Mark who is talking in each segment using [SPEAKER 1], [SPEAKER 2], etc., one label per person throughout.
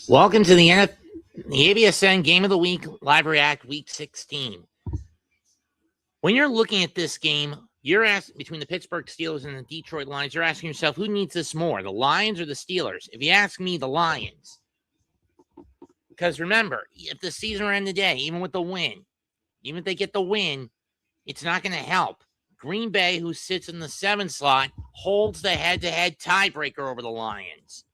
[SPEAKER 1] Welcome to the ABSN Game of the Week Live React Week 16. When you're looking at this game, you're asking between the Pittsburgh Steelers and the Detroit Lions, you're asking yourself, who needs this more, the Lions or the Steelers? If you ask me, the Lions. Because remember, if the season were in today, even with the win, even if they get the win, it's not going to help. Green Bay, who sits in the 7 slot, holds the head-to-head tiebreaker over the Lions.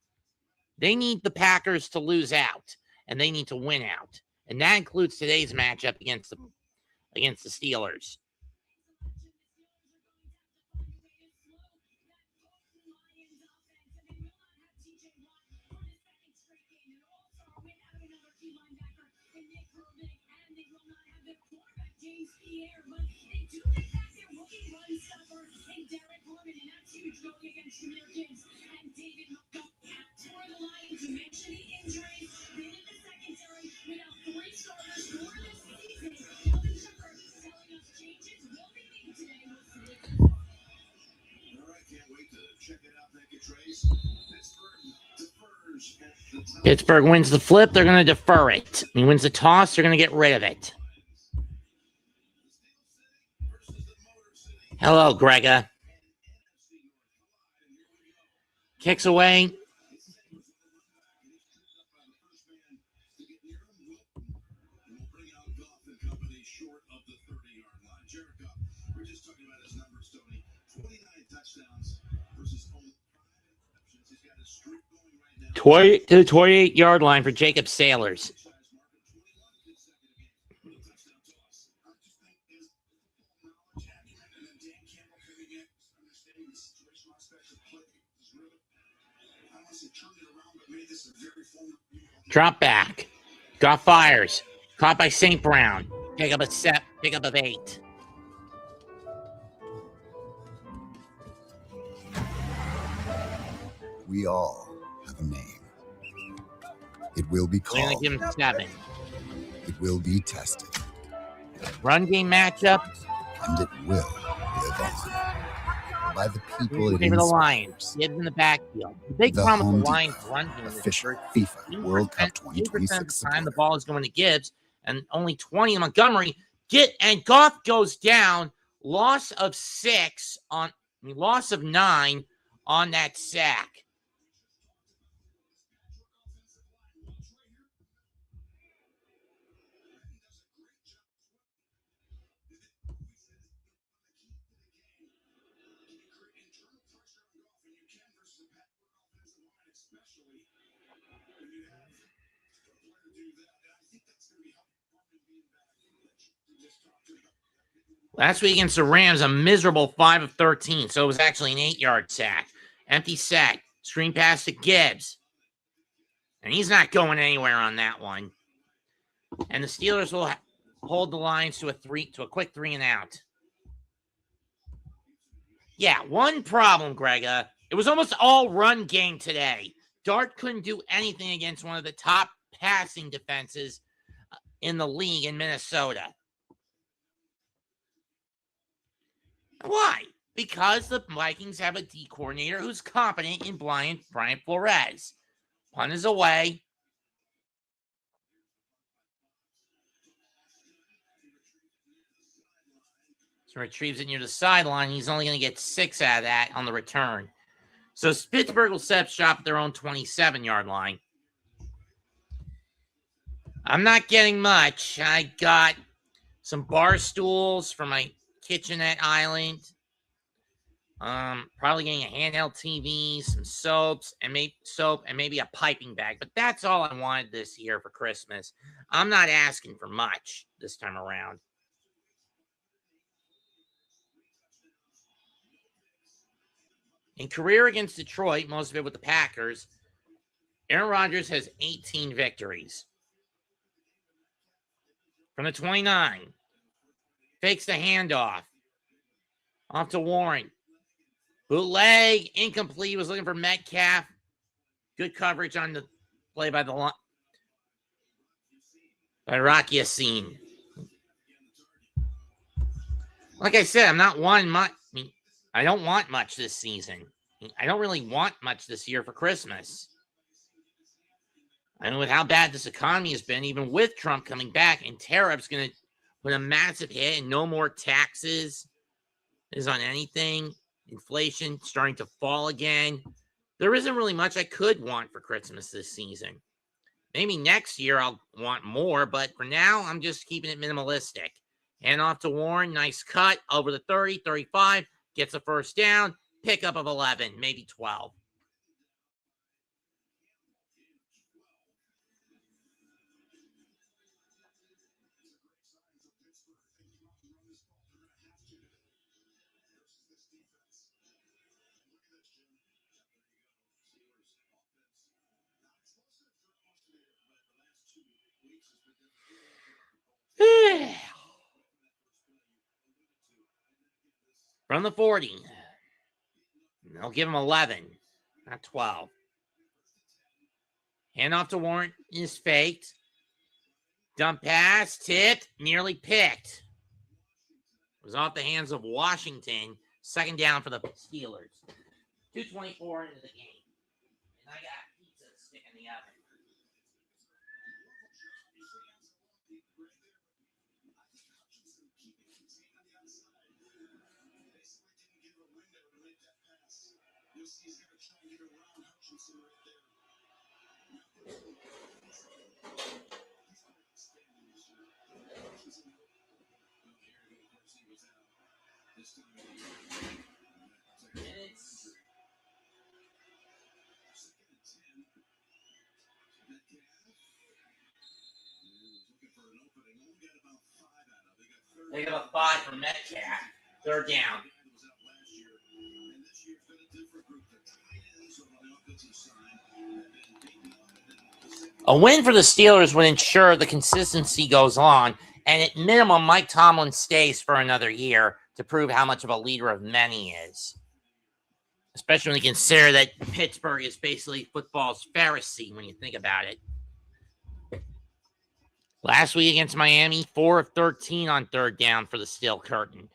[SPEAKER 1] They need the Packers to lose out, and they need to win out. And that includes today's matchup against the Steelers. Pittsburgh wins the flip, they're going to defer it. He wins the toss, they're going to get rid of it. Hello, Grega. Kicks away. To the 28-yard line for Jacob Sailors. Drop back. Got fires. Caught by St. Brown. Pick up of 8.
[SPEAKER 2] We all have a name. It will be called.
[SPEAKER 1] We're going to give him 7.
[SPEAKER 2] It will be tested.
[SPEAKER 1] Run game matchup.
[SPEAKER 2] And it will live on. By the people it
[SPEAKER 1] Favor the
[SPEAKER 2] inspires.
[SPEAKER 1] Lions. Kids in the backfield. The big
[SPEAKER 2] The
[SPEAKER 1] problem with
[SPEAKER 2] Home
[SPEAKER 1] the Lions
[SPEAKER 2] Depot,
[SPEAKER 1] run game is
[SPEAKER 2] official FIFA World Cup
[SPEAKER 1] 8%
[SPEAKER 2] 2026
[SPEAKER 1] of the time the
[SPEAKER 2] supporter.
[SPEAKER 1] ball is going to Gibbs, and only 20 in Montgomery. And Goff goes down. Loss of 9 on that sack. Last week against the Rams, a miserable 5 of 13, so it was actually an 8-yard sack. Empty sack, screen pass to Gibbs. And he's not going anywhere on that one. And the Steelers will hold the Lions to a quick 3 and out. Yeah, one problem, Grega. It was almost all run game today. Dart couldn't do anything against one of the top passing defenses in the league in Minnesota. Why? Because the Vikings have a D coordinator who's competent in Brian Flores. Punt is away. So retrieves it near the sideline. He's only going to get 6 out of that on the return. So Pittsburgh will set up shop at their own 27-yard line. I'm not getting much. I got some bar stools for my kitchenette island. Probably getting a handheld TV, some soap, and maybe a piping bag. But that's all I wanted this year for Christmas. I'm not asking for much this time around. In career against Detroit, most of it with the Packers, Aaron Rodgers has 18 victories. From the 29, fakes the handoff. Off to Warren. Bootleg, incomplete. Was looking for Metcalf. Good coverage on the play by Rocky Yassin. Like I said, I'm not wanting much. I don't want much this season. I don't really want much this year for Christmas. I mean, with how bad this economy has been, even with Trump coming back, and tariffs going to put a massive hit, and no more taxes is on anything. Inflation starting to fall again. There isn't really much I could want for Christmas this season. Maybe next year I'll want more, but for now, I'm just keeping it minimalistic. Hand off to Warren. Nice cut over the 30, 35. Gets a first down. Pickup of 11, maybe 12. From the 40. They'll give him 11, not 12. Handoff to Warren is faked. Dump pass, tipped, nearly picked. It was off the hands of Washington. Second down for the Steelers. 2:24 into the game. And I got pizza to stick in the oven. They got a 5 from Metcalf. Third down. A win for the Steelers would ensure the consistency goes on, and at minimum, Mike Tomlin stays for another year to prove how much of a leader of men he is. Especially when you consider that Pittsburgh is basically football's Pharisee when you think about it. Last week against Miami, 4 of 13 on third down for the Steel Curtain.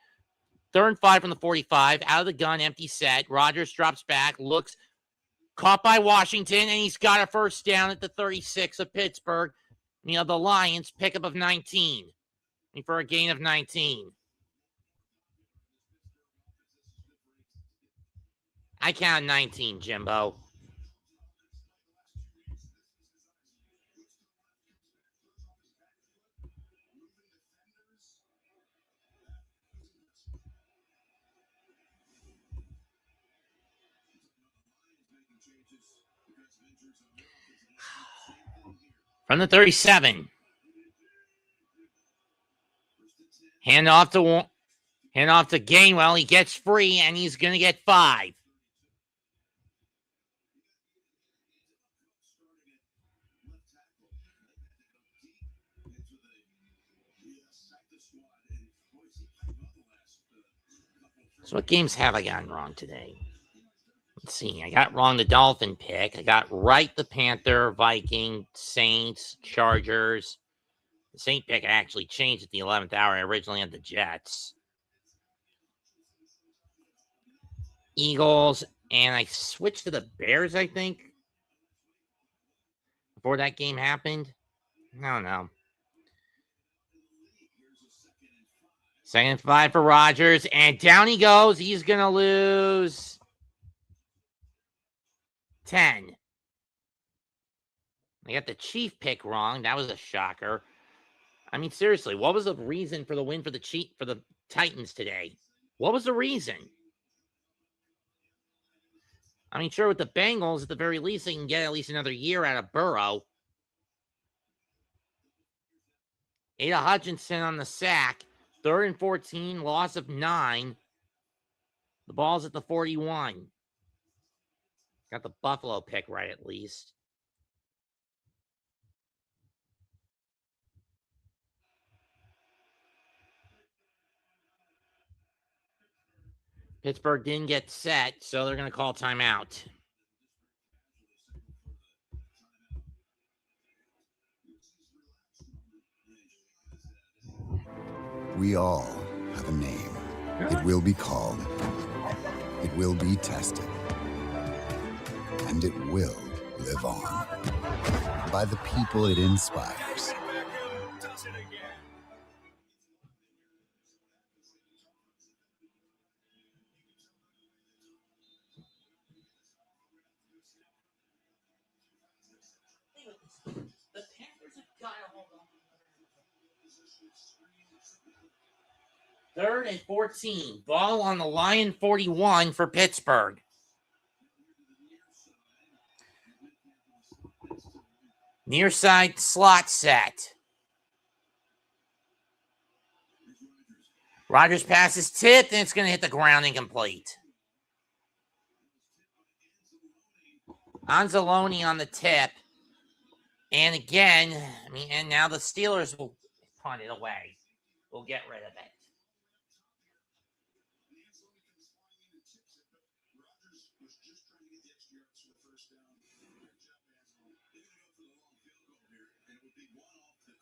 [SPEAKER 1] 3rd and 5 from the 45. Out of the gun, empty set. Rodgers drops back, looks, caught by Washington, and he's got a first down at the 36 of Pittsburgh. You know, the Lions, pickup of 19. For a gain of 19. I count 19, Jimbo. From the 37. Hand off to Gainwell. He gets free, and he's going to get 5. So what games have I gotten wrong today? Let's see. I got wrong the Dolphin pick. I got right the Panther, Viking, Saints, Chargers. The Saint pick I actually changed at the 11th hour. I originally had the Jets. Eagles, and I switched to the Bears, I think, before that game happened. I don't know. 2nd and 5 for Rodgers, and down he goes. He's going to lose 10. I got the Chief pick wrong. That was a shocker. I mean, seriously, what was the reason for the win for the Titans today? What was the reason? I mean, sure, with the Bengals, at the very least, they can get at least another year out of Burrow. Ada Hutchinson on the sack. 3rd and 14, loss of 9. The ball's at the 41. Got the Buffalo pick right, at least. Pittsburgh didn't get set, so they're going to call timeout.
[SPEAKER 2] We all have a name. It will be called. It will be tested. And it will live on. by the people it inspires.
[SPEAKER 1] Third and 14. Ball on the Lion 41 for Pittsburgh. Near side slot set. Rodgers passes tipped, and it's going to hit the ground incomplete. Anzalone on the tip. And again, and now the Steelers will punt it away. We'll get rid of it.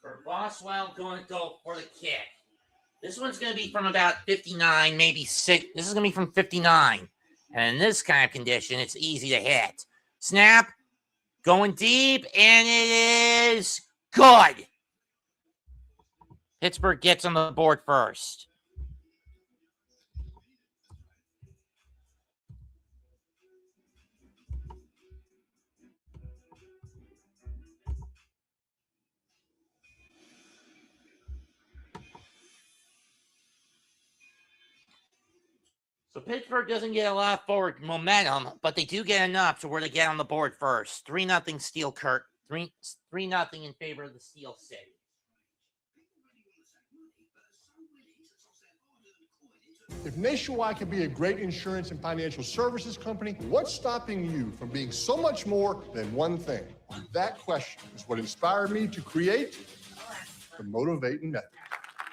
[SPEAKER 1] For Boswell, going to go for the kick. This one's going to be from about 59, maybe 6. This is going to be from 59. And in this kind of condition, it's easy to hit. Snap, going deep, and it is good. Pittsburgh gets on the board first. So Pittsburgh doesn't get a lot of forward momentum, but they do get enough to where they get on the board first. 3-0 Steel Kurt. 3-0 in favor of the Steel City.
[SPEAKER 3] If Nationwide can be a great insurance and financial services company, what's stopping you from being so much more than one thing? That question is what inspired me to create the Motivating Method.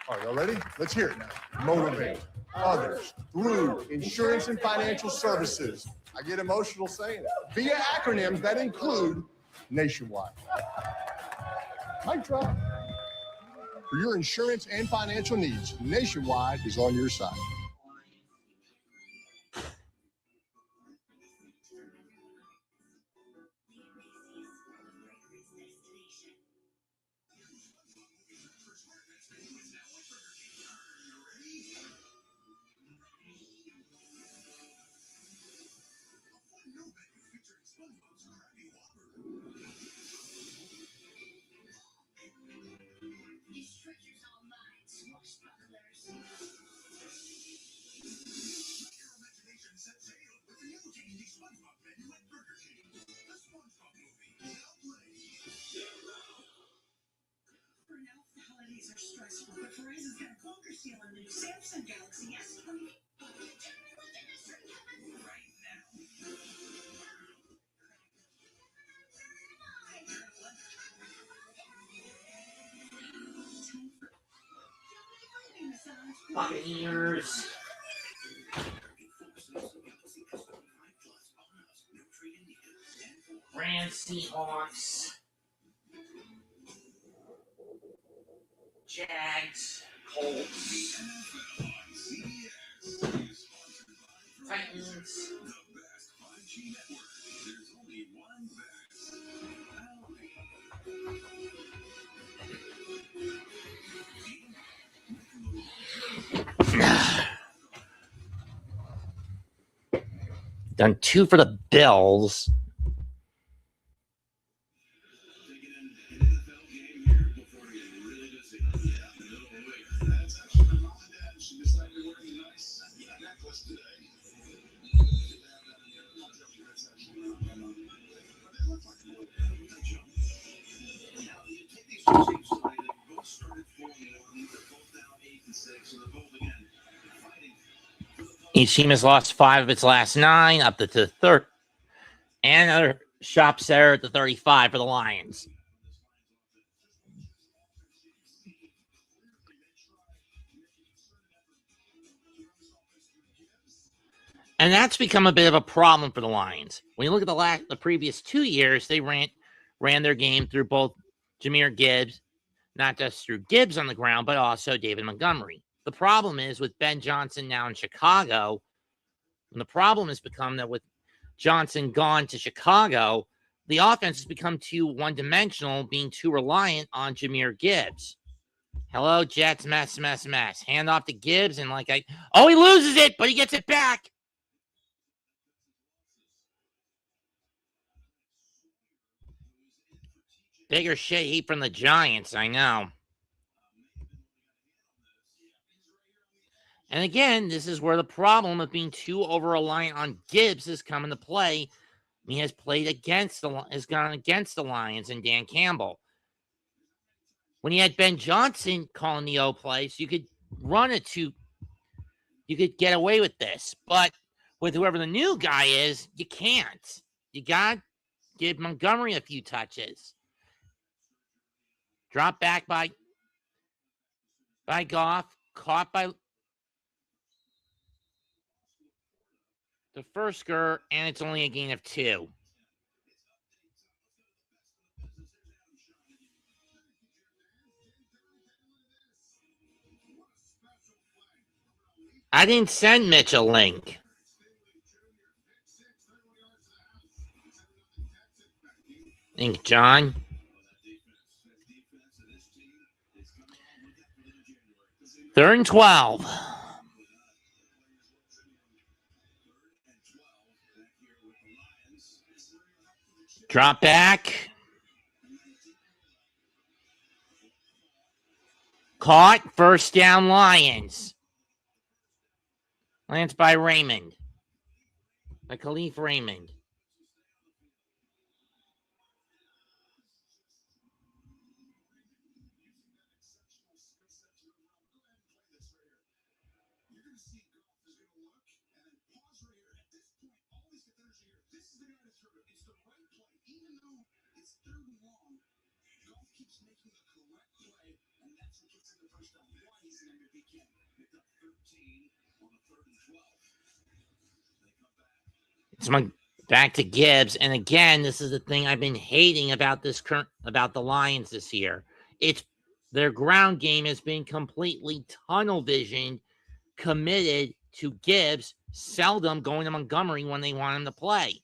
[SPEAKER 3] All right, y'all ready? Let's hear it now. Motivate others through insurance and financial services. I get emotional saying it. Via acronyms that include Nationwide. Mic drop. For your insurance and financial needs, Nationwide is on your side.
[SPEAKER 1] Buccaneers. Rams, Seahawks. Jags, Colts. Titans. Done 2 for the Bills. Each team has lost 5 of its last 9, up to the third. And another shop setter at the 35 for the Lions. And that's become a bit of a problem for the Lions. When you look at the previous 2 years, they ran their game through both Jahmyr Gibbs, not just through Gibbs on the ground, but also David Montgomery. The problem is with Ben Johnson now in Chicago, and the problem has become that with Johnson gone to Chicago, the offense has become too one-dimensional, being too reliant on Jahmyr Gibbs. Hello, Jets, mess. Hand off to Gibbs, and he loses it, but he gets it back. Bigger shit heat from the Giants, I know. And again, this is where the problem of being too over-reliant on Gibbs has come into play. He has gone against the Lions and Dan Campbell. When you had Ben Johnson calling the O plays, you could run it to, you could get away with this. But with whoever the new guy is, you can't. You got to give Montgomery a few touches. Drop back by Goff, caught by the first skirt, and it's only a gain of 2. I didn't send Mitch a link. Think, John. Third and 12. Drop back. Caught. First down, Lions. Lance by Raymond. By Khalif Raymond. It's back to Gibbs, and again, this is the thing I've been hating about the Lions this year. It's their ground game has been completely tunnel visioned, committed to Gibbs, seldom going to Montgomery when they want him to play.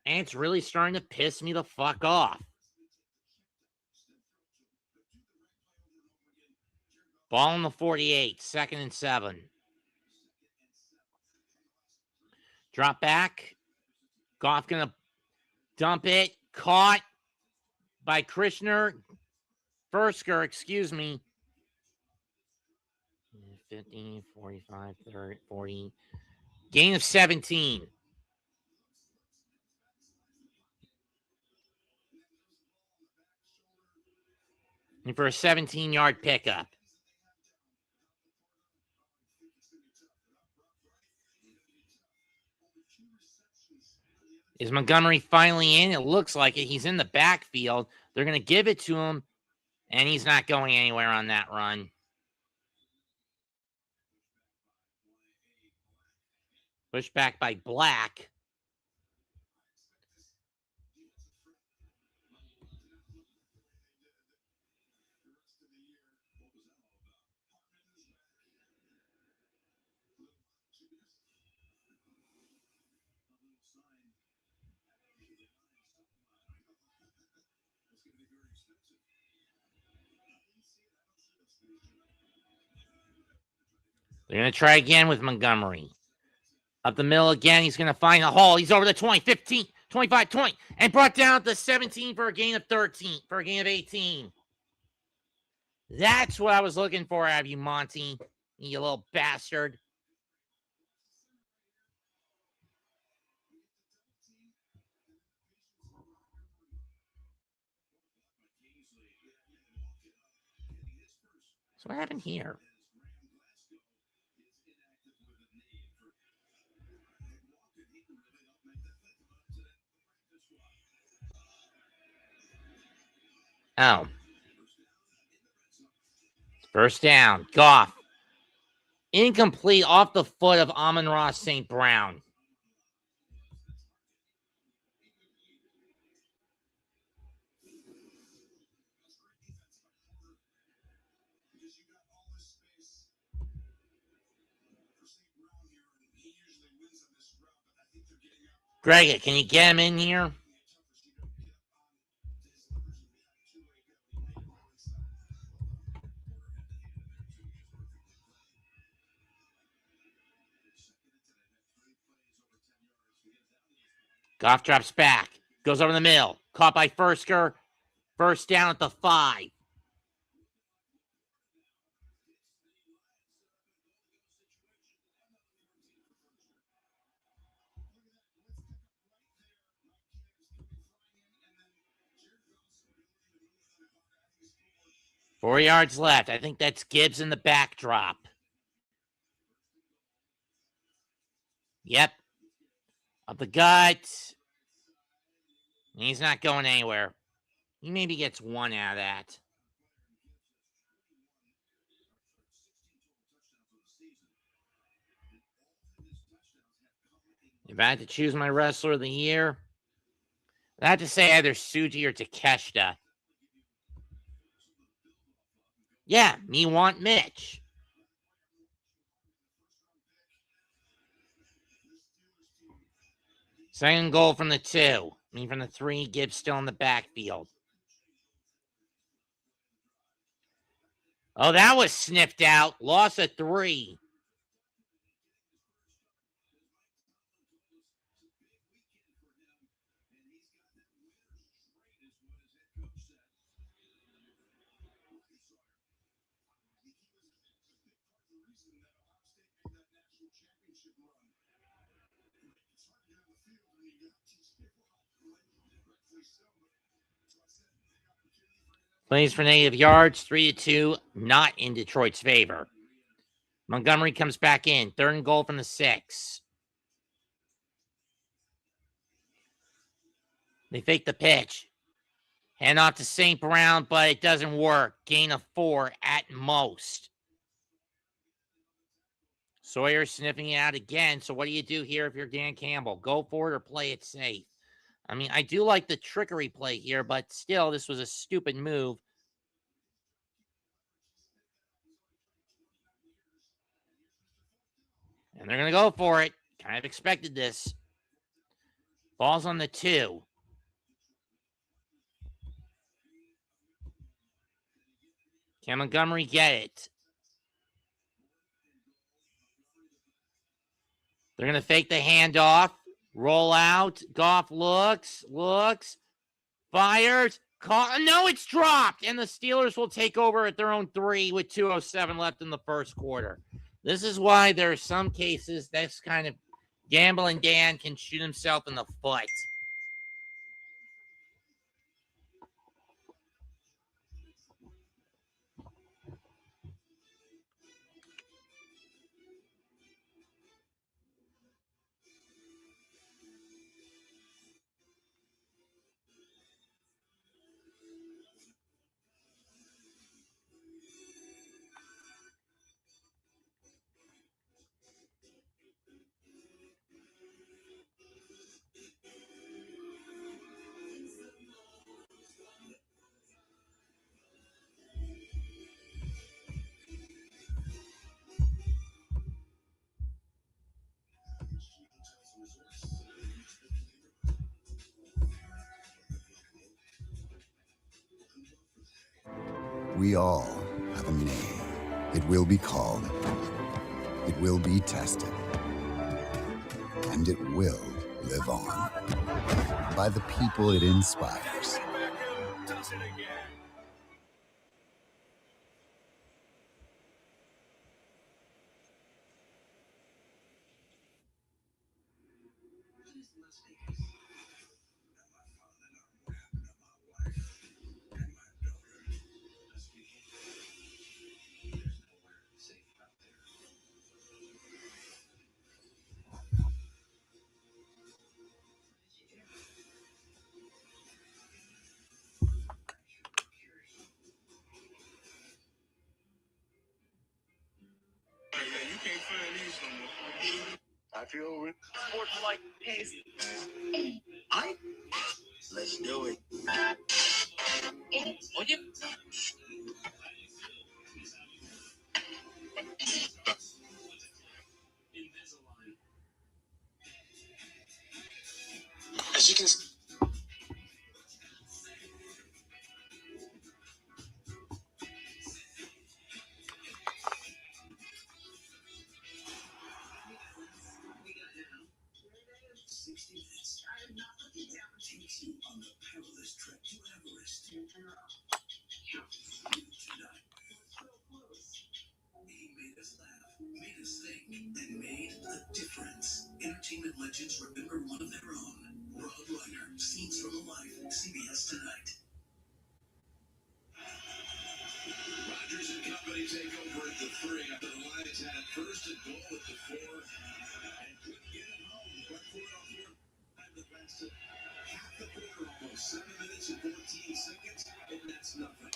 [SPEAKER 1] And it's really starting to piss me the fuck off. Ball on the 48, 2nd and 7. Drop back. Goff gonna dump it. Caught by Krishner. Fursker, excuse me. 50, 45, 30, 40. Gain of 17. And for a 17-yard pickup. Is Montgomery finally in? It looks like it. He's in the backfield. They're going to give it to him, and he's not going anywhere on that run. Pushed back by Black. They're going to try again with Montgomery. Up the middle again. He's going to find a hole. He's over the 20, 15, 25, 20. And brought down to 17 for a gain of 13. For a gain of 18. That's what I was looking for out of you, Monty. You little bastard. So what happened here? Oh. First down. Goff. Incomplete off the foot of Amon-Ra St. Brown. Greg, can you get him in here? Goff drops back. Goes over the middle. Caught by Fursker. First down at the 5. Four yards left. I think that's Gibbs in the backdrop. Yep. Up the gut. He's not going anywhere. He maybe gets one out of that. If I had to choose my wrestler of the year, I have to say either Suji or Takeshita. Yeah, me want Mitch. Second goal from the 2. From the 3, Gibbs still in the backfield. Oh, that was sniffed out. Loss of 3. Plays for negative yards, 3-2, not in Detroit's favor. Montgomery comes back in. Third and goal from the 6. They fake the pitch. Hand off to St. Brown, but it doesn't work. Gain of 4 at most. Sawyer sniffing it out again. So what do you do here if you're Dan Campbell? Go for it or play it safe? I do like the trickery play here, but still, this was a stupid move. And they're going to go for it. Kind of expected this. Ball's on the 2. Can Montgomery get it? They're going to fake the handoff. Roll out. Goff looks, fires. No, it's dropped. And the Steelers will take over at their own 3 with 2:07 left in the first quarter. This is why there are some cases that's kind of gambling Dan can shoot himself in the foot.
[SPEAKER 2] We all have a name. It will be called. It will be tested. And it will live on. By the people it inspires.
[SPEAKER 4] I feel sports like taste. Let's do it. Oye. As you can see. Entertainment legends remember one of their own. Rob Reiner, Scenes from the Life, CBS Tonight. Rodgers and company take over at the 3 after the Lions had first and goal at the 4 and couldn't get it home. But for the lasted half the quarter, almost 7 minutes and 14 seconds, and that's nothing.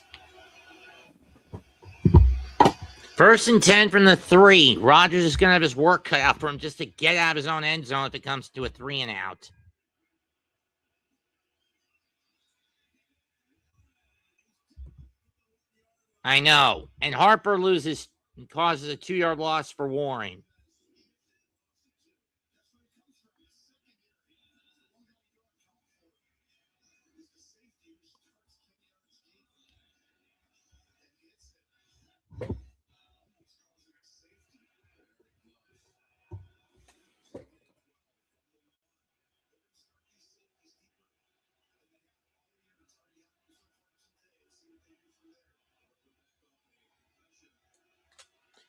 [SPEAKER 1] First and 10 from the 3. Rodgers is going to have his work cut out for him just to get out of his own end zone if it comes to a 3 and out. I know. And Harper loses and causes a 2-yard loss for Warren.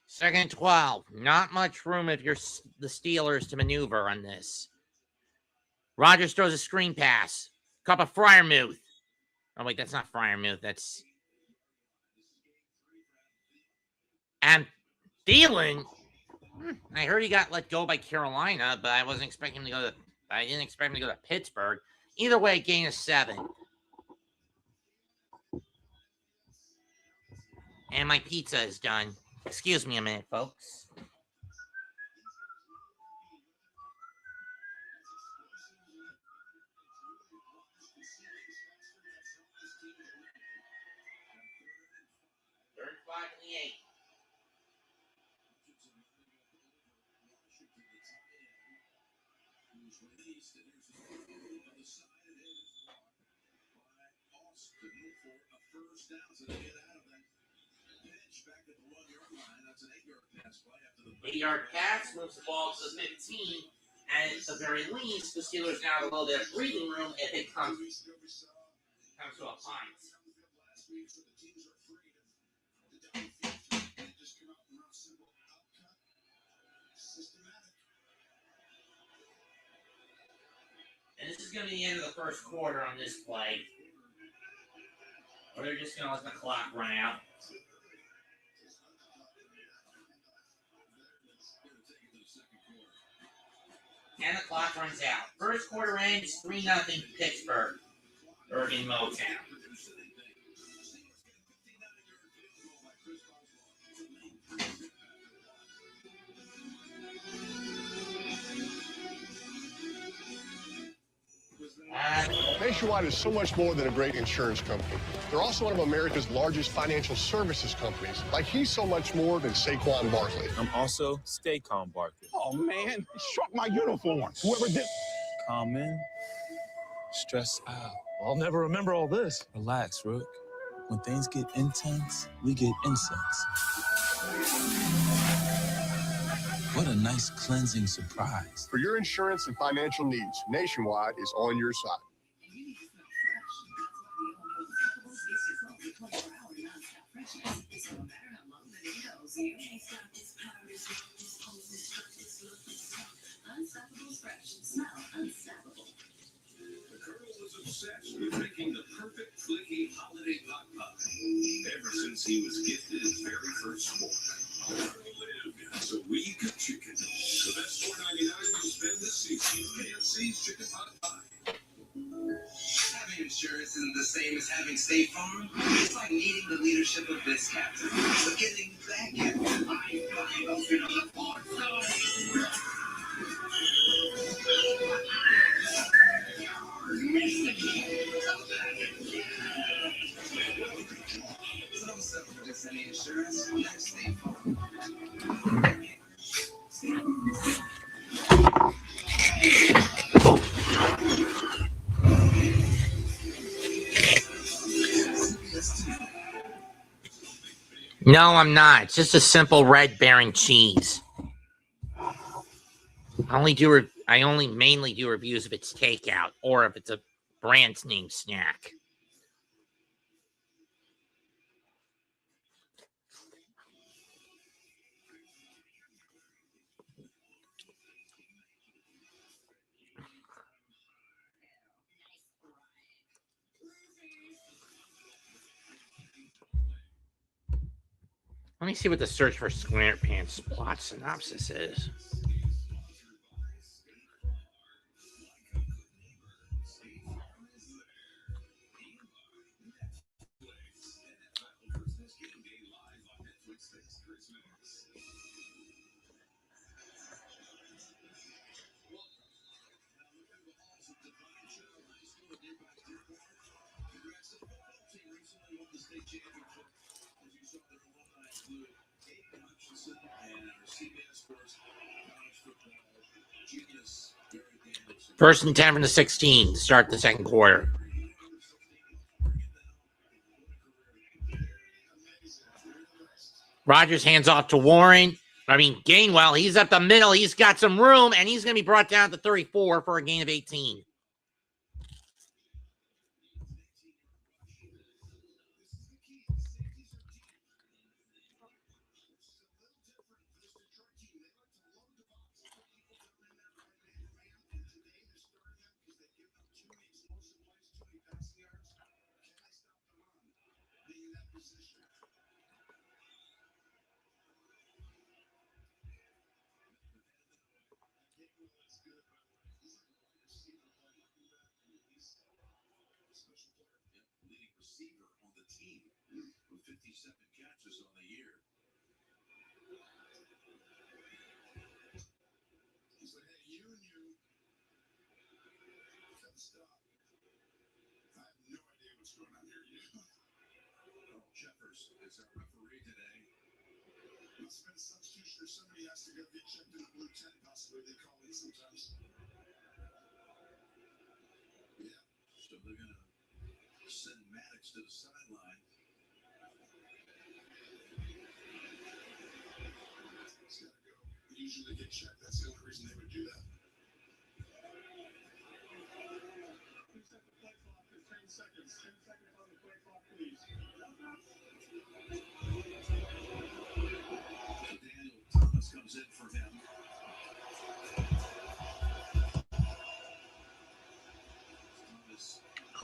[SPEAKER 1] Second and 12. Not much room if you're the Steelers to maneuver on this. Rodgers throws a screen pass. Cup of Freiermuth. Oh, wait, that's not Freiermuth. That's... And Thielen. I heard he got let go by Carolina, but I wasn't expecting him to go to... I didn't expect him to go to Pittsburgh. Either way, gain of 7. And my pizza is done. Excuse me a minute, folks. Third 5 in the 8. Eight-yard pass moves the ball to the 15, and at the very least, the Steelers now have a little bit of breathing room if it comes to a punt. And this is going to be the end of the first quarter on this play. Or they're just going to let the clock run out. And the clock runs out. First quarter ends 3-0 Pittsburgh. Or in Motown.
[SPEAKER 3] Nationwide is so much more than a great insurance company. They're also one of America's largest financial services companies. Like he's so much more than Saquon Barkley.
[SPEAKER 5] I'm also Staycom Barkley.
[SPEAKER 6] Oh, man, he struck my uniform. Whoever did...
[SPEAKER 5] Calm in. Stress out.
[SPEAKER 6] I'll never remember all this.
[SPEAKER 5] Relax, Rook. When things get intense, we get incense. What a nice cleansing surprise.
[SPEAKER 3] For your insurance and financial needs, Nationwide is on your side.
[SPEAKER 7] Obsessed with making the perfect flaky holiday pot pie ever since he was gifted his very first fork. So we cook chicken. The best $4.99 you'll spend this season. KFC's chicken pot pie.
[SPEAKER 8] Having insurance isn't the same as having State Farm. It's like needing the leadership of this captain. So getting that captain, I'm open on the farm side. So don't settle for just any insurance. That's State Farm.
[SPEAKER 1] No, I'm not. It's just a simple red bearing cheese. I only mainly do reviews if it's takeout or if it's a brand name snack. Let me see what the search for SquarePants plot synopsis is. First and 10 from the 16 to start the second quarter. Rodgers hands off to Gainwell. He's up the middle. He's got some room, and he's going to be brought down to 34 for a gain of 18.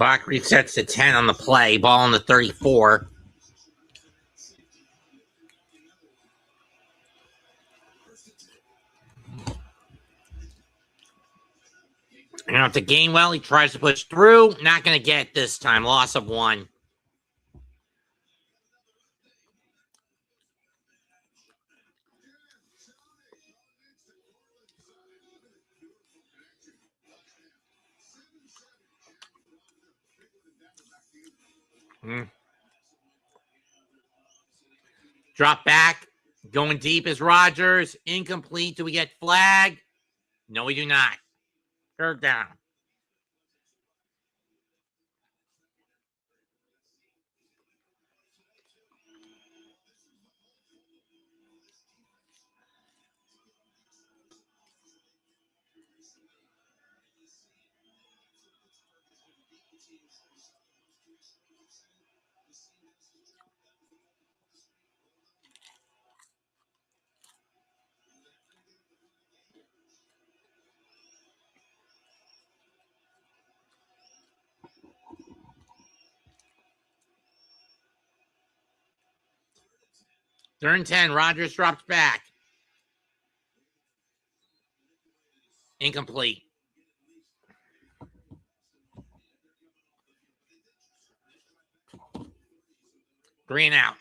[SPEAKER 1] Clock resets to 10 on the play. Ball on the 34. And out to Gainwell. He tries to push through. Not going to get this time. Loss of 1. Drop back. Going deep is Rodgers. Incomplete. Do we get flag? No, we do not. Third down. Third and 10. Rodgers drops back. Incomplete. 3 and out.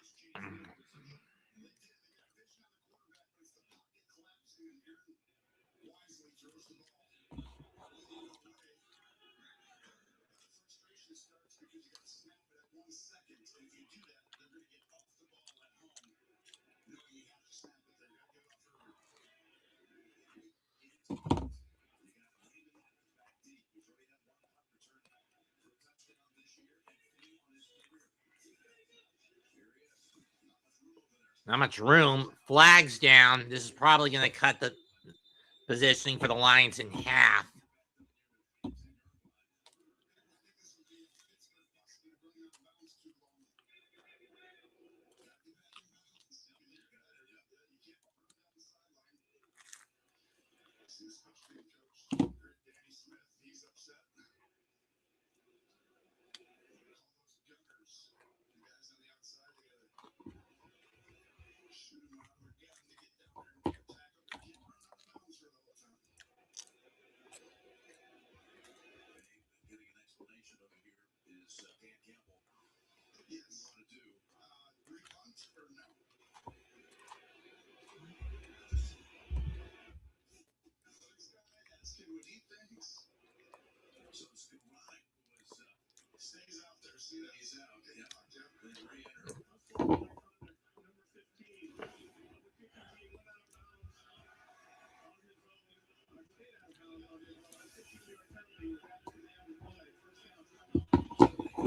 [SPEAKER 1] Not much room. Flags down. This is probably going to cut the positioning for the Lions in half.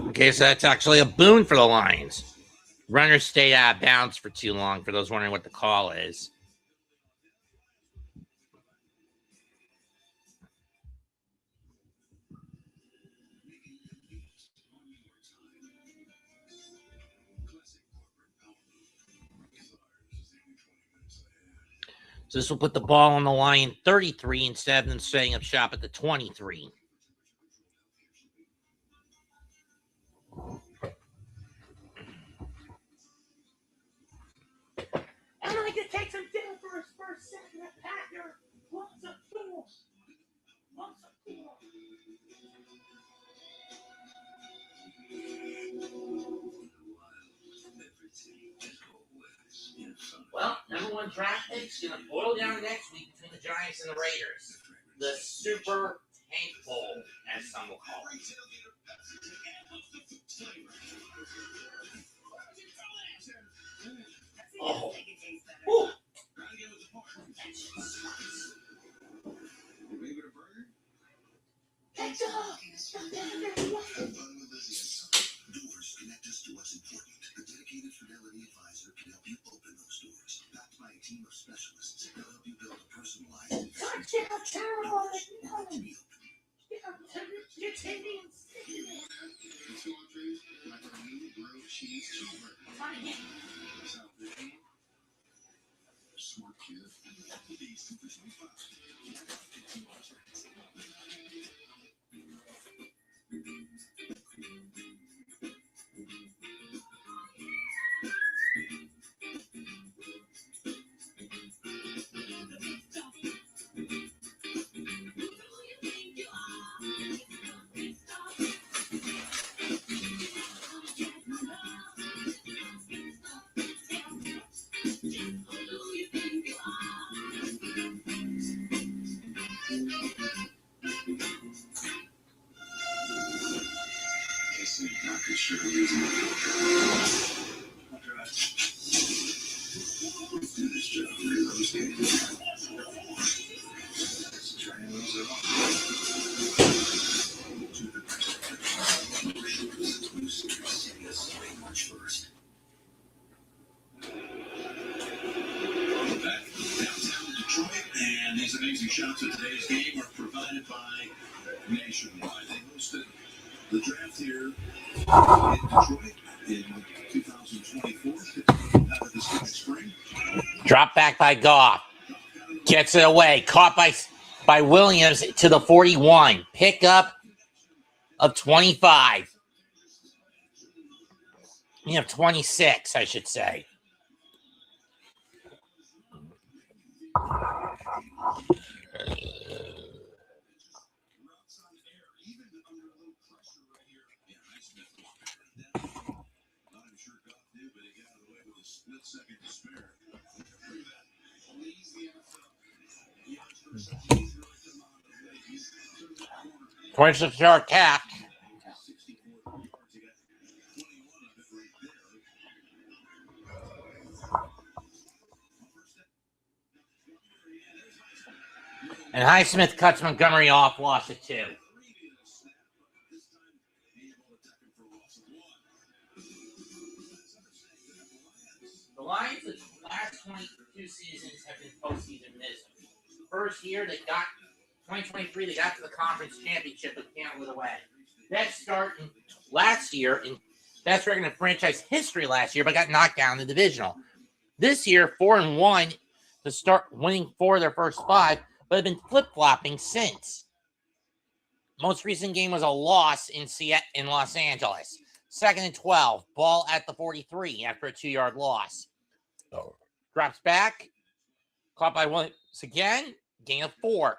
[SPEAKER 1] Okay, so that's actually a boon for the Lions. Runners stayed out of bounds for too long, for those wondering what the call is. So this will put the ball on the Lion 33 instead of them setting up shop at the 23. I'm going to take some dinner for his first second at Packer. Lots of food. Lots of food. Well, number one draft pick's going to boil down next week between the Giants and the Raiders. The Super Tank Bowl, as some will call it. Oh. Ooh.
[SPEAKER 4] Doors connect us to what's important. A dedicated Fidelity advisor can help you open those doors. Backed by a team of specialists, they'll help you build a personalized experience. Smart kid. Amazing shots of today's game are provided by Nationwide. They hosted the draft here in Detroit in 2024. This coming spring.
[SPEAKER 1] Drop back by Goff. Gets it away. Caught by Williams to the 41. Pickup of 25. You have 26, I should say. Towards the short cap. And Highsmith cuts Montgomery off, loss of 2. The The Lions, the last 22 seasons have been postseason misery. First year they got 2023, they got to the conference championship but can't win away. Best start in last year in best record in franchise history last year, but got knocked down in the divisional. This year, 4-1 to start winning 4 of their first 5, but have been flip-flopping since. Most recent game was a loss in Los Angeles. 2nd and 12, ball at the 43 after a 2-yard loss. Drops back, caught by once again, gain of 4.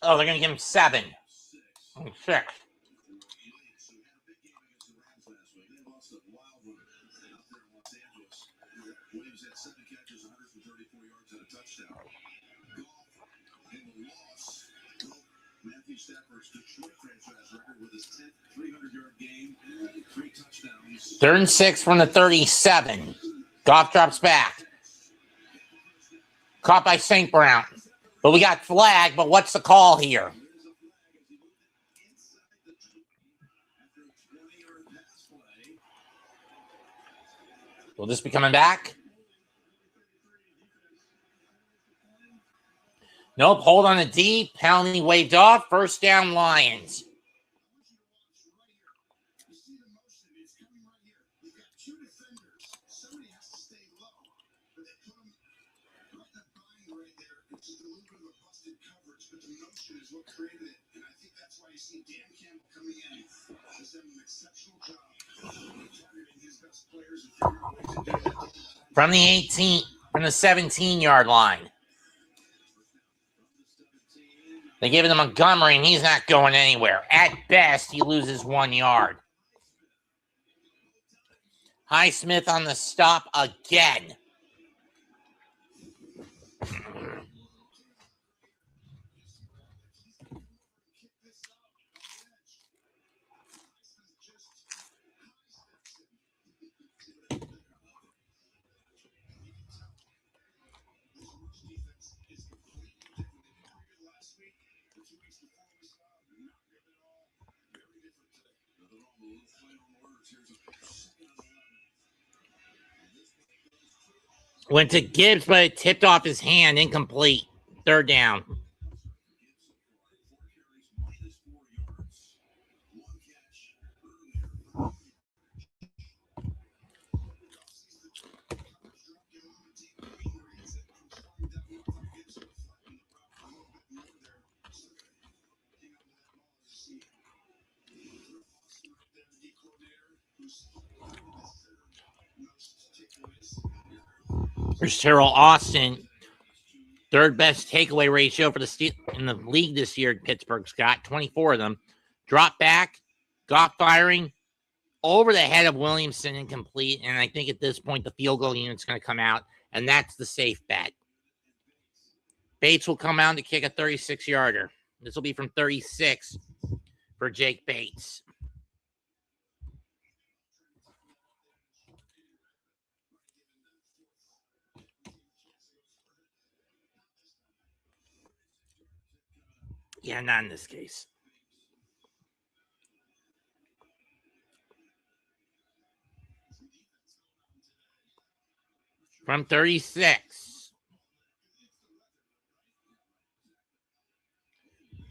[SPEAKER 1] Oh, they're going to give him 7. 6.
[SPEAKER 4] Williams had 7 catches, 134 yards, and a touchdown. In the loss, Matthew Stafford's Detroit franchise record with his 10th 300-yard game, 3 touchdowns.
[SPEAKER 1] 3rd and 6 from the 37. Goff drops back. Caught by St. Brown. But we got flag, but what's the call here? Will this be coming back? Nope, hold on the D. Penalty waved off. First down, Lions. From the 18, from the 17-yard line. They give it to Montgomery, and he's not going anywhere. At best, he loses 1 yard. Highsmith on the stop again. Went to Gibbs, but it tipped off his hand. Incomplete. 3rd down. There's Terrell Austin. 3rd best takeaway ratio for the in the league this year. Pittsburgh's got 24 of them. Drop back. Goff firing. Over the head of Williamson, incomplete. And I think at this point, the field goal unit's going to come out. And that's the safe bet. Bates will come out to kick a 36-yarder. This will be from 36 for Jake Bates. Yeah, not in this case. From 36.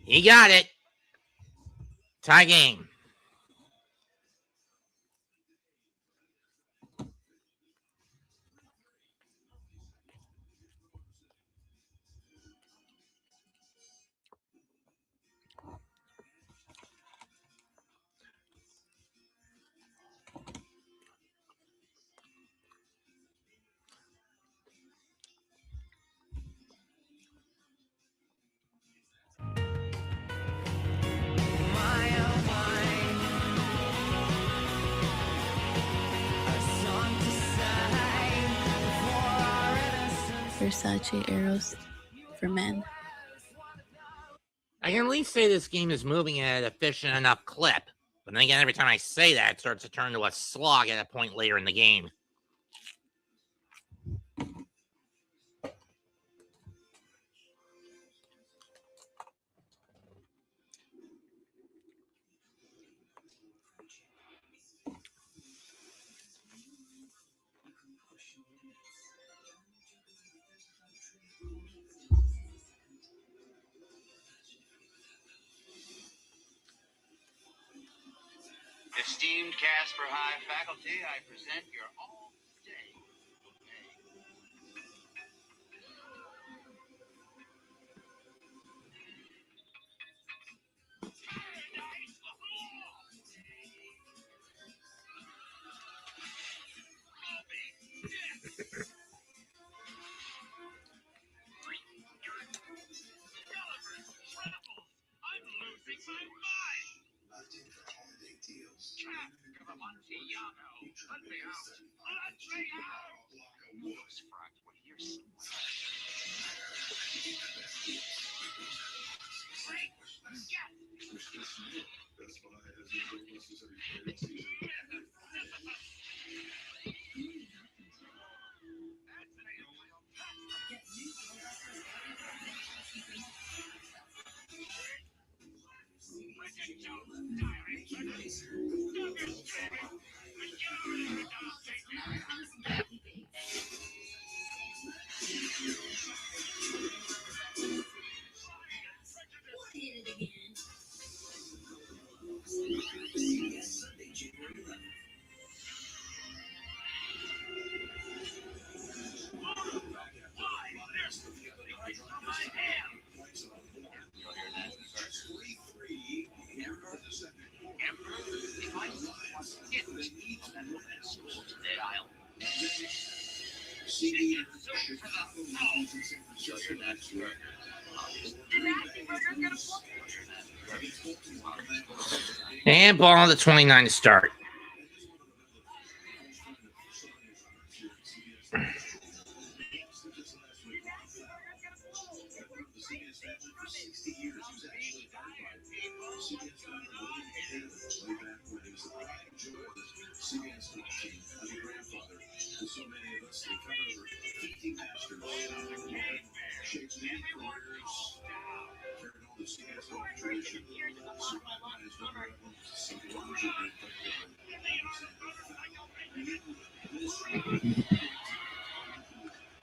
[SPEAKER 1] He got it. Tie game.
[SPEAKER 9] Versace Eros for men.
[SPEAKER 1] I can at least say this game is moving at an efficient enough clip. But then again, every time I say that, it starts to turn to a slog at a point later in the game.
[SPEAKER 10] Esteemed Casper High faculty, I present your all-day
[SPEAKER 1] And ball on the 29 to start.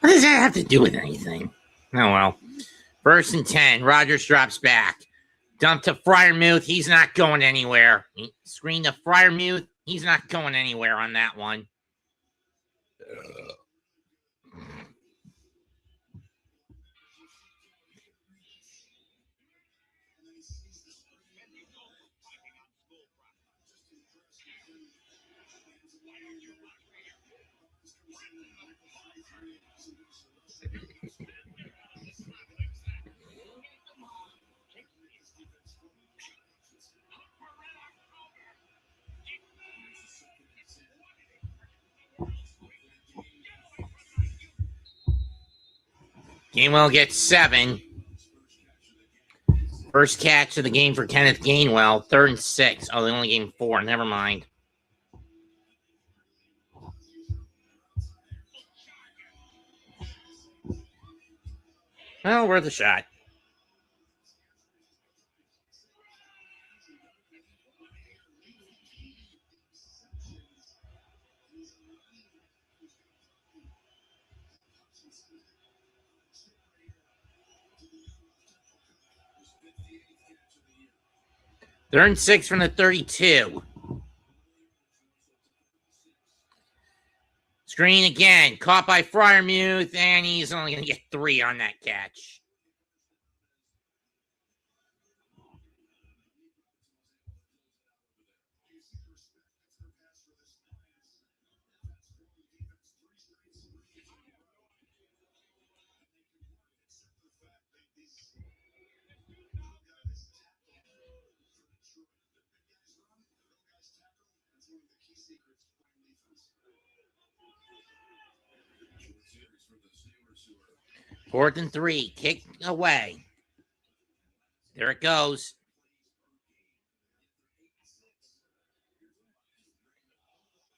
[SPEAKER 1] What does that have to do with anything? Oh, well. 1st and 10. Rogers drops back. Dump to Fryermuth. He's not going anywhere. Screen to Fryermuth. He's not going anywhere on that one. Gainwell gets 7. First catch of the game for Kenneth Gainwell. 3rd and 6. Oh, they only gave him 4. Never mind. Well, worth a shot. Third and 6 from the 32. Screen again. Caught by Fryermuth, and he's only going to get 3 on that catch. Fourth and 3. Kick away. There it goes.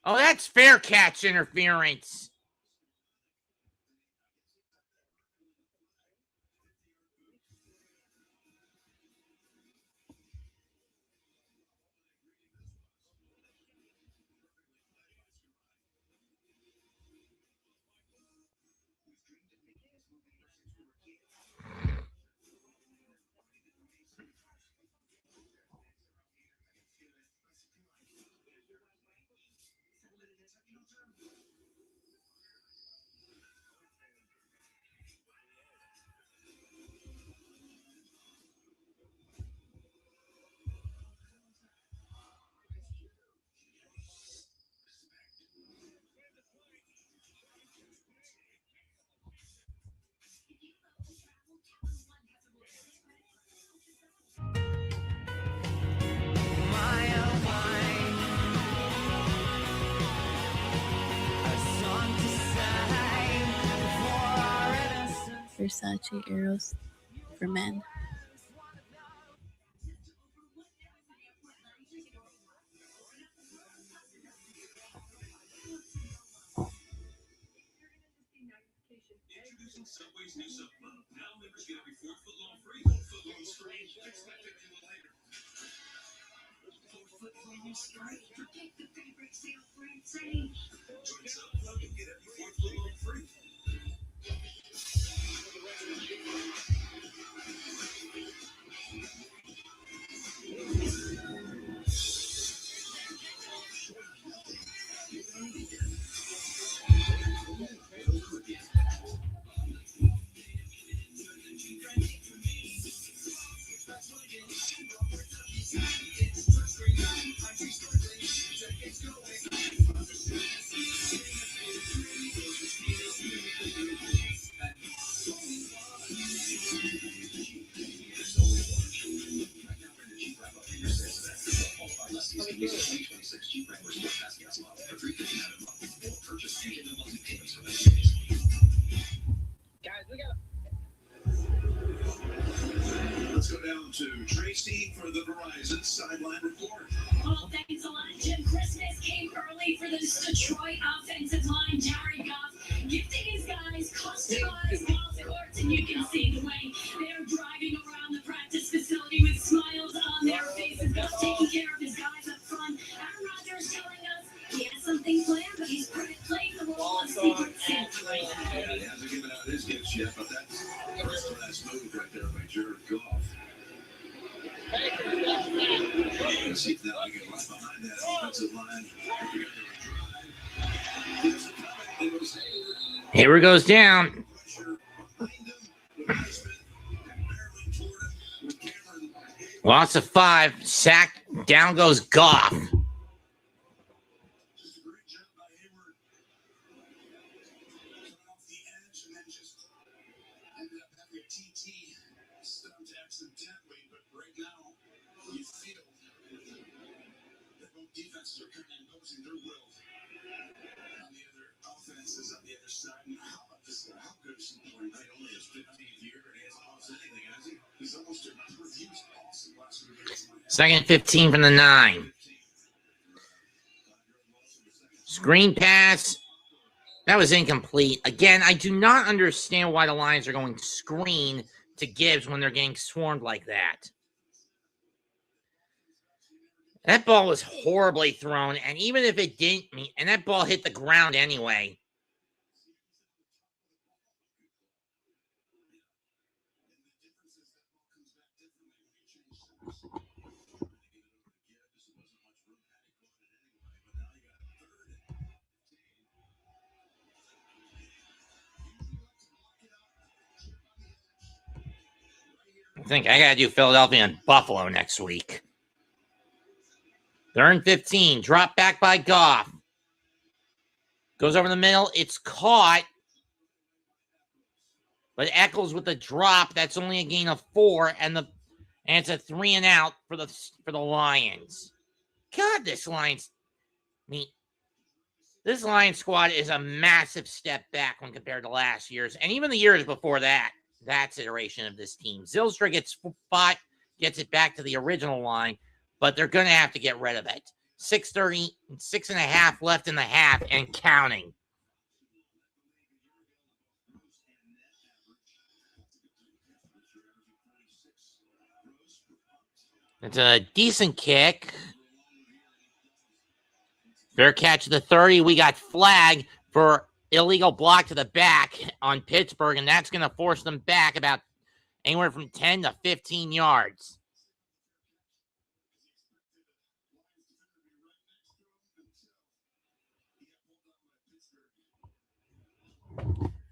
[SPEAKER 1] Oh, that's fair catch interference.
[SPEAKER 9] Versace Eros for men.
[SPEAKER 7] Introducing Subway's new Sub Club. Now members get every fourth foot long free. Foot long free. Expect it a little later. Join Sub Club and get every fourth foot long free. Let's go down to Tracy for the Verizon sideline report.
[SPEAKER 11] Well, thanks a lot, Jim. Christmas came early for this Detroit offensive line. Jared Goff gifting his guys customized ball courts, and you can see the way they're driving around the practice facility with smiles on their faces. Goff taking care of his guys up front. Aaron Rodgers telling us he has something planned, but he's playing the role of Secret Santa right now.
[SPEAKER 7] Yeah, he hasn't given out his gifts yet, but that's a nice move right there by Jared Goff. Let's see if now we get left behind that offensive line.
[SPEAKER 1] Hayward goes down. Loss of 5. Sack. Down goes Goff.
[SPEAKER 7] Defenses are kind of imposing their will on the other offenses on the other side. And how about this? How good is he playing? Not only his 15th year, and he hasn't lost anything, has he? He's almost a reviews awesome last week.
[SPEAKER 1] Second 15 from the 9. Screen pass. That was incomplete. Again, I do not understand why the Lions are going screen to Gibbs when they're getting swarmed like that. That ball was horribly thrown, and even if it didn't mean, and that ball hit the ground anyway. I think I got to do Philadelphia and Buffalo next week. They're in 15. Drop back by Goff. Goes over the middle. It's caught. But Eccles with the drop. That's only a gain of 4. And it's a 3 and out for the Lions. God, this Lions. This Lions squad is a massive step back when compared to last year's. And even the years before that. That's iteration of this team. Zylstra gets it back to the original line. But they're going to have to get rid of it. 6:30, 6.5 left in the half and counting. It's a decent kick. Fair catch at the 30. We got flag for illegal block to the back on Pittsburgh, and that's going to force them back about anywhere from 10 to 15 yards.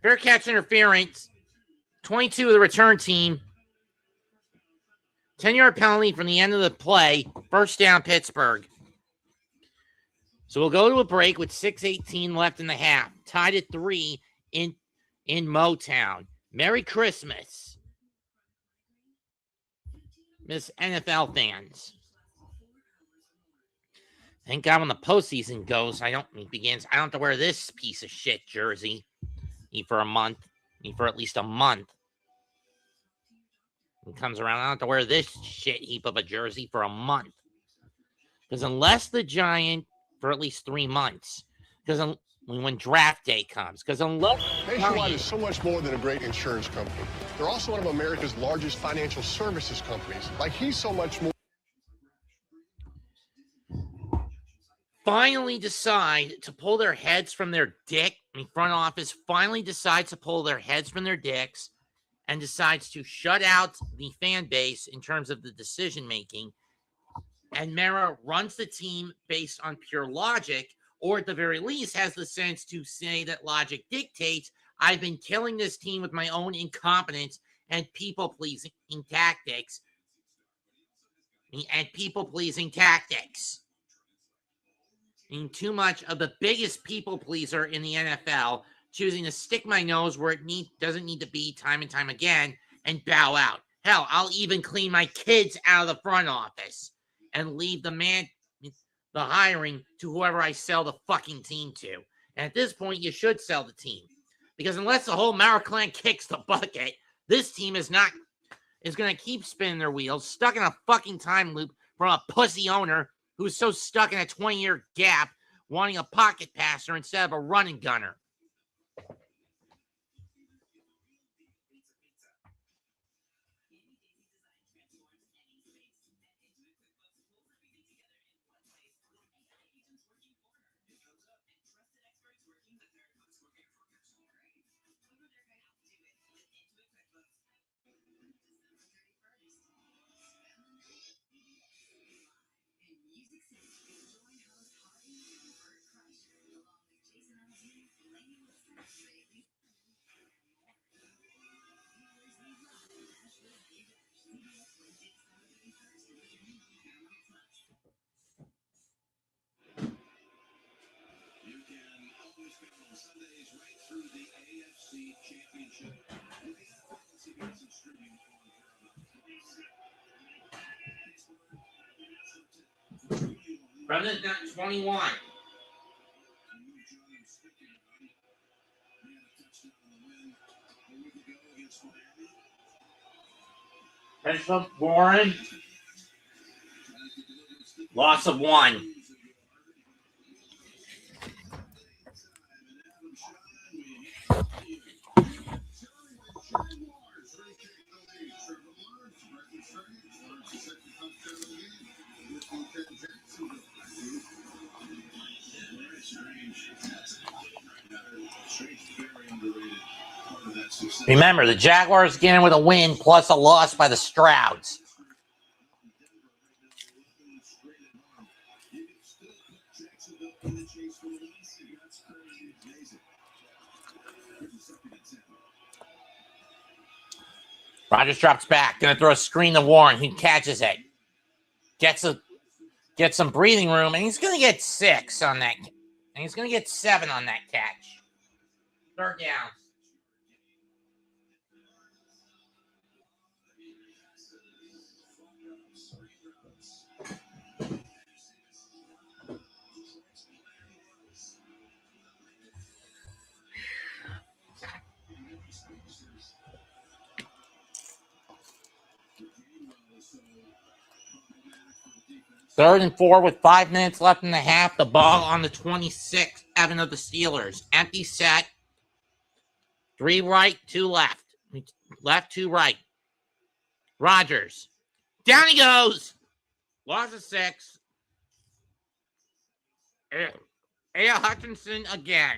[SPEAKER 1] Fair catch interference. 22 of the return team. 10-yard penalty from the end of the play. First down, Pittsburgh. So we'll go to a break with 6:18 left in the half. Tied at 3 in Motown. Merry Christmas, Miss NFL fans. Thank God when the postseason goes, I don't have to wear this piece of shit jersey. For a month. For at least a month. and comes around, I don't have to wear this shit heap of a jersey for a month. Because unless the Giant, for at least 3 months, because when draft day comes, because unless
[SPEAKER 3] Nationwide is so much more than a great insurance company. They're also one of America's largest financial services companies. Like, he's so much more.
[SPEAKER 1] Finally decide to pull their heads from their dick. Front office finally decides to pull their heads from their dicks and decides to shut out the fan base in terms of the decision making. And Mara runs the team based on pure logic, or at the very least has the sense to say that logic dictates. I've been killing this team with my own incompetence and people-pleasing tactics. Too much of the biggest people pleaser in the NFL, choosing to stick my nose where it doesn't need to be time and time again and bow out. Hell, I'll even clean my kids out of the front office and leave the hiring to whoever I sell the fucking team to. And at this point, you should sell the team. Because unless the whole Mara clan kicks the bucket, this team is going to keep spinning their wheels, stuck in a fucking time loop from a pussy owner who's so stuck in a 20-year gap wanting a pocket passer instead of a running gunner.
[SPEAKER 4] Sundays right through the AFC Championship. CBS is streaming on
[SPEAKER 1] President 21. Bishop Warren. Loss of 1. Remember, the Jaguars get in with a win plus a loss by the Strouds. Rodgers drops back, gonna throw a screen to Warren. He catches it, gets some breathing room, and he's gonna get 6 on that. And he's gonna get 7 on that catch. 3rd down. Third and 4 with 5 minutes left in the half. The ball on the 26, Evan of the Steelers. Empty set. 3 right, 2 left. Left, 2 right. Rodgers. Down he goes. Loss of 6. A. Hutchinson again.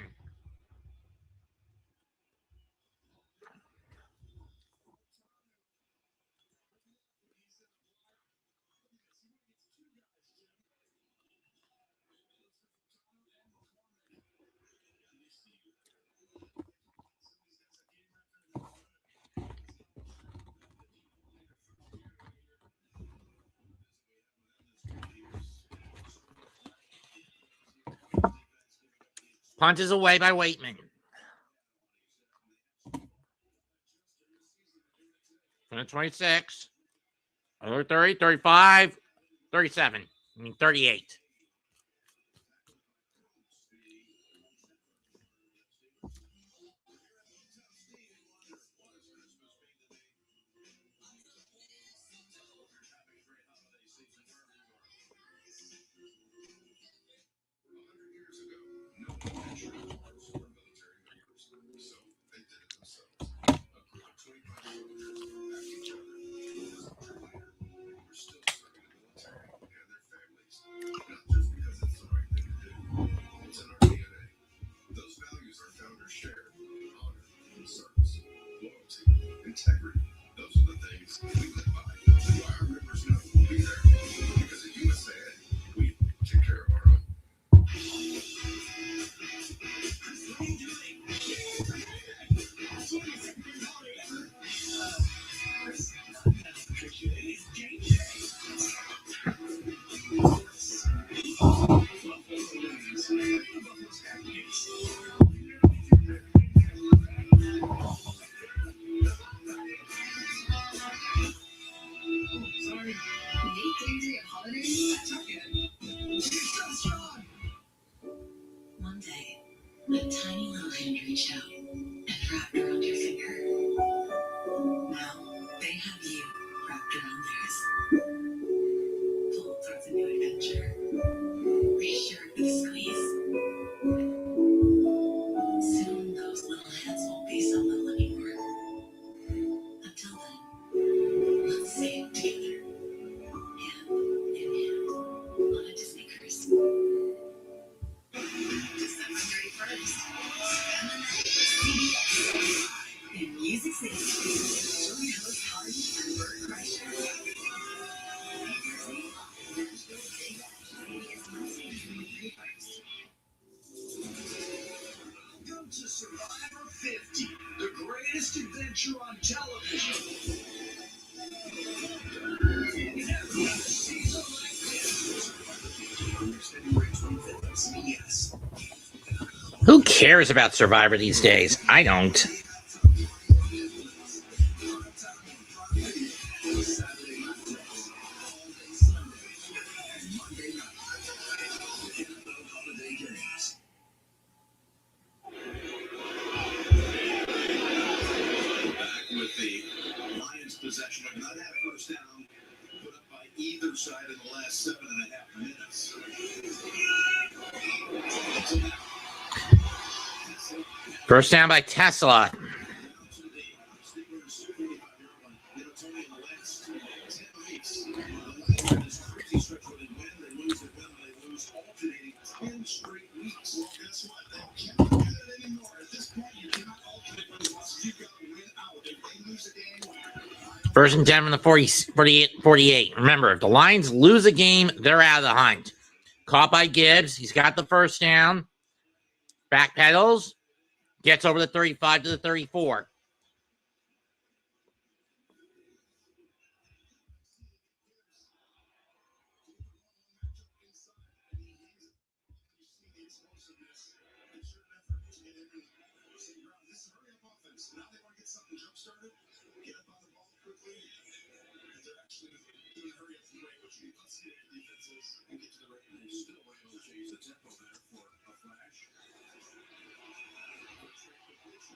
[SPEAKER 1] Punt is away by Waitman. From the 26, 30, 35, 37, 38.
[SPEAKER 7] integrity. Those are the things we live by. Why our members know we'll be there. Because at USAN, we take care of our own.
[SPEAKER 11] Sorry. Nate Daisy at holidays? Took it. You're so strong. One day, a tiny little hand reached out and wrapped around your finger. Now, they have you wrapped around theirs. Pulled towards a new adventure. Reassured with a squeeze. Soon, those little hands won't be so little anymore. Until then, let's say it together. Hand in hand on a Disney cruise. December 31st. Spend the night with CBS. In Music City, join host Hardy and Bert Kreischer. New Year's Eve, Nashville Big Bash, CBS Wednesday, June 31st.
[SPEAKER 4] Welcome to Survivor 50, the greatest adventure on television. You never had a season like this. Survivor 50 premieres February 25th on CBS.
[SPEAKER 1] Who cares about Survivor these days? I don't.
[SPEAKER 7] Back with the Lions' possession of not have first down put up by either side in the last 7.5 minutes.
[SPEAKER 1] First down by Tesla. First and 10 from the 48. Remember, if the Lions lose a game, they're out of the hunt. Caught by Gibbs. He's got the first down. Backpedals. Gets over the 35 to the 34.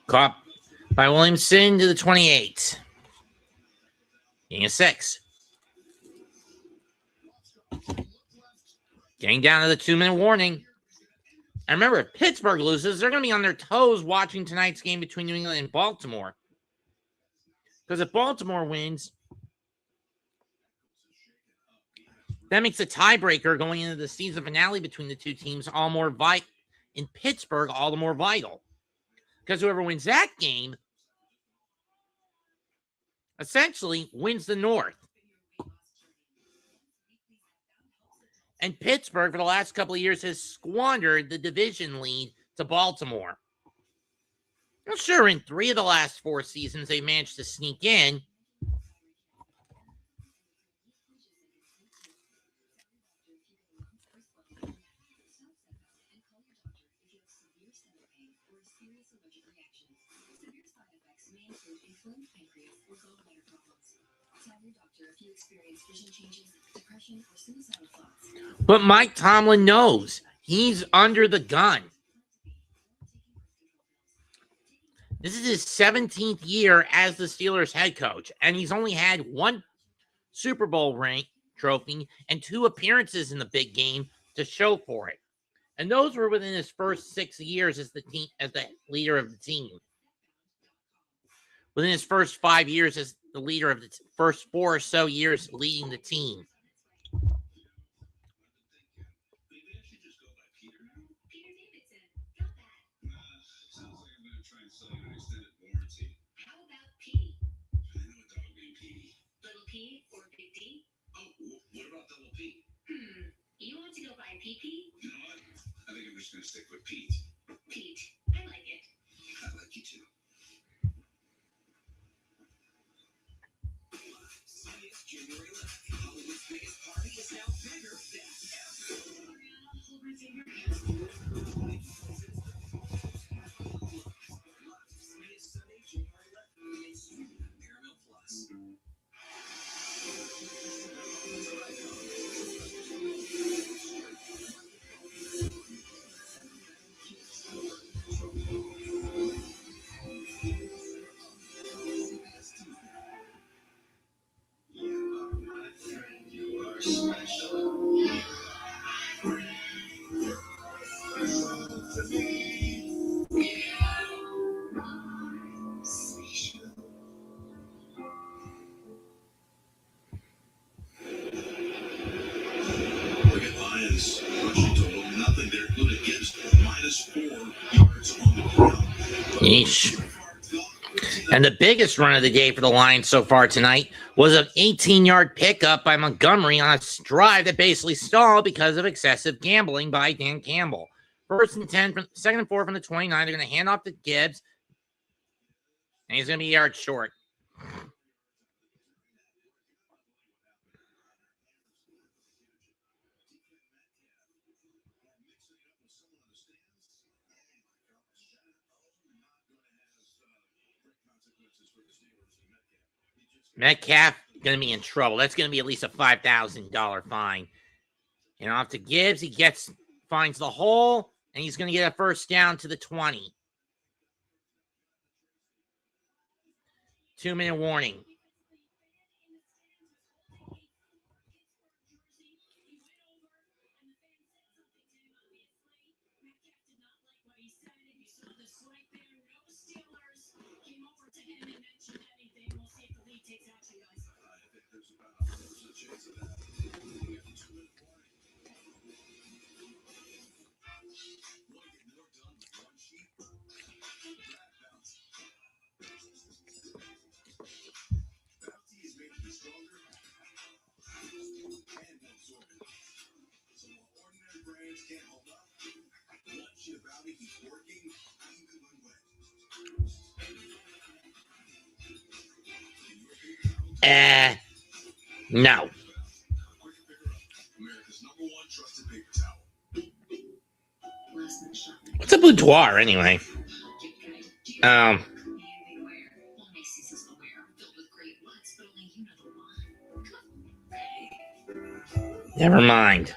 [SPEAKER 1] Caught by Williamson to the 28. Getting a 6. Getting down to the 2-minute warning. And remember, if Pittsburgh loses, they're going to be on their toes watching tonight's game between New England and Baltimore. Because if Baltimore wins, that makes a tiebreaker going into the season finale between the two teams all more vital. In Pittsburgh, all the more vital. Because whoever wins that game essentially wins the North. And Pittsburgh, for the last couple of years, has squandered the division lead to Baltimore. Well, sure, in 3 of the last 4 seasons, they managed to sneak in. But Mike Tomlin knows he's under the gun. This is his 17th year as the Steelers head coach, and he's only had 1 Super Bowl ring trophy and 2 appearances in the big game to show for it. And those were within his first 6 years as the leader of the team. Within his first 5 years as the leader of the first 4 or so years leading the team. Yeesh. And the biggest run of the day for the Lions so far tonight was an 18-yard pickup by Montgomery on a drive that basically stalled because of excessive gambling by Dan Campbell. 1st and 10, second and 4 from the 29. They're going to hand off to Gibbs, and he's going to be yards short. Metcalf going to be in trouble. That's going to be at least a $5,000 fine. And off to Gibbs, he finds the hole, and he's going to get a first down to the 20. 2-minute warning. No. What's a boudoir anyway? Never mind.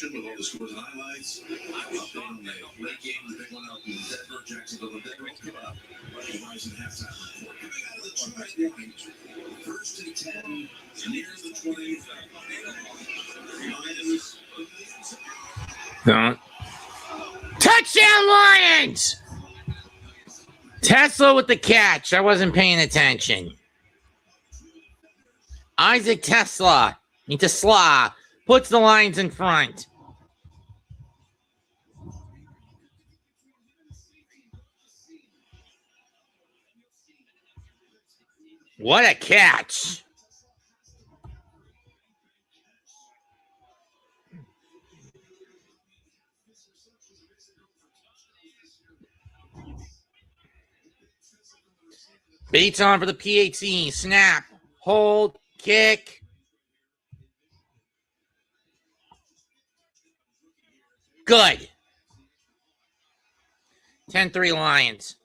[SPEAKER 4] With all the scores and highlights, I was on the late game, the big one out in Denver, Jacksonville, and Denver. Rising halftime report. Coming out of the 2-minute warning. 1st and 10, near the 20.
[SPEAKER 1] Lions. Touchdown, Lions! Tesla with the catch. I wasn't paying attention. Isaac Tesla puts the Lions in front. What a catch. Bates on for the PAT. Snap. Hold. Kick. Good. 10-3 Lions.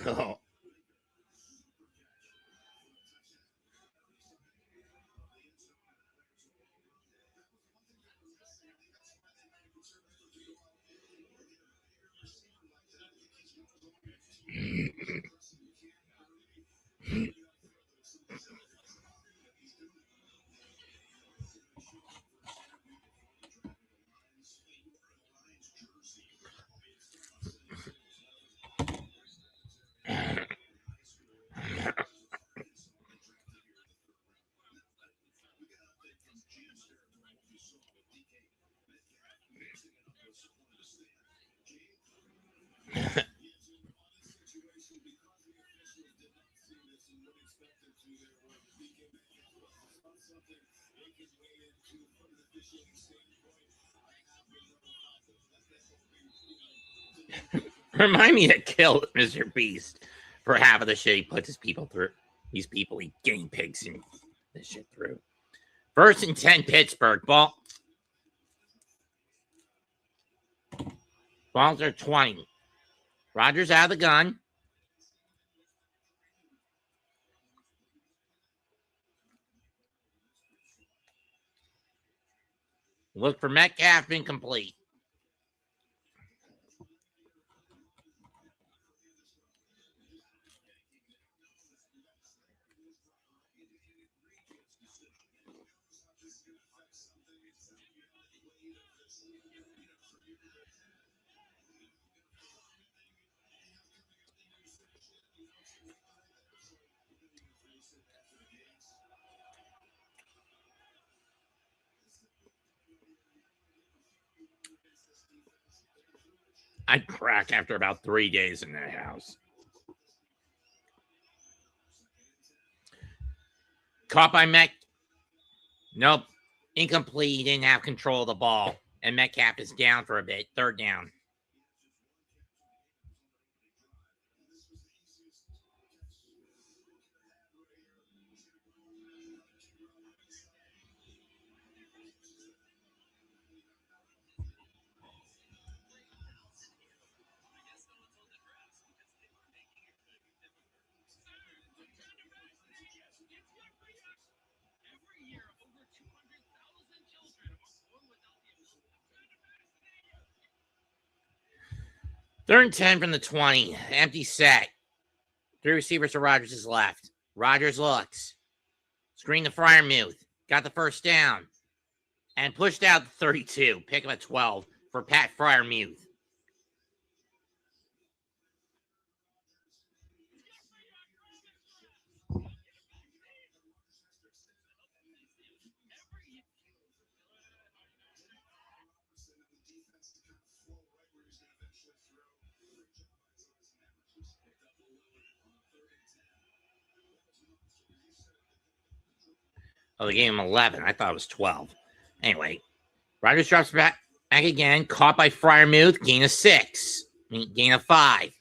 [SPEAKER 1] Oh. Remind me to kill Mr. Beast for half of the shit he puts his people through. These people, he guinea pigs and this shit through. 1st and 10, Pittsburgh. Balls are 20. Rodgers out of the gun. Look for Metcalf, incomplete. I'd crack after about 3 days in that house. Caught by Nope. Incomplete. He didn't have control of the ball. And Metcalf is down for a bit. 3rd down. Third and 10 from the 20. Empty set. 3 receivers to Rodgers' left. Rodgers looks. Screen to Freiermuth. Got the 1st down. And pushed out the 32. Pick him at 12 for Pat Freiermuth. Oh, they gave him 11. I thought it was 12. Anyway, Rodgers drops back again. Caught by Freiermuth. Gain of 6. Gain of 5.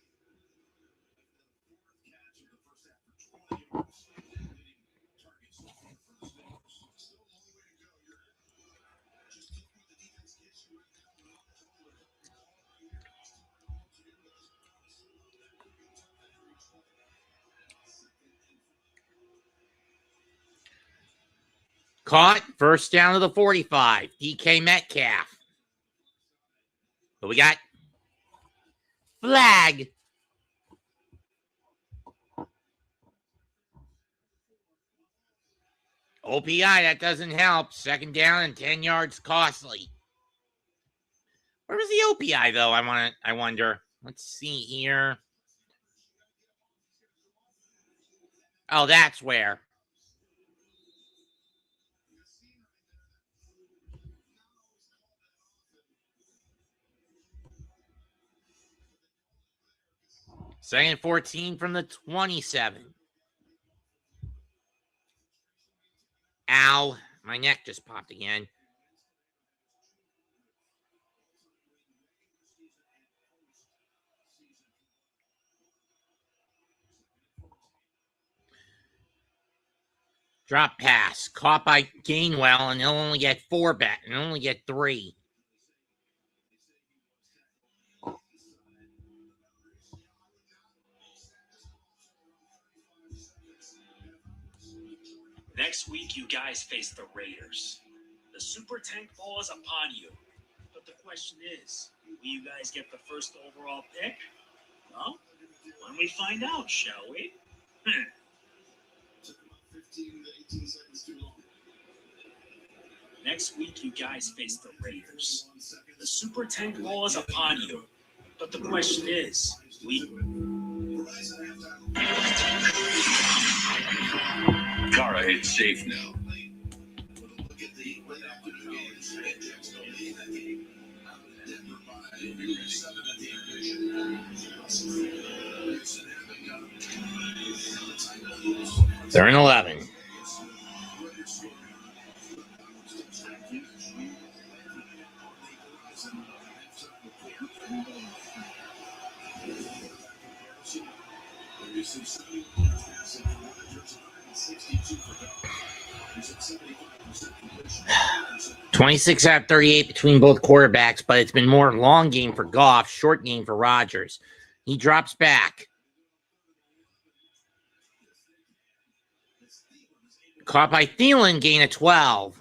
[SPEAKER 1] Caught. 1st down to the 45. DK Metcalf. But we got flag. OPI, that doesn't help. 2nd down and 10 yards costly. Where was the OPI though? I wonder. Let's see here. Oh, that's where. Second 14 from the 27. Ow. My neck just popped again. Drop pass. Caught by Gainwell, and he'll only get 4 back. And only get 3.
[SPEAKER 12] Next week, you guys face the Raiders. The Super Tank Ball is upon you. But the question is, will you guys get the first overall pick? Well, when we find out, shall we? Next week, you guys face the Raiders. The Super Tank Ball is upon you. But the question is,
[SPEAKER 7] Kara hits safe now.
[SPEAKER 1] They're in 11. (26 out of 38 between both quarterbacks, but it's been more long game for Goff, short game for Rodgers. He drops back. Caught by Thielen, gain of 12.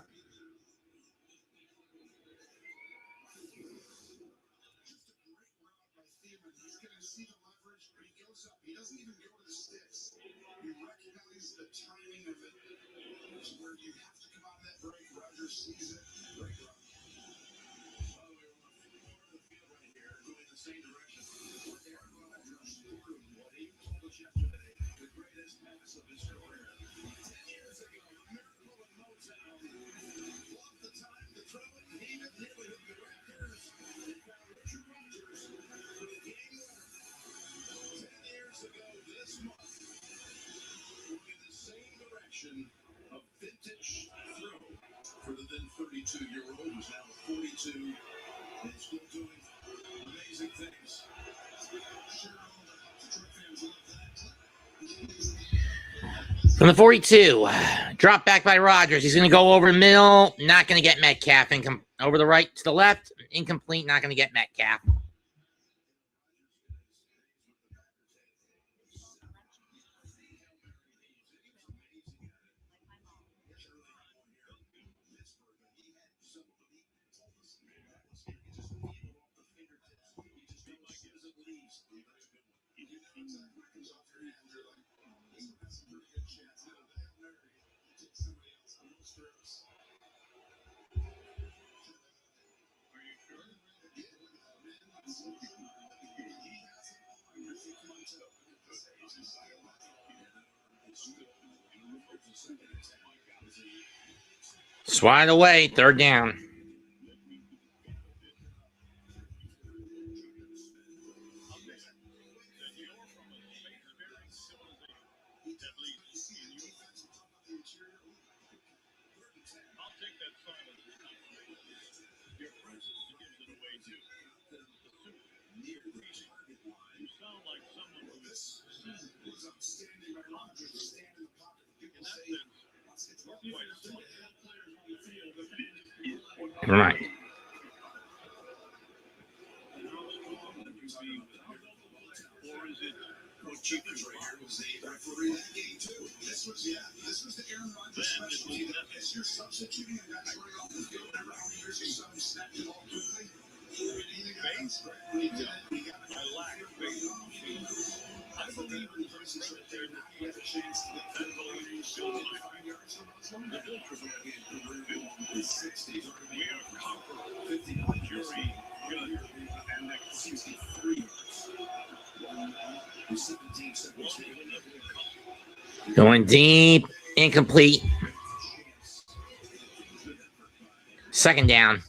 [SPEAKER 7] A vintage throw for the then 32-year-old who's now 42 and still doing amazing things.
[SPEAKER 1] From the 42, drop back by Rodgers. He's going to go over the middle, not going to get Metcalf. Over the right to the left, incomplete, not going to get Metcalf. Swat it away, third down. All right. Going deep, incomplete. Second down.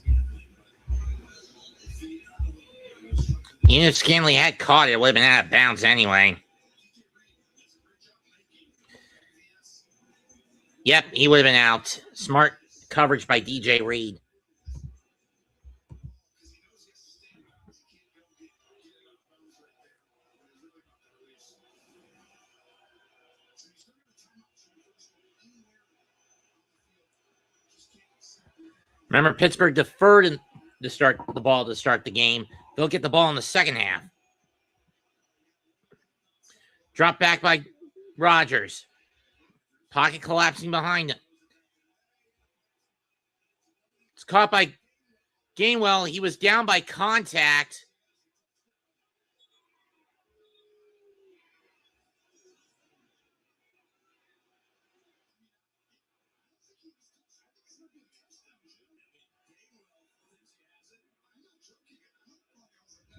[SPEAKER 1] Even if Scanley had caught it, it would have been out of bounds anyway. Yep, he would have been out. Smart coverage by DJ Reed. Remember, Pittsburgh deferred to start the ball to start the game. They'll get the ball in the second half. Drop back by Rodgers. Pocket collapsing behind caught by Gainwell. He was down by contact.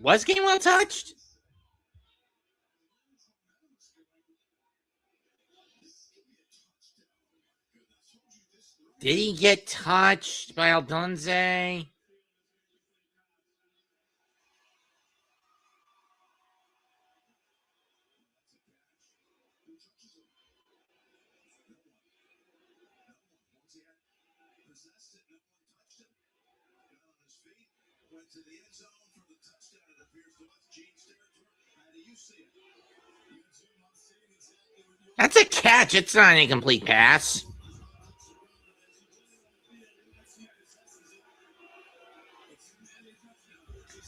[SPEAKER 1] Was Gainwell touched? Did he get touched by Aldunze? That's a catch. It's not an incomplete pass.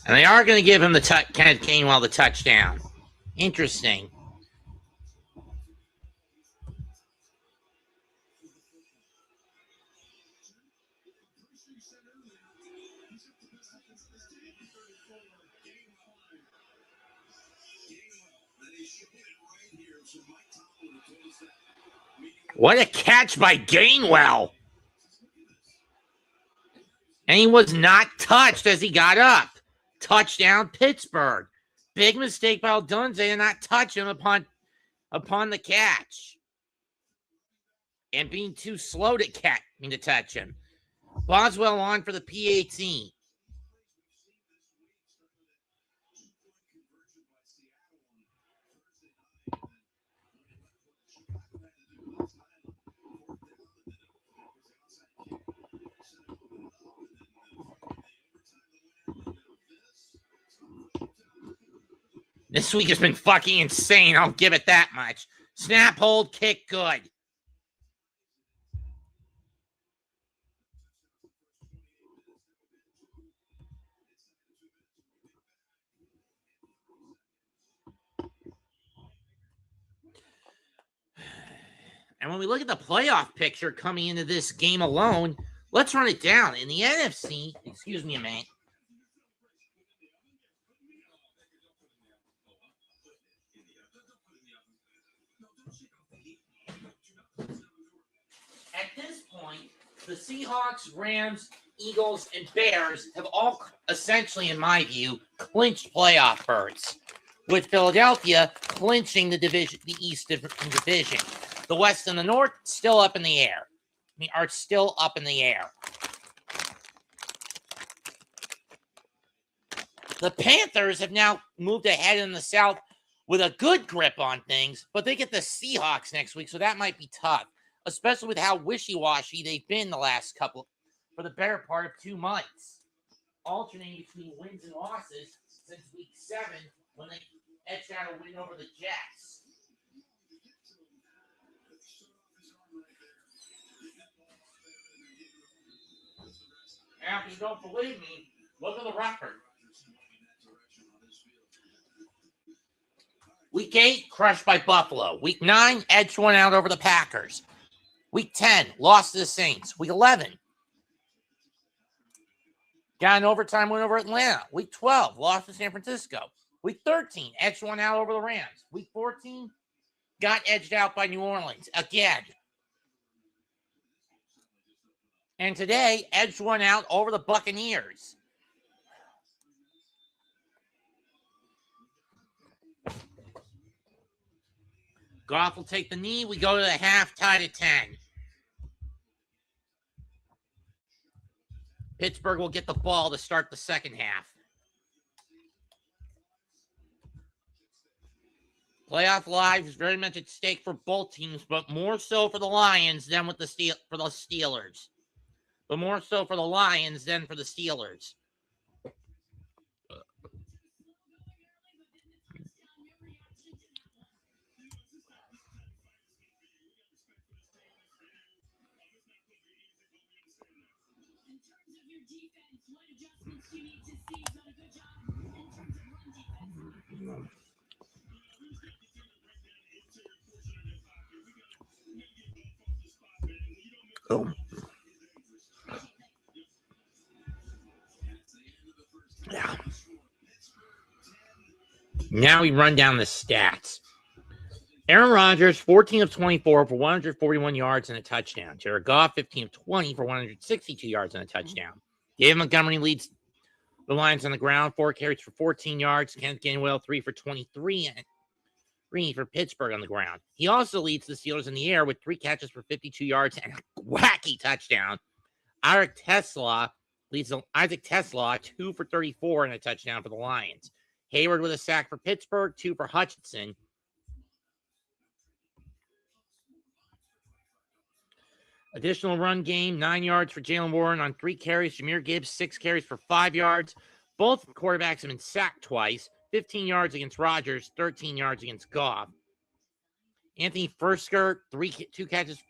[SPEAKER 1] And they are going to give him the Kenneth Gainwell the touchdown. Interesting. What a catch by Gainwell. And he was not touched as he got up. Touchdown, Pittsburgh. Big mistake by Aldunze to not touch him upon the catch. And being too slow to touch him. Boswell on for the PAT. This week has been fucking insane. I'll give it that much. Snap, hold, kick, good. And when we look at the playoff picture coming into this game alone, let's run it down. In the NFC, excuse me a minute. At this point, the Seahawks, Rams, Eagles, and Bears have all essentially, in my view, clinched playoff berths, with Philadelphia clinching the division, the East division. The West and the North still up in the air. Are still up in the air. The Panthers have now moved ahead in the South with a good grip on things, but they get the Seahawks next week, so that might be tough, especially with how wishy-washy they've been the last for the better part of 2 months, alternating between wins and losses since week 7 when they edged out a win over the Jets. Now, if you don't believe me, look at the record. Week 8, crushed by Buffalo. Week 9, edged one out over the Packers. Week 10, lost to the Saints. Week 11, got an overtime win over Atlanta. Week 12, lost to San Francisco. Week 13, edged one out over the Rams. Week 14, got edged out by New Orleans again. And today, edged one out over the Buccaneers. Goff will take the knee. We go to the half, tied at 10. Pittsburgh will get the ball to start the second half. Playoff lives is very much at stake for both teams, but more so for the Lions than for the Steelers. But more so for the Lions than for the Steelers. Oh. Now we run down the stats. Aaron Rodgers, 14 of 24 for 141 yards and a touchdown. Jared Goff, 15 of 20 for 162 yards and a touchdown. David Montgomery leads the Lions on the ground, 4 carries for 14 yards. Kenneth Gainwell, 3 for 23 and 3 for Pittsburgh on the ground. He also leads the Steelers in the air with 3 catches for 52 yards and a wacky touchdown. Isaac Tesla leads 2 for 34 and a touchdown for the Lions. Hayward with a sack for Pittsburgh, 2 for Hutchinson. Additional run game, 9 yards for Jalen Warren on 3 carries. Jahmyr Gibbs, 6 carries for 5 yards. Both quarterbacks have been sacked twice. 15 yards against Rodgers, 13 yards against Goff. Anthony Fursker, 3 catches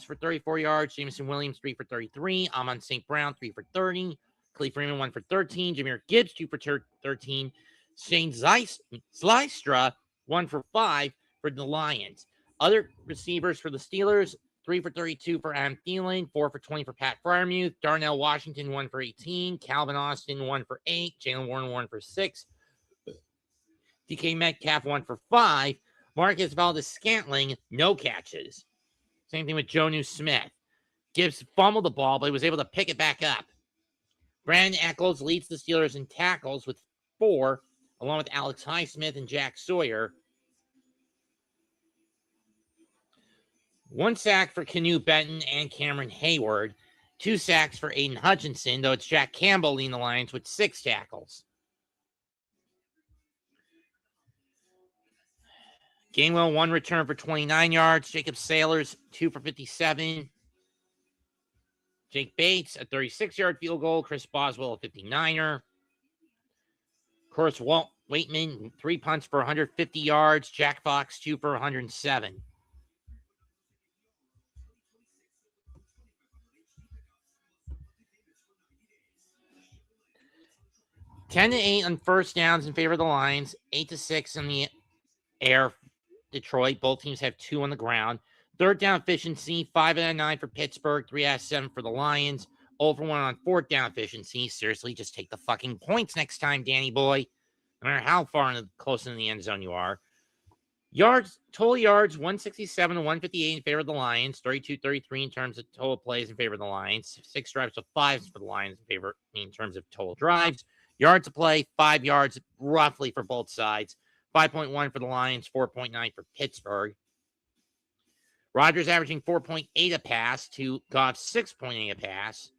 [SPEAKER 1] for 34 yards. Jameson Williams, 3 for 33. Amon St. Brown, 3 for 30. Clay Freeman, 1 for 13. Jahmyr Gibbs, 2 for 13. Shane Zylstra, 1 for 5 for the Lions. Other receivers for the Steelers, 3 for 32 for Adam Thielen, 4 for 20 for Pat Freiermuth. Darnell Washington, 1 for 18. Calvin Austin, 1 for 8. Jalen Warren, 1 for 6. DK Metcalf, 1 for 5. Marcus Valdes-Scantling, no catches. Same thing with Jonnu Smith. Gibbs fumbled the ball, but he was able to pick it back up. Brandon Eccles leads the Steelers in tackles with 4, along with Alex Highsmith and Jack Sawyer. 1 sack for Canute Benton and Cameron Hayward. 2 sacks for Aiden Hutchinson, though it's Jack Campbell leading the Lions with 6 tackles. Gainwell, 1 return for 29 yards. Jacob Sailors, 2 for 57. Jake Bates, a 36-yard field goal. Chris Boswell, a 59er. Of course, Walt Waitman, 3 punts for 150 yards. Jack Fox, 2 for 107. Ten to 8 on first downs in favor of the Lions. 8 to 6 in the air. Detroit. Both teams have 2 on the ground. Third down efficiency, 5 out of 9 for Pittsburgh, 3 out of 7 for the Lions. 0 for 1 on fourth down efficiency. Seriously, just take the fucking points next time, Danny boy. No matter how far close in the end zone you are. Total yards, 167 to 158 in favor of the Lions. 32-33 in terms of total plays in favor of the Lions. 6 drives of 5s for the Lions in terms of total drives. Yards of play, 5 yards roughly for both sides. 5.1 for the Lions, 4.9 for Pittsburgh. Rodgers averaging 4.8 a pass to Goff's 6.8 a pass.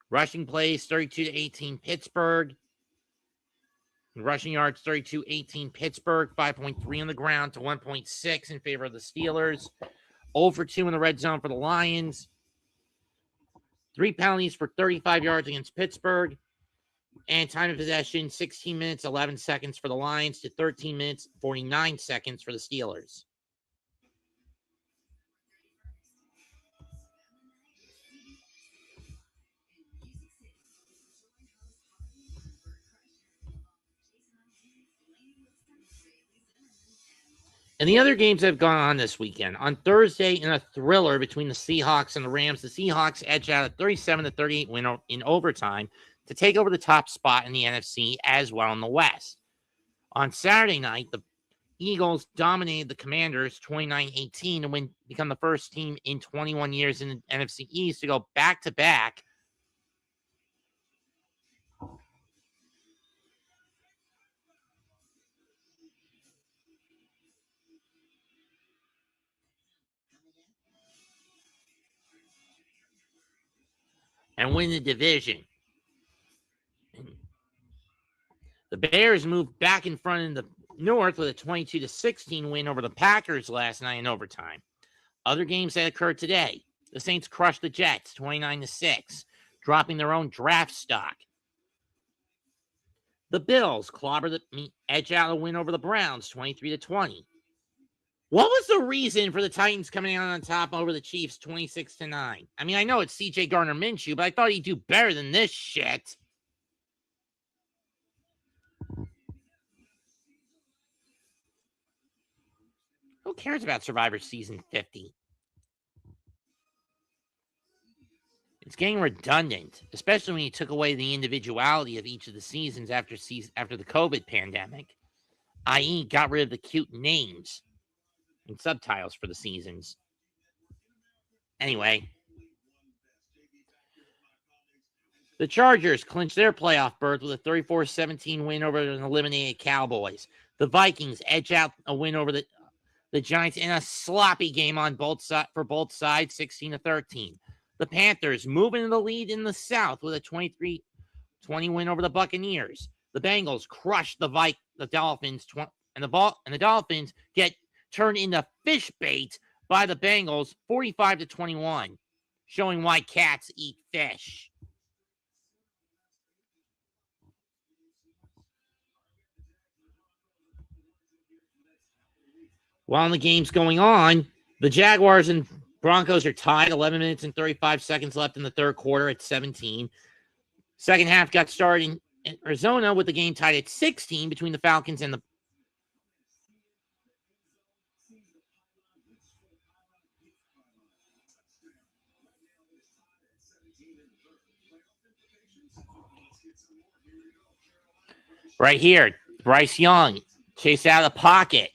[SPEAKER 1] Rushing plays, 32 to 18 Pittsburgh. Rushing yards, 32-18 Pittsburgh. 5.3 on the ground to 1.6 in favor of the Steelers. 0 for 2 in the red zone for the Lions. 3 penalties for 35 yards against Pittsburgh. And time of possession, 16 minutes, 11 seconds for the Lions to 13 minutes, 49 seconds for the Steelers. And the other games that have gone on this weekend. On Thursday, in a thriller between the Seahawks and the Rams, the Seahawks edged out a 37-38 win in overtime to take over the top spot in the NFC as well in the West. On Saturday night, the Eagles dominated the Commanders 29-18 to become the first team in 21 years in the NFC East to go back-to-back. And win the division. The Bears moved back in front in the North with a 22-16 win over the Packers last night in overtime. Other games that occurred today. The Saints crushed the Jets 29-6, dropping their own draft stock. The Bills clobbered edge out a win over the Browns 23-20. What was the reason for the Titans coming out on top over the Chiefs 26-9? I mean, I know it's CJ Gardner-Minshew, but I thought he'd do better than this shit. Who cares about Survivor Season 50? It's getting redundant, especially when you took away the individuality of each of the seasons after the COVID pandemic, i.e., got rid of the cute names and subtitles for the seasons. Anyway, the Chargers clinched their playoff berth with a 34-17 win over an eliminated Cowboys. The Vikings edge out a win over the Giants in a sloppy game for both sides, 16-13. The Panthers moving in the lead in the South with a 23-20 win over the Buccaneers. The Bengals crushed the Dolphins, and the Dolphins get turned into fish bait by the Bengals, 45-21, showing why cats eat fish. While the game's going on, the Jaguars and Broncos are tied, 11 minutes and 35 seconds left in the third quarter at 17. Second half got started in Arizona with the game tied at 16 between the Falcons and the right here. Bryce Young chased out of the pocket.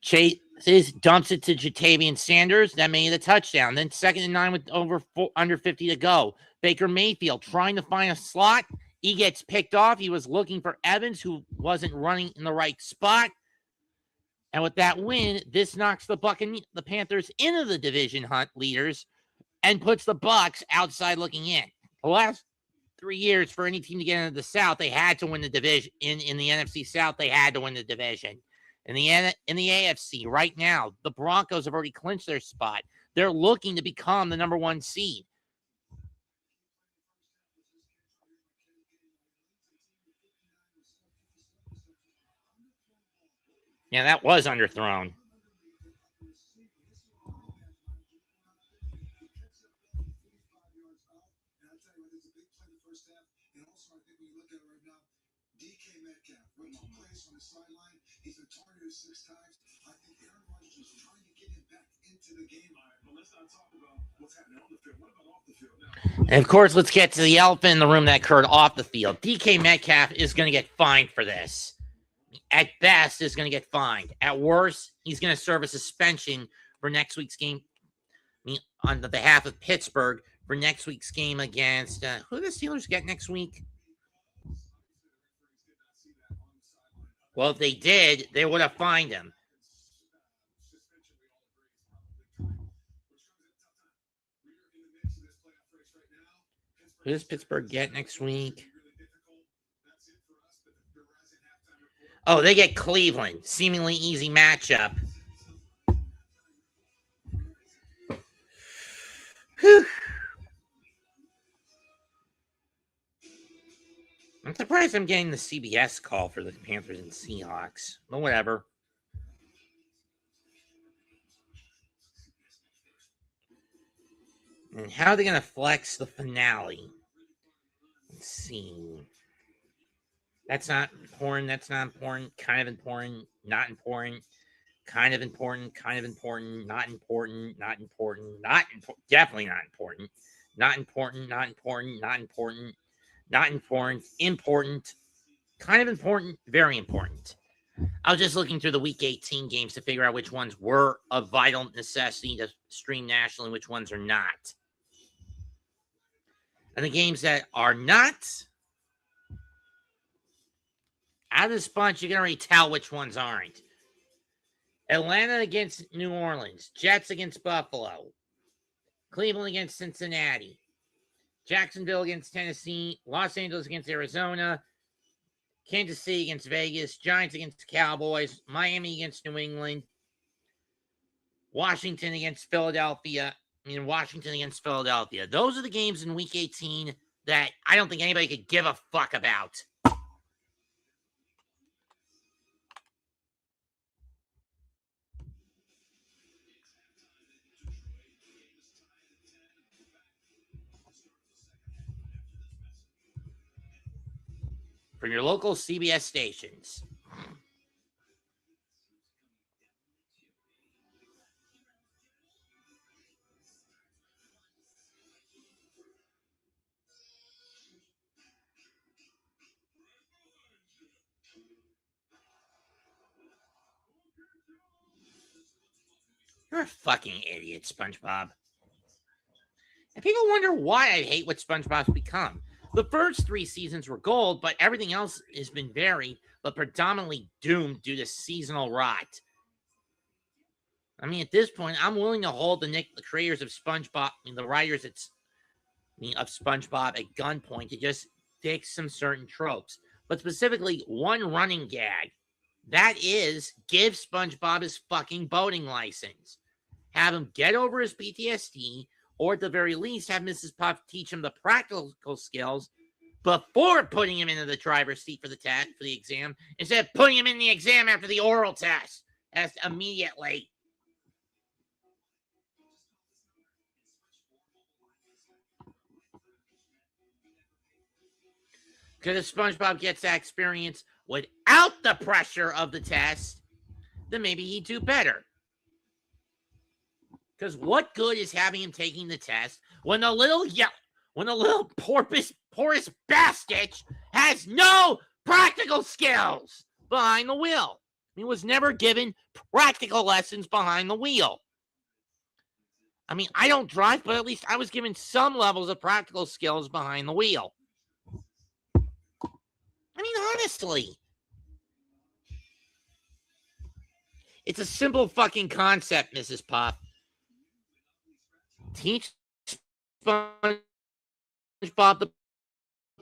[SPEAKER 1] Chases, dumps it to Jatavian Sanders. That made it a touchdown. Then 2nd and 9 with under 50 to go. Baker Mayfield trying to find a slot. He gets picked off. He was looking for Evans, who wasn't running in the right spot. And with that win, this knocks the Panthers into the division hunt leaders and puts the Bucs outside looking in. The last 3 years for any team to get into the South, they had to win the division. In the NFC South, they had to win the division. In the AFC, right now, the Broncos have already clinched their spot. They're looking to become the number 1 seed. Yeah, that was underthrown.
[SPEAKER 7] He's been targeted 6 times. I think Aaron Rodgers is trying to get him back into the game. But let's not talk about what's happening on the field. What about off the field now?
[SPEAKER 1] And of course, let's get to the elephant in the room that occurred off the field. DK Metcalf is going to get fined for this. At best, is going to get fined. At worst, he's going to serve a suspension for next week's game on the behalf of Pittsburgh for next week's game against who do the Steelers get next week? Well, if they did, they would have fined him. Who does Pittsburgh get next week? Oh, they get Cleveland. Seemingly easy matchup. Whew. I'm surprised I'm getting the CBS call for the Panthers and Seahawks. But whatever. And how are they going to flex the finale? Let's see. That's not important. That's not important. Kind of important. Not important. Kind of important. Kind of important. Not important. Not important. Not important. Definitely not important. Not important. Not important. Not important. Not important. Important. Kind of important. Very important. I was just looking through the Week 18 games to figure out which ones were of vital necessity to stream nationally and which ones are not. And the games that are not, out of this bunch, you can already tell which ones aren't. Atlanta against New Orleans. Jets against Buffalo. Cleveland against Cincinnati. Jacksonville against Tennessee. Los Angeles against Arizona. Kansas City against Vegas. Giants against Cowboys. Miami against New England. Washington against Philadelphia. Washington against Philadelphia. Those are the games in Week 18 that I don't think anybody could give a fuck about. From your local CBS stations. You're a fucking idiot, SpongeBob. And people wonder why I hate what SpongeBob's become. The first 3 seasons were gold, but everything else has been varied, but predominantly doomed due to seasonal rot. I mean, at this point, I'm willing to hold the creators of SpongeBob, the writers of SpongeBob at gunpoint to just fix some certain tropes, but specifically one running gag. That is, give SpongeBob his fucking boating license. Have him get over his PTSD, or at the very least, have Mrs. Puff teach him the practical skills before putting him into the driver's seat for the exam, instead of putting him in the exam after the oral test. That's immediately. Because if SpongeBob gets that experience without the pressure of the test, then maybe he'd do better. Because what good is having him taking the test when the little porous bastard has no practical skills behind the wheel? He was never given practical lessons behind the wheel. I mean, I don't drive, but at least I was given some levels of practical skills behind the wheel. I mean, honestly. It's a simple fucking concept, Mrs. Puff. Teach SpongeBob the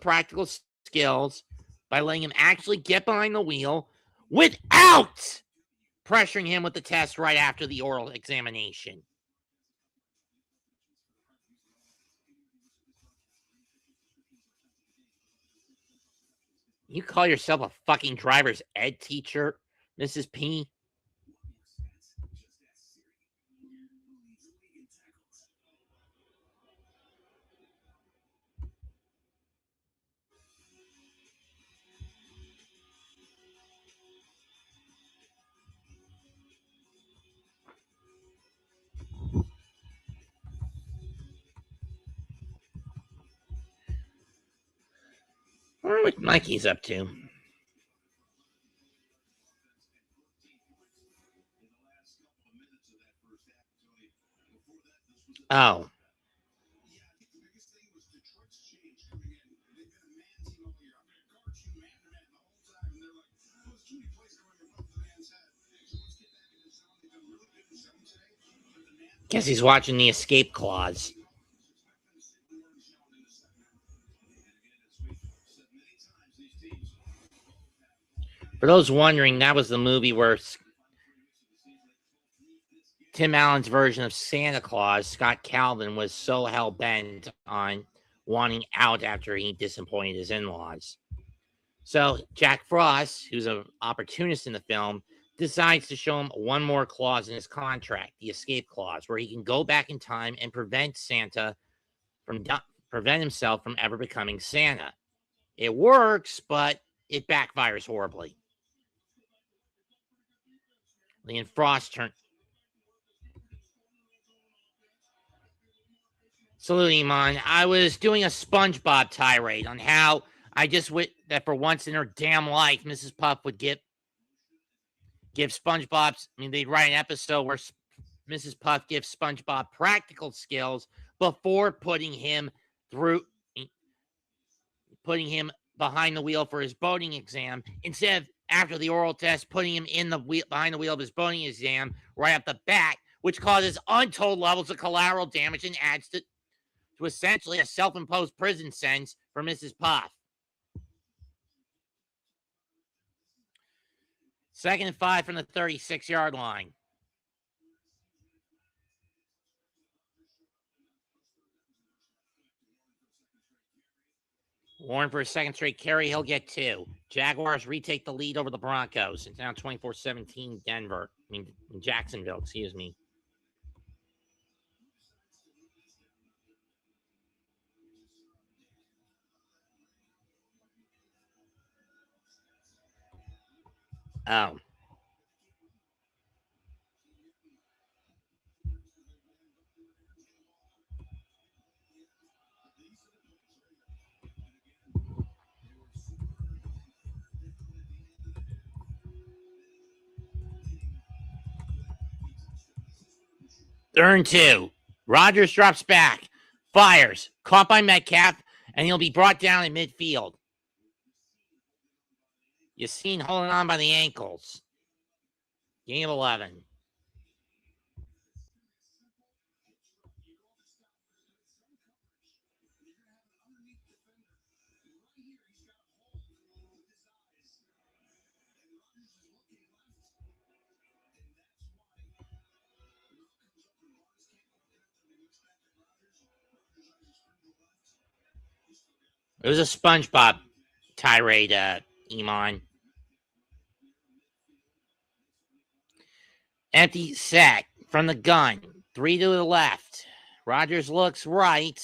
[SPEAKER 1] practical skills by letting him actually get behind the wheel without pressuring him with the test right after the oral examination. You call yourself a fucking driver's ed teacher, Mrs. P? I wonder what Mikey's up to. Oh. Guess he's watching the escape clause. For those wondering, that was the movie where Tim Allen's version of Santa Claus, Scott Calvin, was so hell-bent on wanting out after he disappointed his in-laws. So Jack Frost, who's an opportunist in the film, decides to show him one more clause in his contract, the escape clause, where he can go back in time and prevent himself from ever becoming Santa. It works, but it backfires horribly. Lee and Frost turn. Salute, Iman. I was doing a SpongeBob tirade on how I just wish that for once in her damn life, Mrs. Puff would give SpongeBob's. I mean, they'd write an episode where Mrs. Puff gives SpongeBob practical skills before putting him behind the wheel for his boating exam, instead of after the oral test, putting him behind the wheel of his boating exam right off the bat, which causes untold levels of collateral damage and adds to essentially a self-imposed prison sentence for Mrs. Puff. 2nd and 5 from the 36-yard line. Warren for a second straight carry. He'll get 2. Jaguars retake the lead over the Broncos. It's now 24-17 Denver. I mean, Jacksonville, excuse me. Oh. Third and 2. Rodgers drops back, fires, caught by Metcalf, and he'll be brought down in midfield. Yassine holding on by the ankles. Gain of 11. It was a SpongeBob tirade, Iman. Empty set from the gun. 3 to the left. Rodgers looks right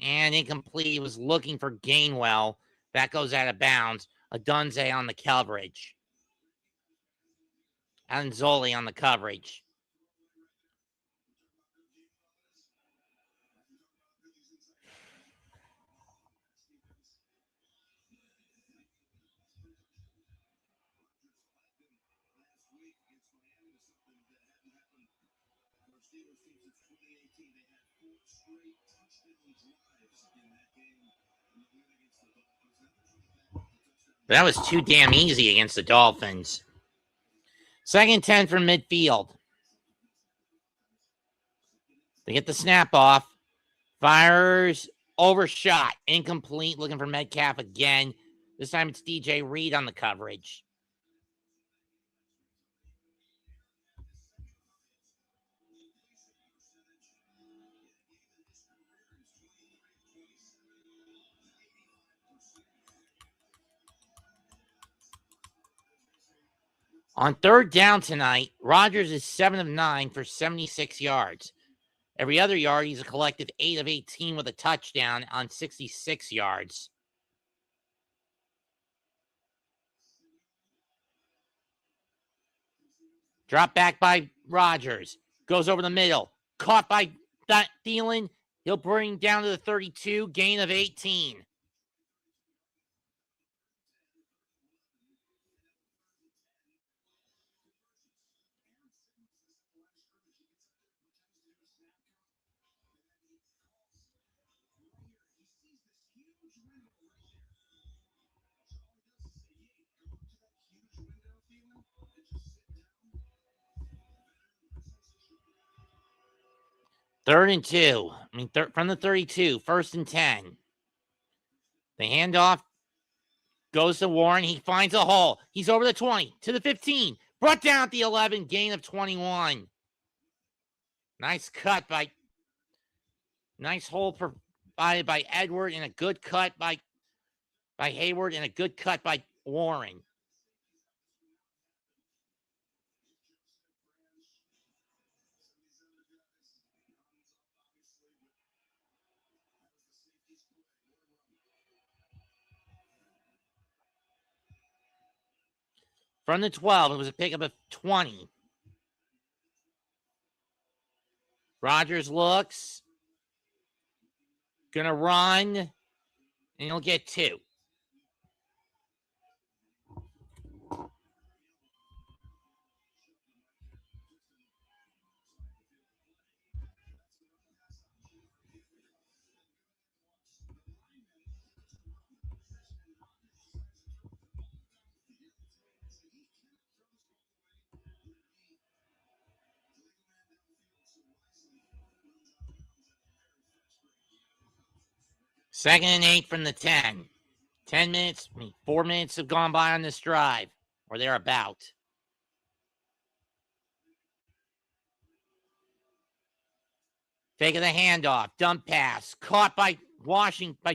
[SPEAKER 1] and incomplete. He was looking for Gainwell. That goes out of bounds. Adunze on the coverage. Anzoli on the coverage. That was too damn easy against the Dolphins. 2nd and 10 from midfield. They get the snap off. Fires, overshot, incomplete, looking for Metcalf again. This time it's DJ Reed on the coverage. On 3rd down tonight, Rodgers is 7 of 9 for 76 yards. Every other yard, he's a collective 8 of 18 with a touchdown on 66 yards. Drop back by Rodgers. Goes over the middle. Caught by Thielen. He'll bring down to the 32. Gain of 18. Third and 2. From the 32. 1st and 10. The handoff goes to Warren. He finds a hole. He's over the 20 to the 15. Brought down at the 11. Gain of 21. Nice cut by. Nice hole provided by Edward and a good cut by Hayward and a good cut by Warren. From the 12, it was a pickup of 20. Rodgers looks. Gonna run. And he'll get 2. Second and 8 from the 10. 10 minutes, 4 minutes have gone by on this drive, or thereabout. Fake of the handoff, dump pass, caught by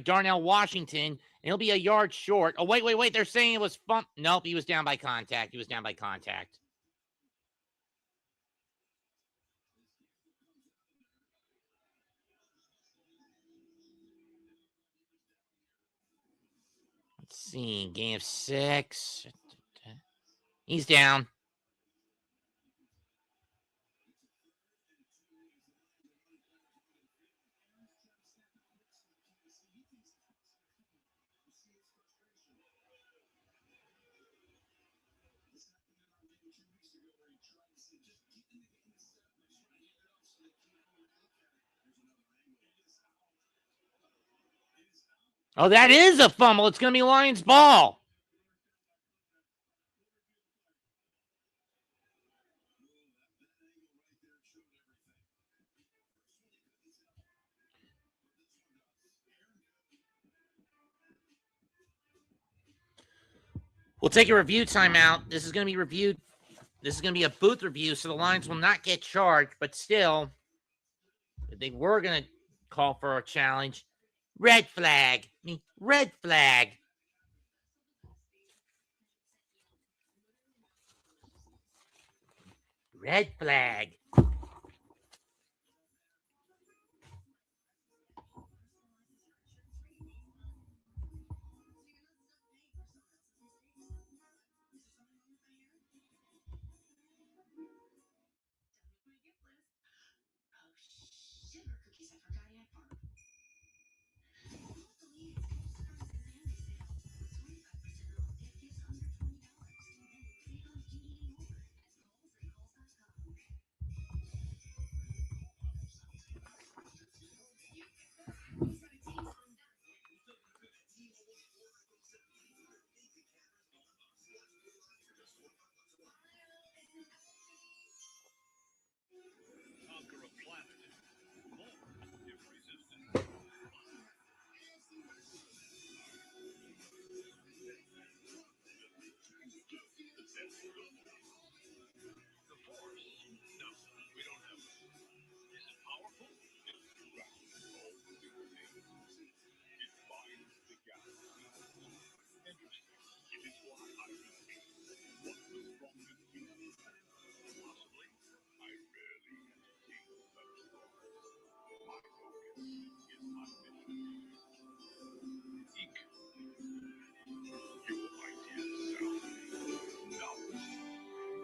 [SPEAKER 1] Darnell Washington, and he'll be a yard short. Oh, wait, they're saying it was fun. Nope, he was down by contact. Let's see, gain of 6. He's down. Oh, that is a fumble. It's going to be Lions ball. We'll take a review timeout. This is going to be reviewed. This is going to be a booth review, so the Lions will not get charged, but still, if they were going to call for a challenge, red flag. Red flag. Red flag.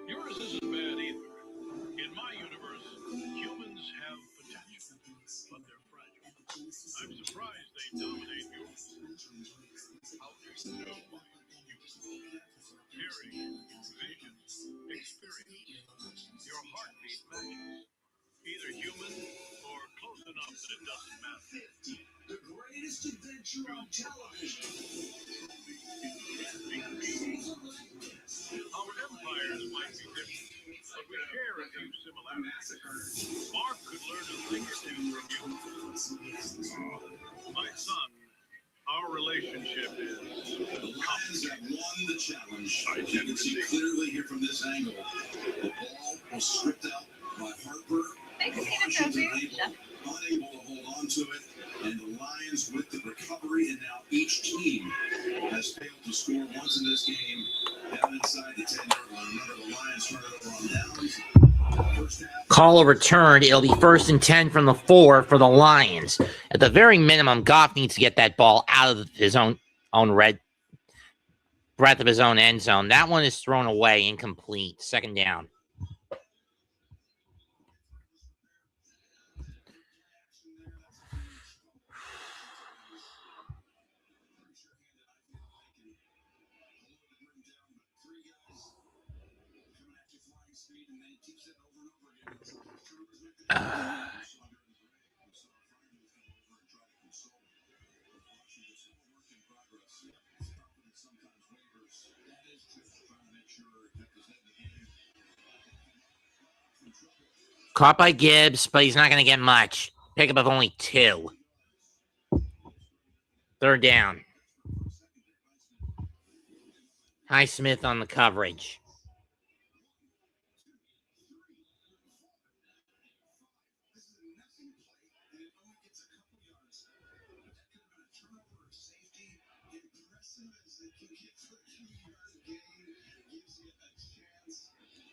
[SPEAKER 4] Yours isn't bad either. In my universe, humans have potential, but they're fragile. I'm surprised they dominate yours. How do you know why? Hearing, vision, experience. Your heartbeat matches. Either human or close enough that it doesn't matter. The greatest adventure on television. Our empires might be different, but we share a few similarities. Mark could learn a thing or two from you. My son, our relationship is the Lions have won the challenge. You can see clearly here from this angle. The ball was stripped out by Harper. Washington unable to hold on to it, and the Lions with the recovery, and now each team has failed to score once in this game down inside the 10-yard line. Remember, the Lions turned it over on downs. First half.
[SPEAKER 1] Call overturned. It'll be 1st and 10 from the 4 for the Lions. At the very minimum, Goff needs to get that ball out of his own red breath of his own end zone. That one is thrown away, incomplete. 2nd down. Caught by Gibbs, but he's not going to get much. Pickup of only 2. 3rd down. Highsmith on the coverage.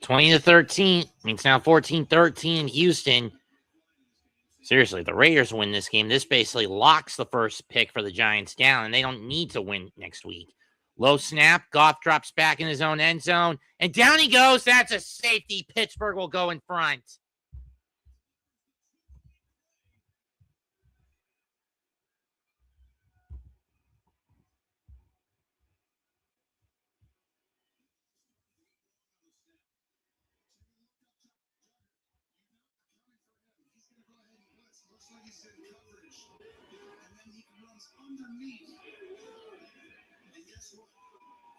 [SPEAKER 1] $20 to 13. It's now 14-13 in Houston. Seriously, the Raiders win this game. This basically locks the first pick for the Giants down, and they don't need to win next week. Low snap. Goff drops back in his own end zone, and down he goes. That's a safety. Pittsburgh will go in front.
[SPEAKER 4] then he runs underneath. And guess what?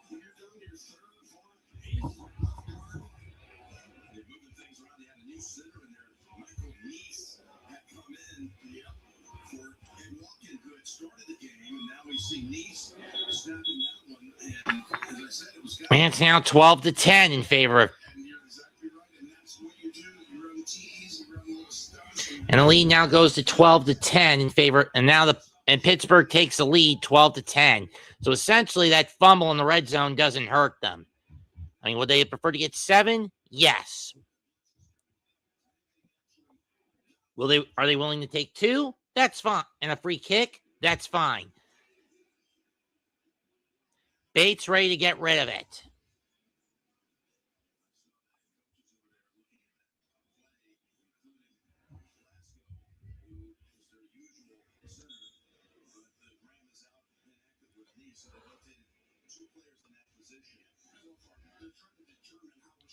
[SPEAKER 4] When you're down to your third, fourth, left guard, they're moving things around. They had a new center in there. Michael Neese had come in for a walk-in good, started the game, and now we see Neese snapping that one. And as I said, it was
[SPEAKER 1] And it's now 12-10 in favor of.
[SPEAKER 4] and you're exactly right, and that's what you do. You run tees, you run little stunts.
[SPEAKER 1] And the lead now goes to 12-10 in favor. And now Pittsburgh takes the lead 12-10. So essentially that fumble in the red zone doesn't hurt them. I mean, would they prefer to get 7? Yes. Are they willing to take 2? That's fine. And a free kick? That's fine. Bates ready to get rid of it.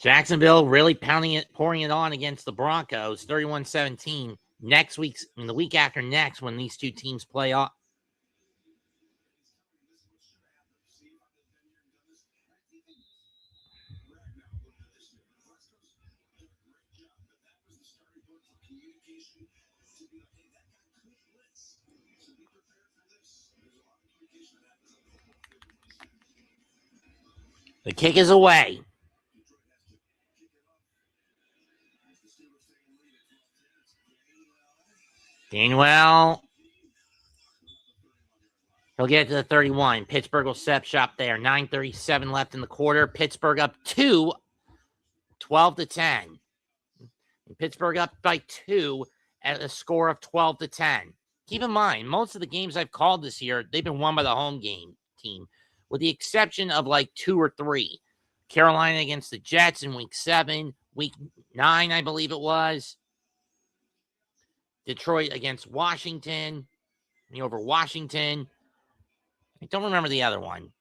[SPEAKER 1] Jacksonville really pouring it on against the Broncos, 31-17. The week after next, when these two teams play off. The kick is away. Gainwell. He'll get to the 31. Pittsburgh will step shop there. 9:37 left in the quarter. Pittsburgh up 2, 12-10. Pittsburgh up by 2 at a score of 12-10. Keep in mind, most of the games I've called this year, they've been won by the home game team, with the exception of like 2 or 3. Carolina against the Jets in week 7, week 9, I believe it was. Detroit against Washington, over Washington. I don't remember the other one.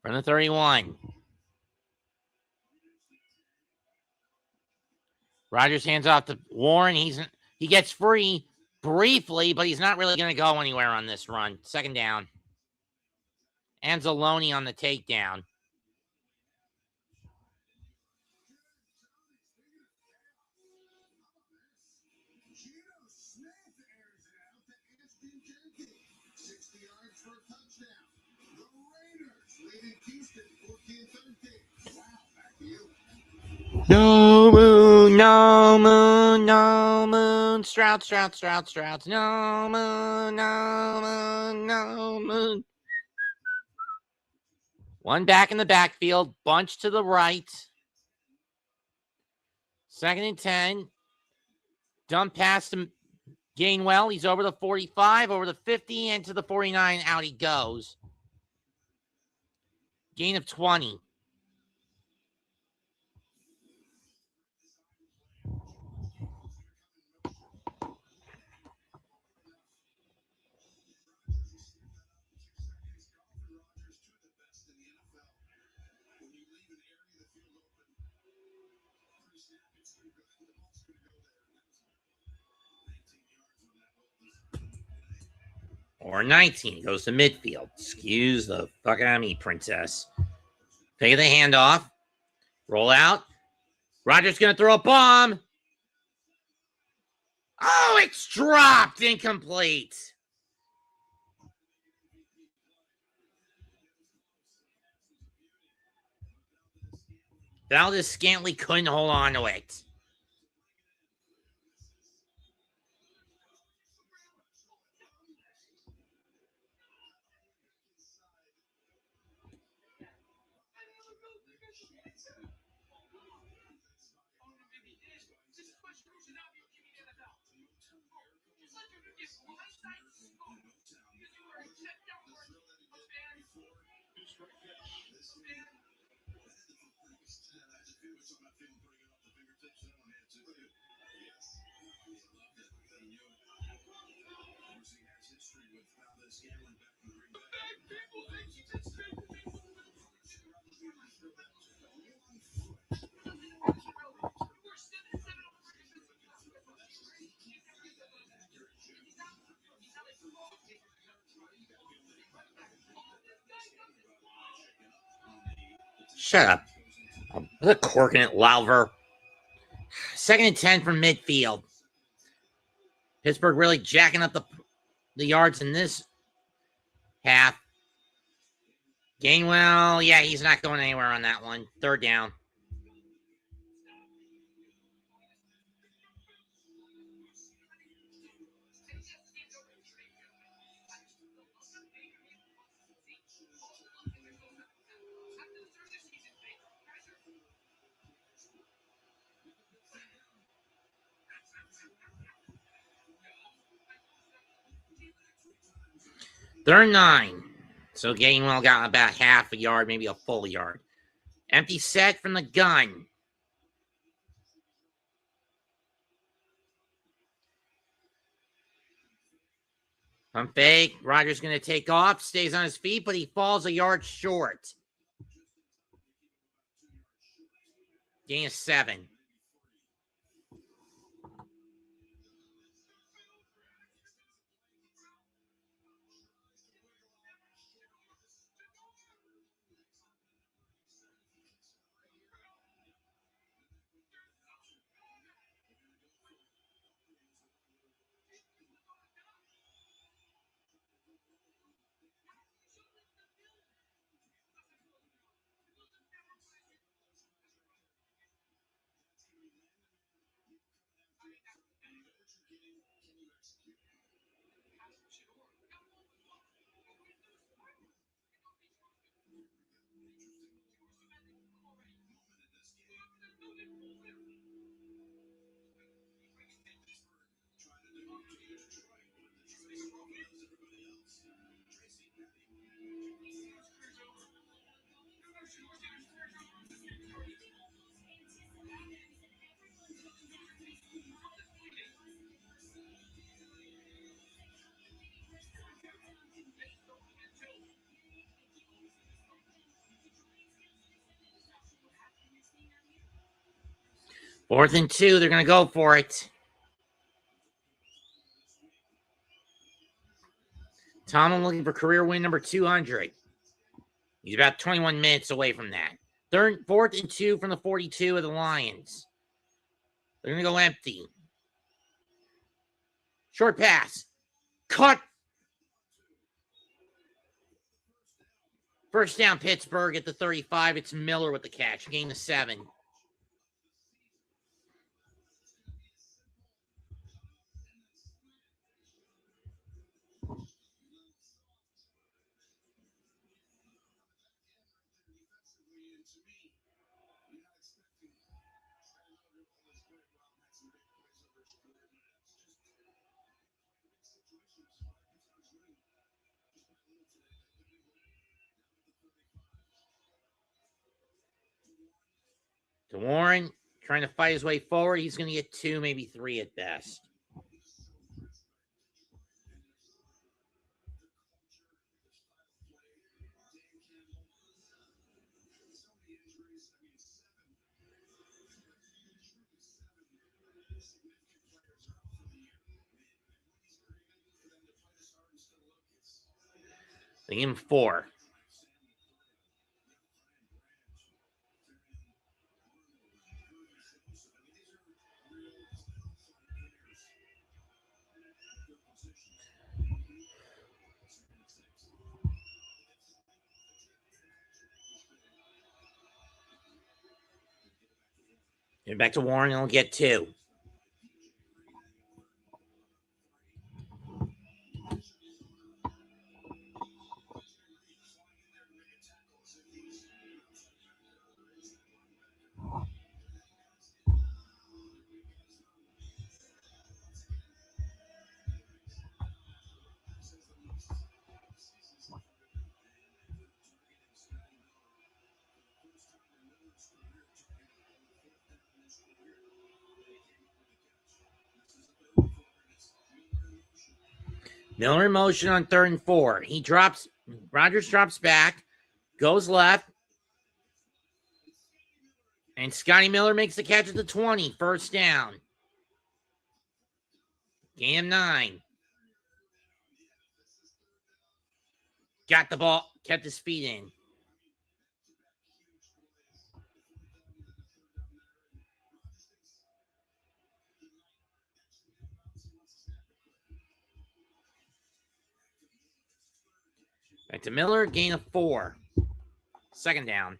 [SPEAKER 1] From the 31. Rodgers hands off to Warren. He gets free briefly, but he's not really going to go anywhere on this run. Second down. Anzalone on the takedown. No moon, no moon, no moon. Strouds. No moon, no moon, no moon. One back in the backfield, bunch to the right. 2nd and 10. Dump pass to Gainwell. He's over the 45, over the 50, and to the 49. Out he goes. Gain of 20. Or 19. Goes to midfield. Excuse the fuck out of me, princess. Take the handoff. Roll out. Rodgers going to throw a bomb. Oh, it's dropped. Incomplete. Valdez Scantling couldn't hold on to it. Shut up. The corking it, Lauver. 2nd and 10 from midfield. Pittsburgh really jacking up the yards in this half. Gainwell, yeah, he's not going anywhere on that one. 3rd down. Third and 9. So Gainwell got about half a yard, maybe a full yard. Empty set from the gun. Pump fake. Rodgers going to take off. Stays on his feet, but he falls a yard short. Gain of 7. Fourth and 2. They're going to go for it. Tomlin looking for career win number 200. He's about 21 minutes away from that. 4th and 2 from the 42 of the Lions. They're going to go empty. Short pass. Cut. First down, Pittsburgh at the 35. It's Miller with the catch. Gain of 7. To Warren, trying to fight his way forward. He's going to get 2, maybe 3 at best. They give him 4. Get back to Warren, and he'll get 2. Miller in motion on 3rd and 4. Rodgers drops back, goes left, and Scotty Miller makes the catch at the 20. First down. Gain of 9. Got the ball, kept his feet in. Back to Miller, gain of 4. Second down.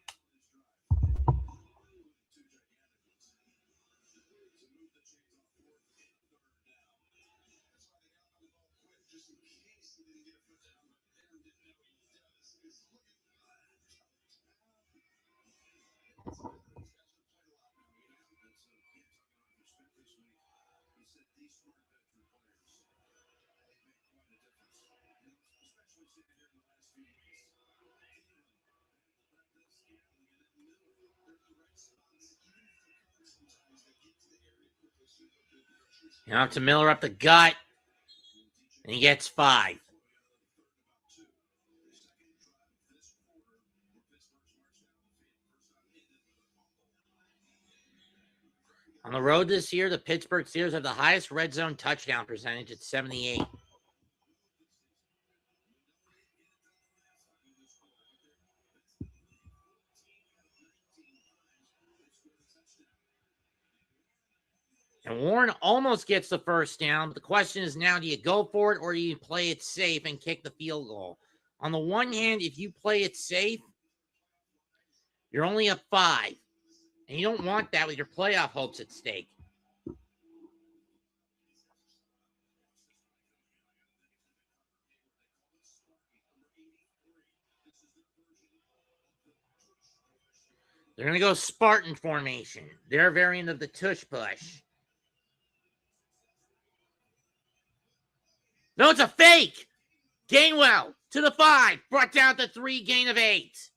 [SPEAKER 1] Now to Miller up the gut. And he gets 5. On the road this year, the Pittsburgh Steelers have the highest red zone touchdown percentage at 78. And Warren almost gets the first down, but the question is now, do you go for it or do you play it safe and kick the field goal? On the one hand, if you play it safe, you're only up 5. And you don't want that with your playoff hopes at stake. They're going to go Spartan formation. Their variant of the tush push. No, it's a fake. Gainwell to the 5. Brought down to 3, gain of 8.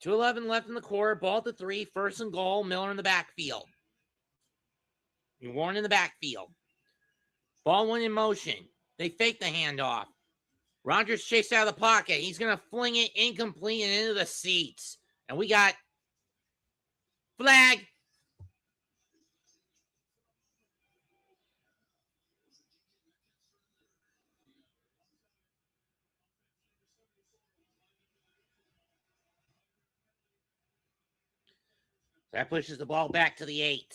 [SPEAKER 1] .211 left in the quarter. Ball to 3. First and goal. Miller in the backfield. Warren in the backfield. Ball 1 in motion. They fake the handoff. Rodgers chased out of the pocket. He's going to fling it incomplete and into the seats. And we got flag. That pushes the ball back to the 8.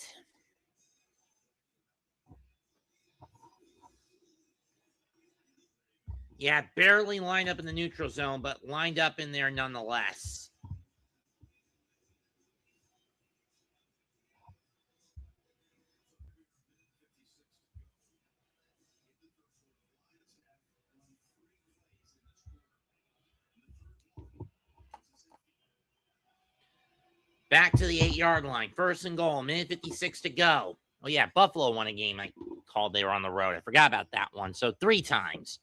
[SPEAKER 1] Yeah, barely lined up in the neutral zone, but lined up in there nonetheless. Back to the 8-yard line. First and goal. Minute 56 to go. Oh, yeah, Buffalo won a game I called. They were on the road. I forgot about that one. So 3 times.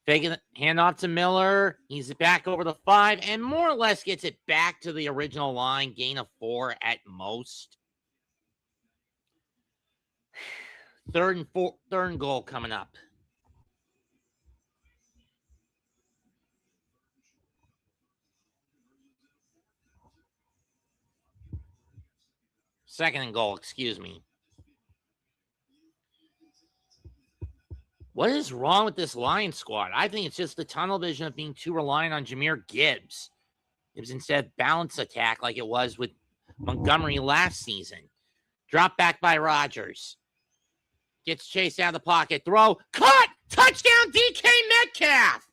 [SPEAKER 1] Faking the handoff to Miller. He's back over the 5 and more or less gets it back to the original line. Gain of 4 at most. Third and goal coming up. Second and goal, excuse me. What is wrong with this Lions squad? I think it's just the tunnel vision of being too reliant on Jahmyr Gibbs. It was instead balance attack like it was with Montgomery last season. Drop back by Rodgers. Gets chased out of the pocket. Throw. Cut! Touchdown DK Metcalf!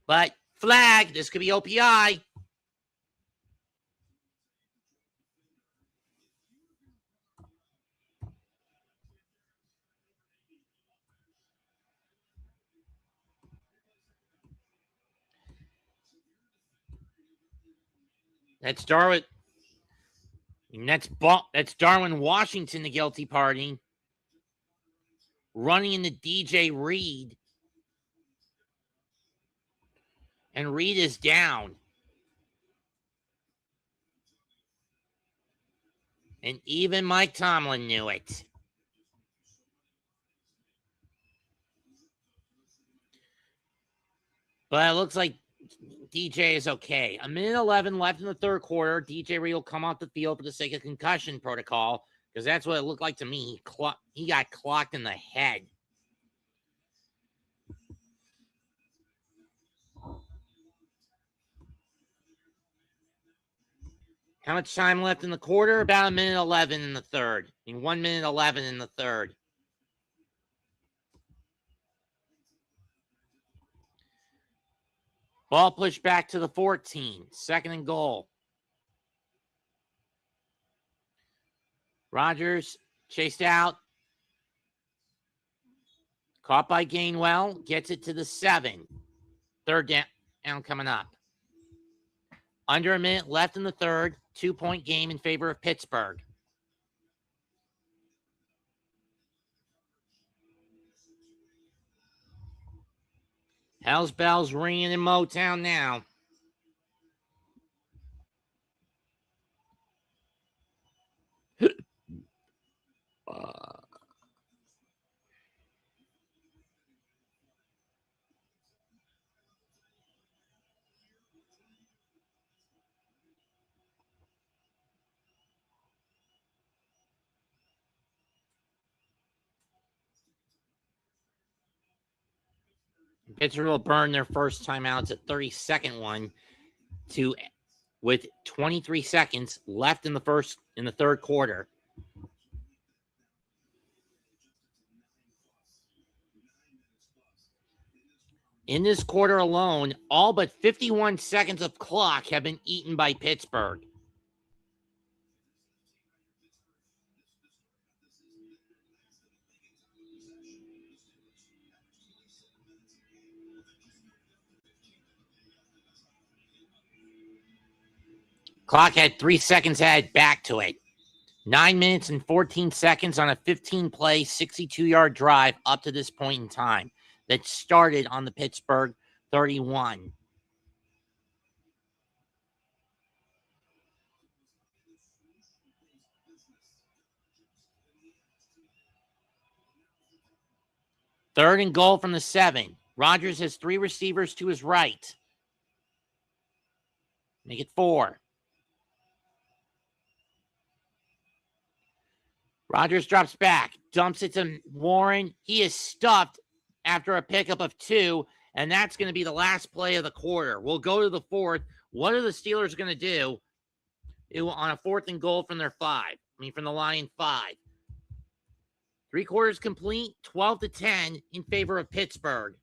[SPEAKER 1] But flag. This could be OPI. That's Darwin. That's Darwin Washington, the guilty party. Running into DJ Reed. And Reed is down. And even Mike Tomlin knew it. But it looks like DJ is okay. 1:11 left in the third quarter. DJ Reed will come off the field for the sake of concussion protocol, because that's what it looked like to me. He got clocked in the head. How much time left in the quarter? About 1:11 in the third. 1:11 in the third. Ball pushed back to the 14. Second and goal. Rodgers chased out. Caught by Gainwell. Gets it to the 7. Third down coming up. Under a minute left in the third. 2-point game in favor of Pittsburgh. Hell's bells ringing in Motown now. Pittsburgh will burn their first timeout. It's a 30-second one with 23 seconds left in the third quarter. In this quarter alone, all but 51 seconds of clock have been eaten by Pittsburgh. Clock had 3 seconds added back to it. 9 minutes and 14 seconds on a 15-play, 62-yard drive up to this point in time that started on the Pittsburgh 31. Third and goal from the 7. Rodgers has 3 receivers to his right. Make it 4. Rodgers drops back, dumps it to Warren. He is stuffed after a pickup of 2, and that's going to be the last play of the quarter. We'll go to the fourth. What are the Steelers going to do on a 4th and goal from their 5? From the Lion 5. 3 quarters complete, 12-10 in favor of Pittsburgh.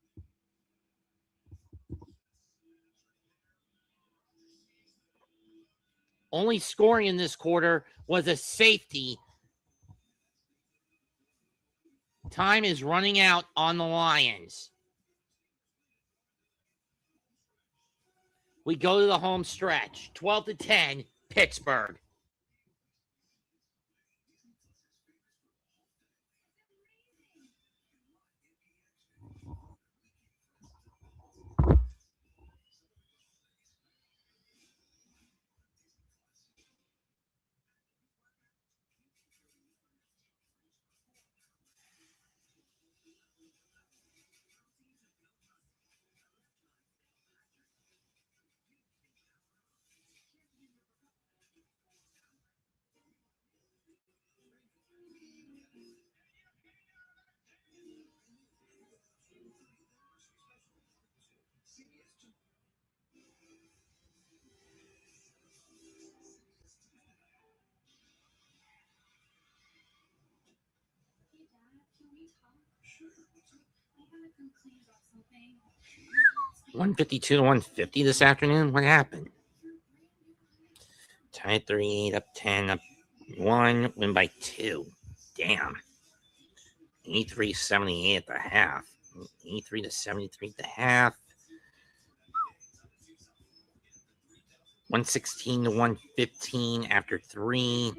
[SPEAKER 1] Only scoring in this quarter was a safety. Time is running out on the Lions. We go to the home stretch. 12-10, Pittsburgh. $152 to $150 this afternoon. What happened? Tied 38, up 10, up 1, win by 2. Damn. 83-78 at the half. 83 to 73 at the half. 116 to 115 after 3.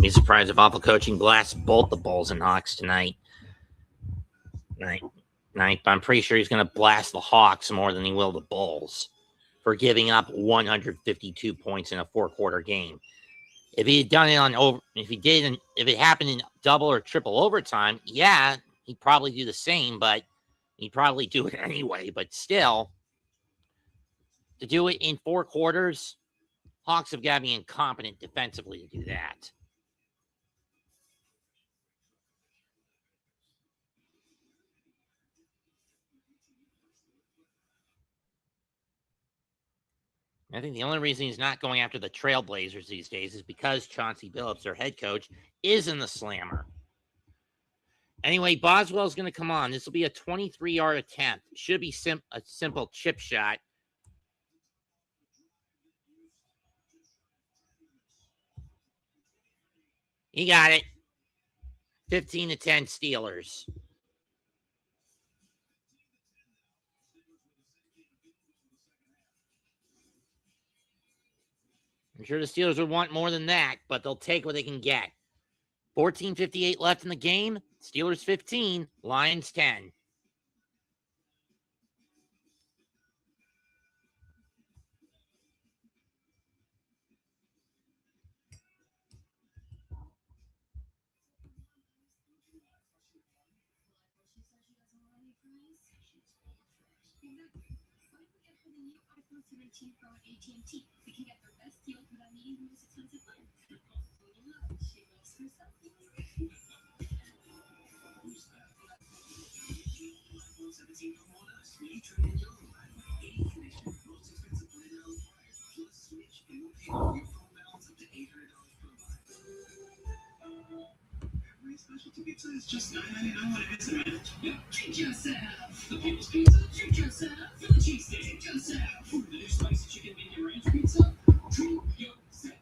[SPEAKER 1] Be surprised if awful coaching blasts both the Bulls and Hawks tonight. I'm pretty sure he's going to blast the Hawks more than he will the Bulls for giving up 152 points in a 4-quarter game. If he had done it if it happened in double or triple overtime, yeah, he'd probably do the same, but he'd probably do it anyway. But still, to do it in 4 quarters, Hawks have got to be incompetent defensively to do that. I think the only reason he's not going after the Trailblazers these days is because Chauncey Billups, their head coach, is in the slammer. Anyway, Boswell's going to come on. This will be a 23-yard attempt. Should be a simple chip shot. He got it. 15-10 Steelers. I'm sure the Steelers would want more than that, but they'll take what they can get. 14:58 left in the game. Steelers 15, Lions 10.
[SPEAKER 8] Specialty pizza is just $9.99 when it hits the minute. Treat yourself. The People's Pizza. Treat yourself. For the cheesesteak. Treat yourself. For the new spicy chicken mini ranch pizza. Treat yourself.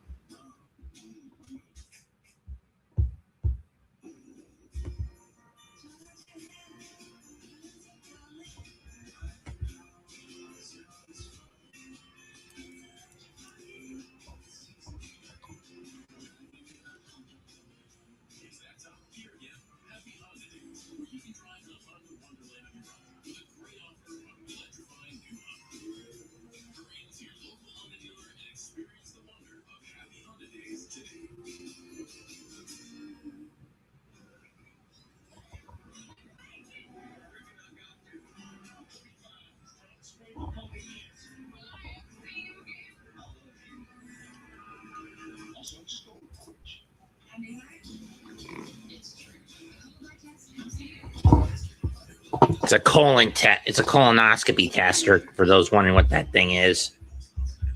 [SPEAKER 1] It's a it's a colonoscopy tester for those wondering what that thing is.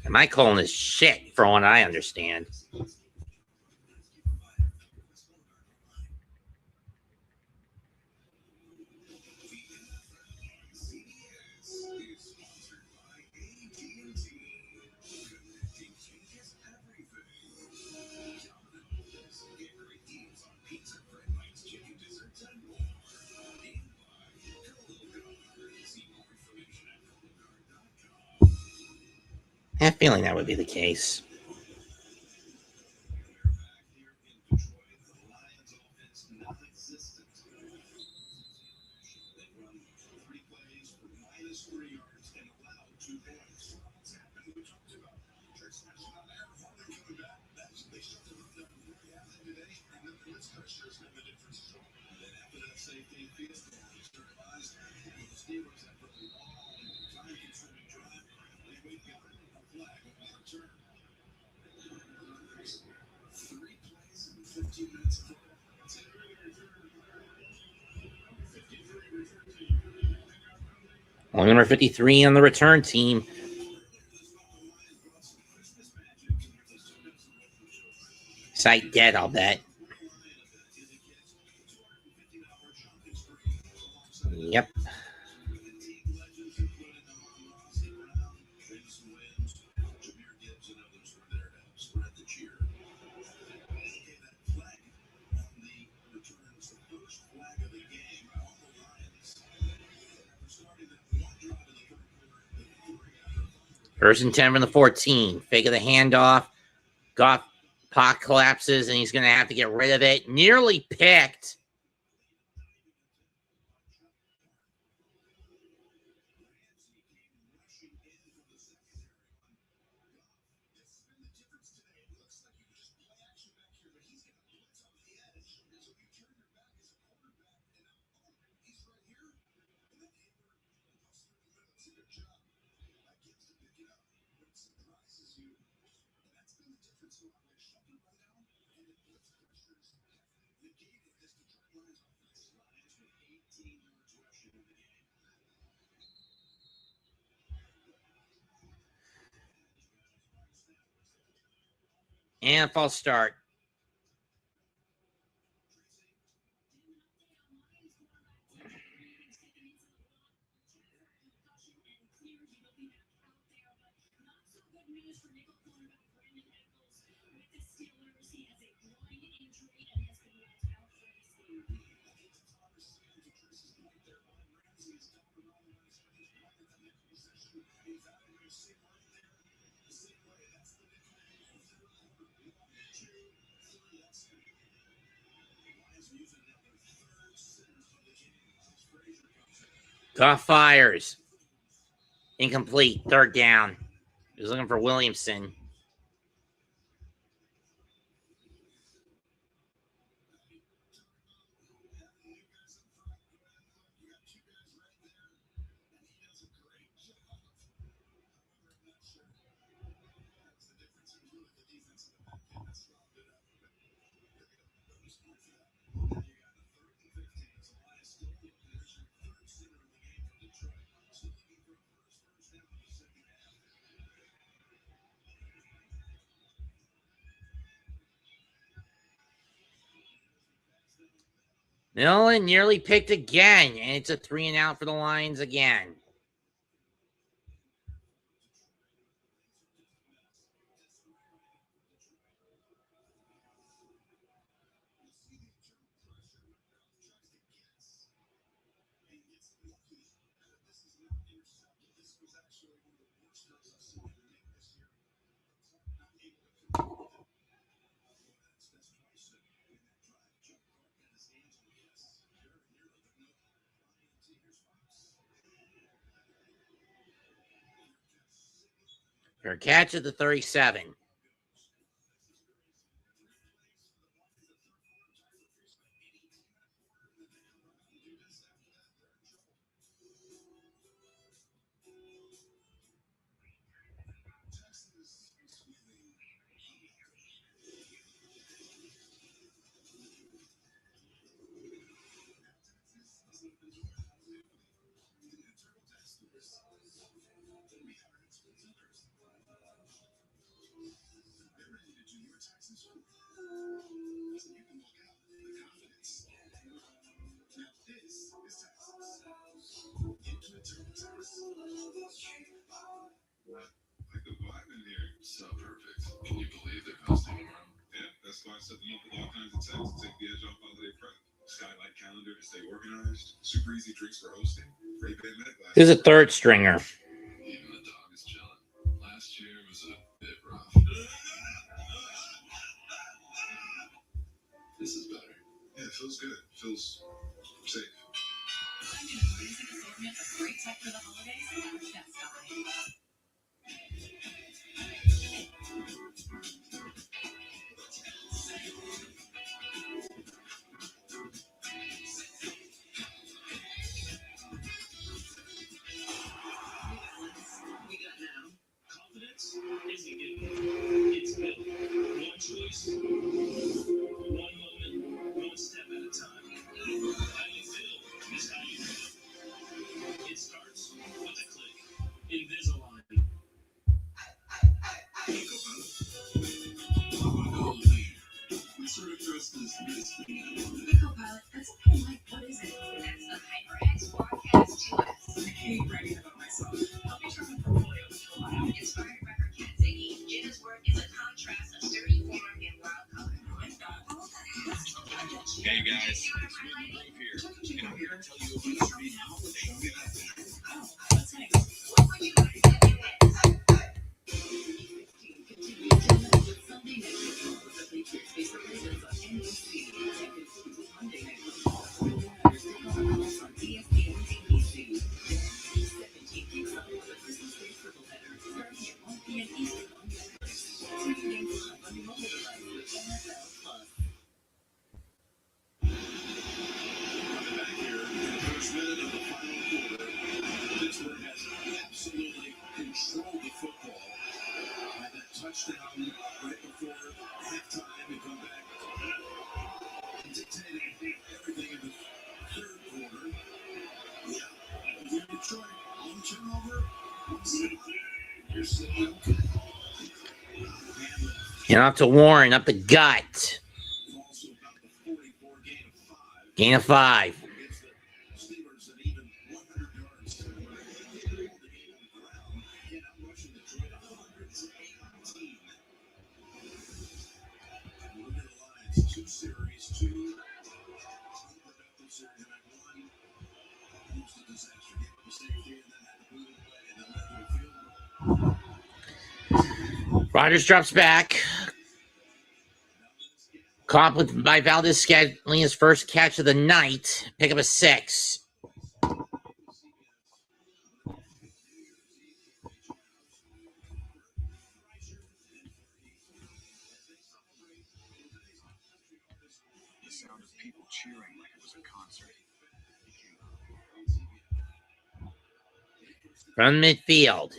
[SPEAKER 1] And my colon is shit from what I understand. I have a feeling that would be the case. Only number 53 on the return team. Site dead, I'll bet. Yep. First and 10 from the 14. Fake of the handoff. Goff Puck collapses, and he's going to have to get rid of it. Nearly picked. And false start. Goff fires. Incomplete. Third down. He was looking for Williamson. Millen nearly picked again, and it's a 3-and-out for the Lions again. For a catch at the 37.
[SPEAKER 7] Like the vibe in here, so perfect. Can you believe they're hosting tomorrow? Yeah, that's why I set them up with all kinds of texts to take the edge off holiday prep. Skylight calendar to stay organized. Super easy drinks for hosting. Ray-Ban Met glass.
[SPEAKER 1] This is a third stringer.
[SPEAKER 7] Even the dog is chilling. Last year was a bit rough. This is better. Yeah, it feels good. It feels safe.
[SPEAKER 11] Great tech for the holidays. That's fine.
[SPEAKER 12] Confidence isn't given. It's built. One choice, one moment, one step at a time. How you feel is how you feel. It starts with a click. Invisalign.
[SPEAKER 7] What sort of trust is this?
[SPEAKER 11] Pilot, that's a pen like, what is it? That's the HyperX Forecast 2S. I hate bragging about myself. Help me turn my portfolio into a lab. Inspired by her cat Ziggy, Jenna's work is a contrast of sturdy form and wild color.
[SPEAKER 7] Hey guys, it's really Groove here, and I'm here to tell you about the free holiday event.
[SPEAKER 11] Oh, what's next? What would you like to get?
[SPEAKER 1] And up to Warren, up the gut. Gain of 5. Rodgers drops back. Caught by Valdez Scantling, his first catch of the night. Pick up a 6.
[SPEAKER 7] The sound of people cheering like it was a concert.
[SPEAKER 1] From midfield.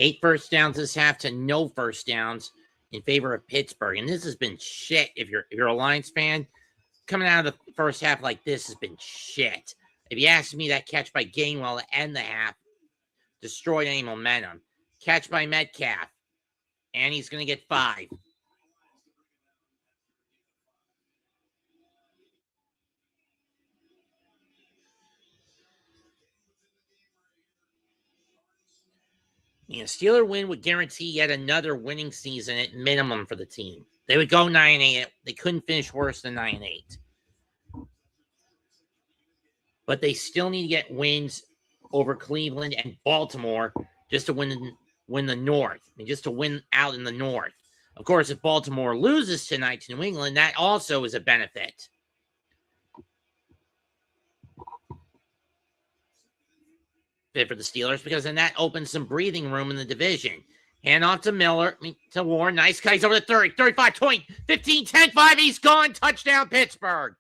[SPEAKER 1] 8 first downs this half to no first downs in favor of Pittsburgh. And this has been shit if you're a Lions fan. Coming out of the first half like this has been shit. If you ask me, that catch by Gainwell to end the half destroyed any momentum. Catch by Metcalf. And he's going to get 5. A Steeler win would guarantee yet another winning season at minimum for the team. They would go 9-8. They couldn't finish worse than 9-8. But they still need to get wins over Cleveland and Baltimore just to win the North. I mean, just to win out in the North. Of course, if Baltimore loses tonight to New England, that also is a benefit. For the Steelers, because then that opens some breathing room in the division. Hand off to to Warren. Nice cut. He's over the 30, 35, 20, 15, 10, 5. He's gone. Touchdown, Pittsburgh.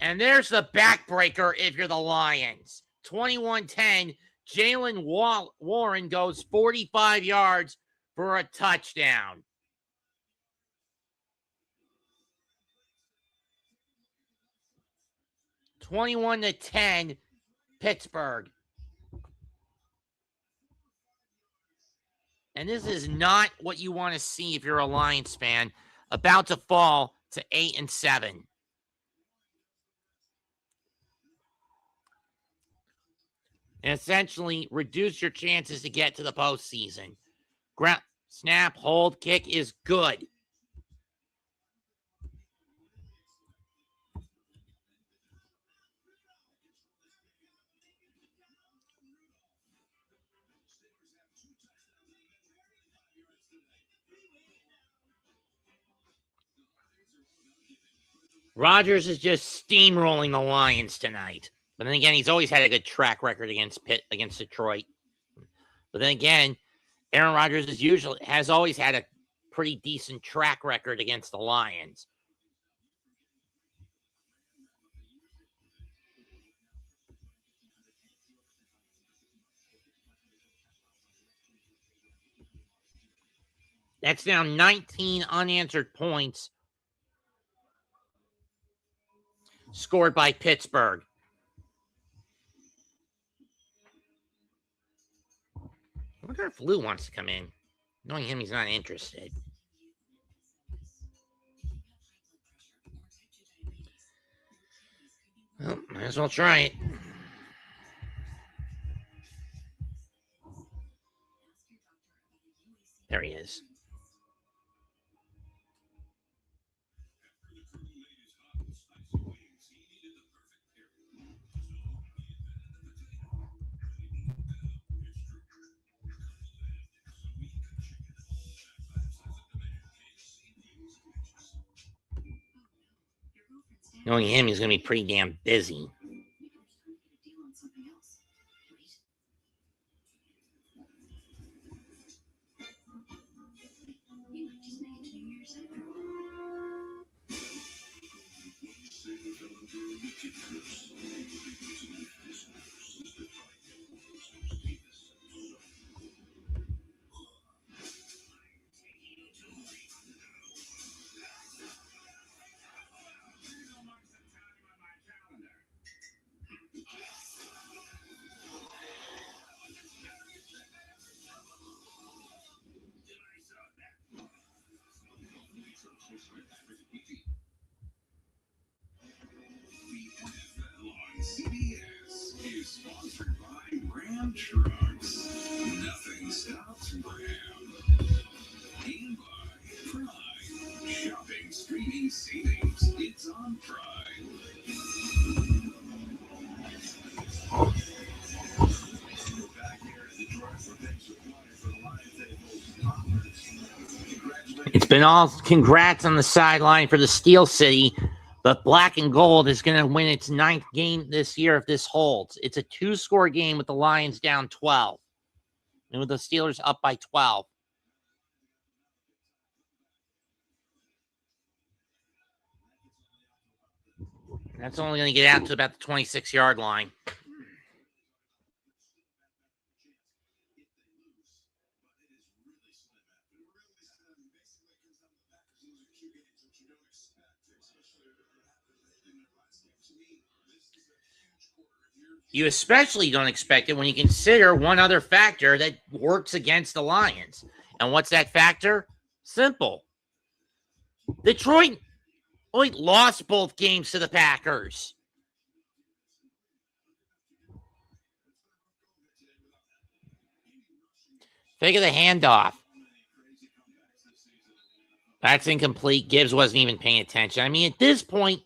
[SPEAKER 1] And there's the backbreaker if you're the Lions. 21-10. Jalen Warren goes 45 yards for a touchdown. $21-10. Pittsburgh. And this is not what you want to see if you're a Lions fan. About to fall to 8-7. And essentially reduce your chances to get to the postseason. Ground snap, hold, kick is good. Rodgers is just steamrolling the Lions tonight. But then again, he's always had a good track record against Detroit. But then again, Aaron Rodgers has always had a pretty decent track record against the Lions. That's now 19 unanswered points scored by Pittsburgh. I wonder if Lou wants to come in. Knowing him, he's not interested. Well, might as well try it. There he is. Knowing him, he's going to be pretty damn busy.
[SPEAKER 7] Sponsored by Ram Trucks. Nothing stops Ram. And by Pride. Shopping, streaming, savings. It's on Pride. We're back here in Detroit for Big Supply for the Lions that holds. Congratulations.
[SPEAKER 1] It's been all congrats on the sideline for the Steel City, but Black and Gold is going to win its 9th game this year if this holds. It's a 2-score game with the Lions down 12, and with the Steelers up by 12. That's only going to get out to about the 26-yard line. You especially don't expect it when you consider one other factor that works against the Lions. And what's that factor? Simple. Detroit lost both games to the Packers. Think of the handoff. That's incomplete. Gibbs wasn't even paying attention. I mean, at this point,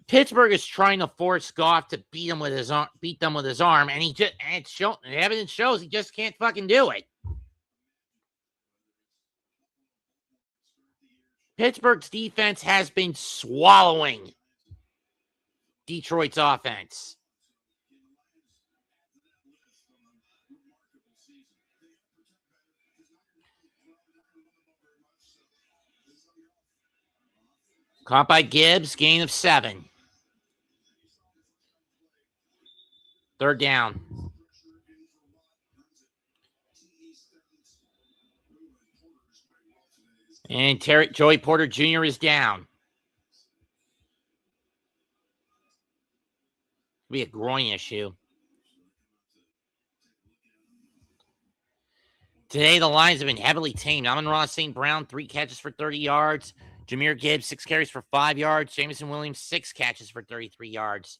[SPEAKER 1] Pittsburgh is trying to force Goff to beat them with his arm, and the evidence shows he just can't fucking do it. Pittsburgh's defense has been swallowing Detroit's offense. Caught by Gibbs, gain of 7. 3rd down. And Joey Porter Jr. is down. Be a groin issue. Today, the Lions have been heavily tamed. Amon-Ra St. Brown, 3 catches for 30 yards. Jahmyr Gibbs, 6 carries for 5 yards. Jameson Williams, 6 catches for 33 yards.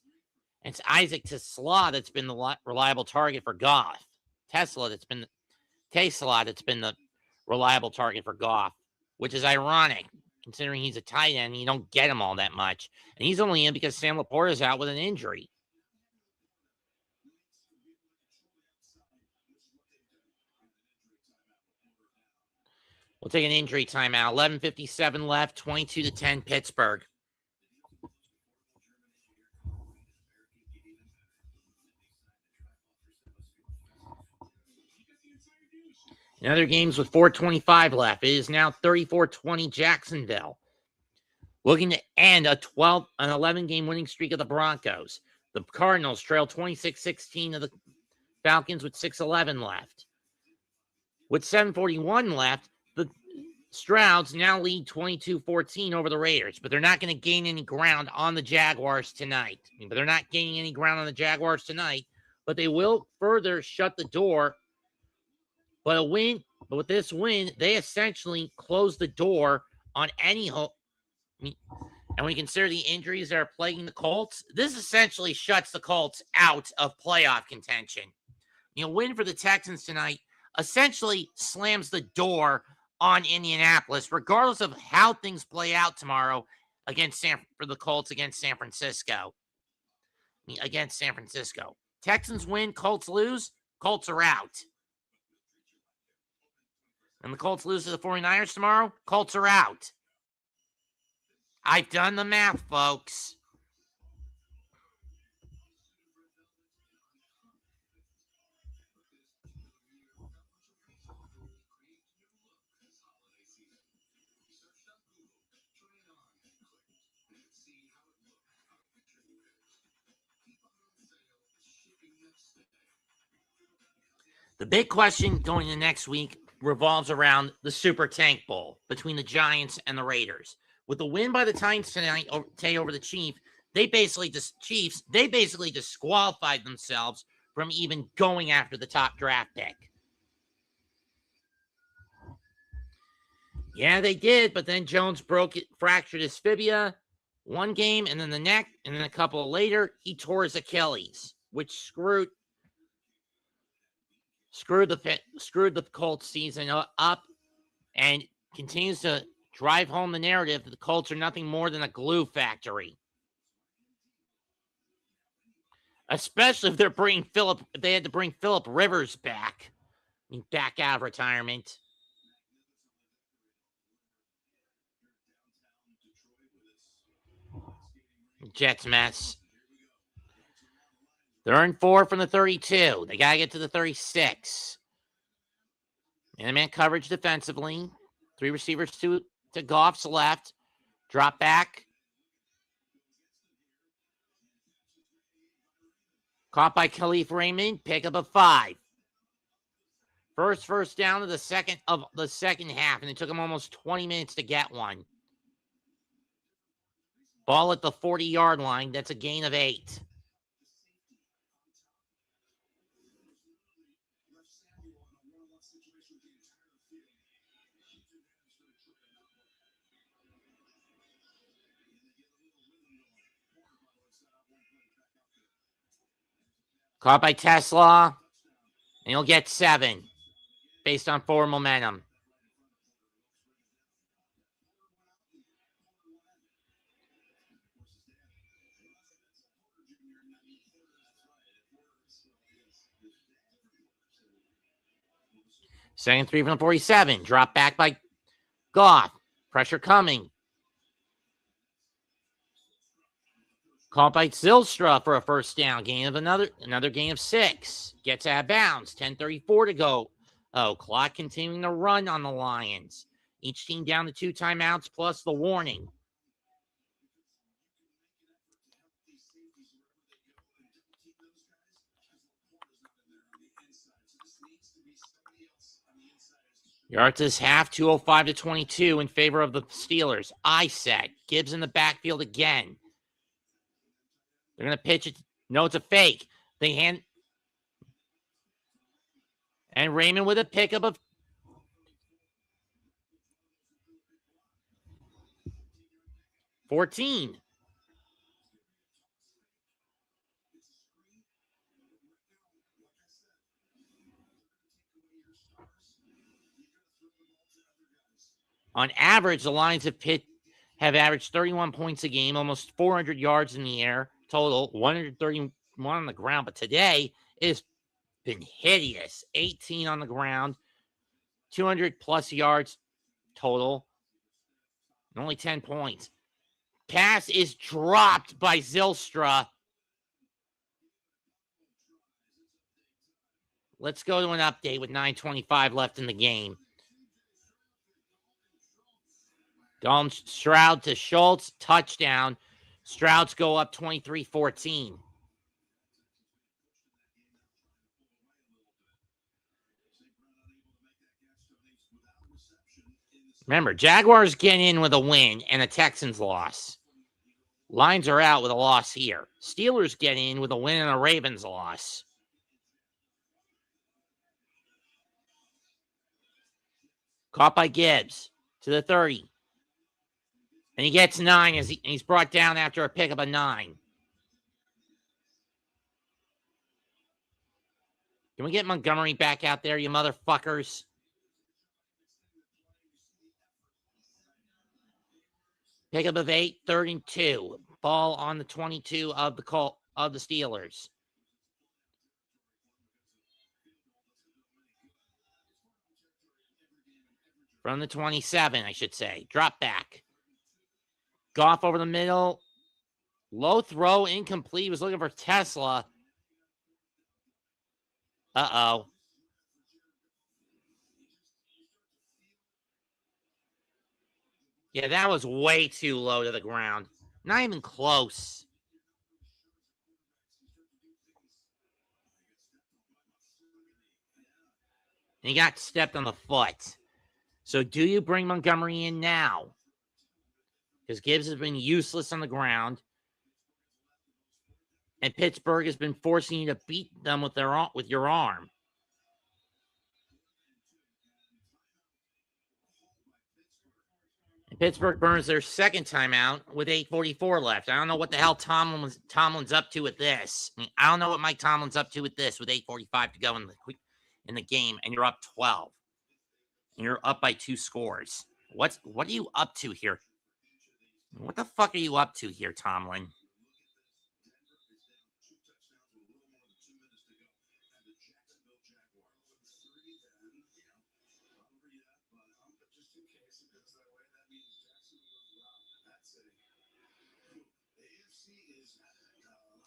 [SPEAKER 1] And it's Isaac Tesla that's been the reliable target for Goff. Tesla that's been the reliable target for Goff, which is ironic considering he's a tight end and you don't get him all that much. And he's only in because Sam Laporta is out with an injury. We'll take an injury timeout. 11:57 left, 22-10 Pittsburgh. In other games with 4:25 left, it is now 34-20 Jacksonville. Looking to end an 11-game winning streak of the Broncos. The Cardinals trail 26-16 of the Falcons with 6:11 left. With 7:41 left, the Strouds now lead 22-14 over the Raiders, but they're not going to gain any ground on the Jaguars tonight. But they will further shut the door. But with this win, they essentially close the door on any hope. And when you consider the injuries that are plaguing the Colts, this essentially shuts the Colts out of playoff contention. A win for the Texans tonight essentially slams the door on Indianapolis, regardless of how things play out tomorrow for the Colts against San Francisco. Texans win, Colts lose, Colts are out. And the Colts lose to the 49ers tomorrow, Colts are out. I've done the math, folks. The big question going into next week revolves around the Super Tank Bowl between the Giants and the Raiders. With the win by the Titans tonight over the Chiefs, they basically disqualified themselves from even going after the top draft pick. Yeah, they did, but then Jones fractured his fibula one game, and then the neck, and then a couple later, he tore his Achilles. which screwed the Colts season up and continues to drive home the narrative that the Colts are nothing more than a glue factory. Especially if they had to bring Phillip Rivers back. I mean, back out of retirement. Jets mess. They're in 4 from the 32. They got to get to the 36. Man-to-man coverage defensively. 3 receivers to Goff's left. Drop back. Caught by Khalif Raymond. Pickup of 5. First down of the second half, and it took him almost 20 minutes to get one. Ball at the 40-yard line. That's a gain of 8. Caught by Tesla, and he'll get 7 based on forward momentum. Second 3 from the 47. Drop back by Goff. Pressure coming. Caught by Zylstra for a first down. Gain of another gain of 6. Gets out of bounds. 10:34 to go. Oh, clock continuing to run on the Lions. Each team down to 2 timeouts plus the warning. Yards this half, 2:05 to 22 in favor of the Steelers. I set. Gibbs in the backfield again. They're going to pitch it. No, it's a fake. They hand. And Raymond with a pickup of 14. On average, the Lions have averaged 31 points a game, almost 400 yards in the air total, 131 on the ground. But today it's been hideous. 18 on the ground, 200 plus yards total, and only 10 points. Pass is dropped by Zylstra. Let's go to an update with 9:25 left in the game. Dalton Stroud to Schultz, touchdown. Strouds go up 23-14. Remember, Jaguars get in with a win and the Texans loss. Lions are out with a loss here. Steelers get in with a win and a Ravens loss. Caught by Gibbs to the 30. And he gets 9 as he's brought down after a pickup of 9. Can we get Montgomery back out there, you motherfuckers? Pickup of 8, 32. Ball on the 22 of the Steelers. From the 27, I should say. Drop back. Goff over the middle. Low throw, incomplete. He was looking for Tesla. Uh-oh. Yeah, that was way too low to the ground. Not even close. And he got stepped on the foot. So do you bring Montgomery in now? Because Gibbs has been useless on the ground. And Pittsburgh has been forcing you to beat them with your arm. Pittsburgh burns their second timeout with 8:44 left. I don't know what the hell Tomlin's up to with this. I don't know what Mike Tomlin's up to with this with 8:45 to go in the game, and you're up 12. And you're up by 2 scores. What are you up to here? What the fuck are you up to here, Tomlin?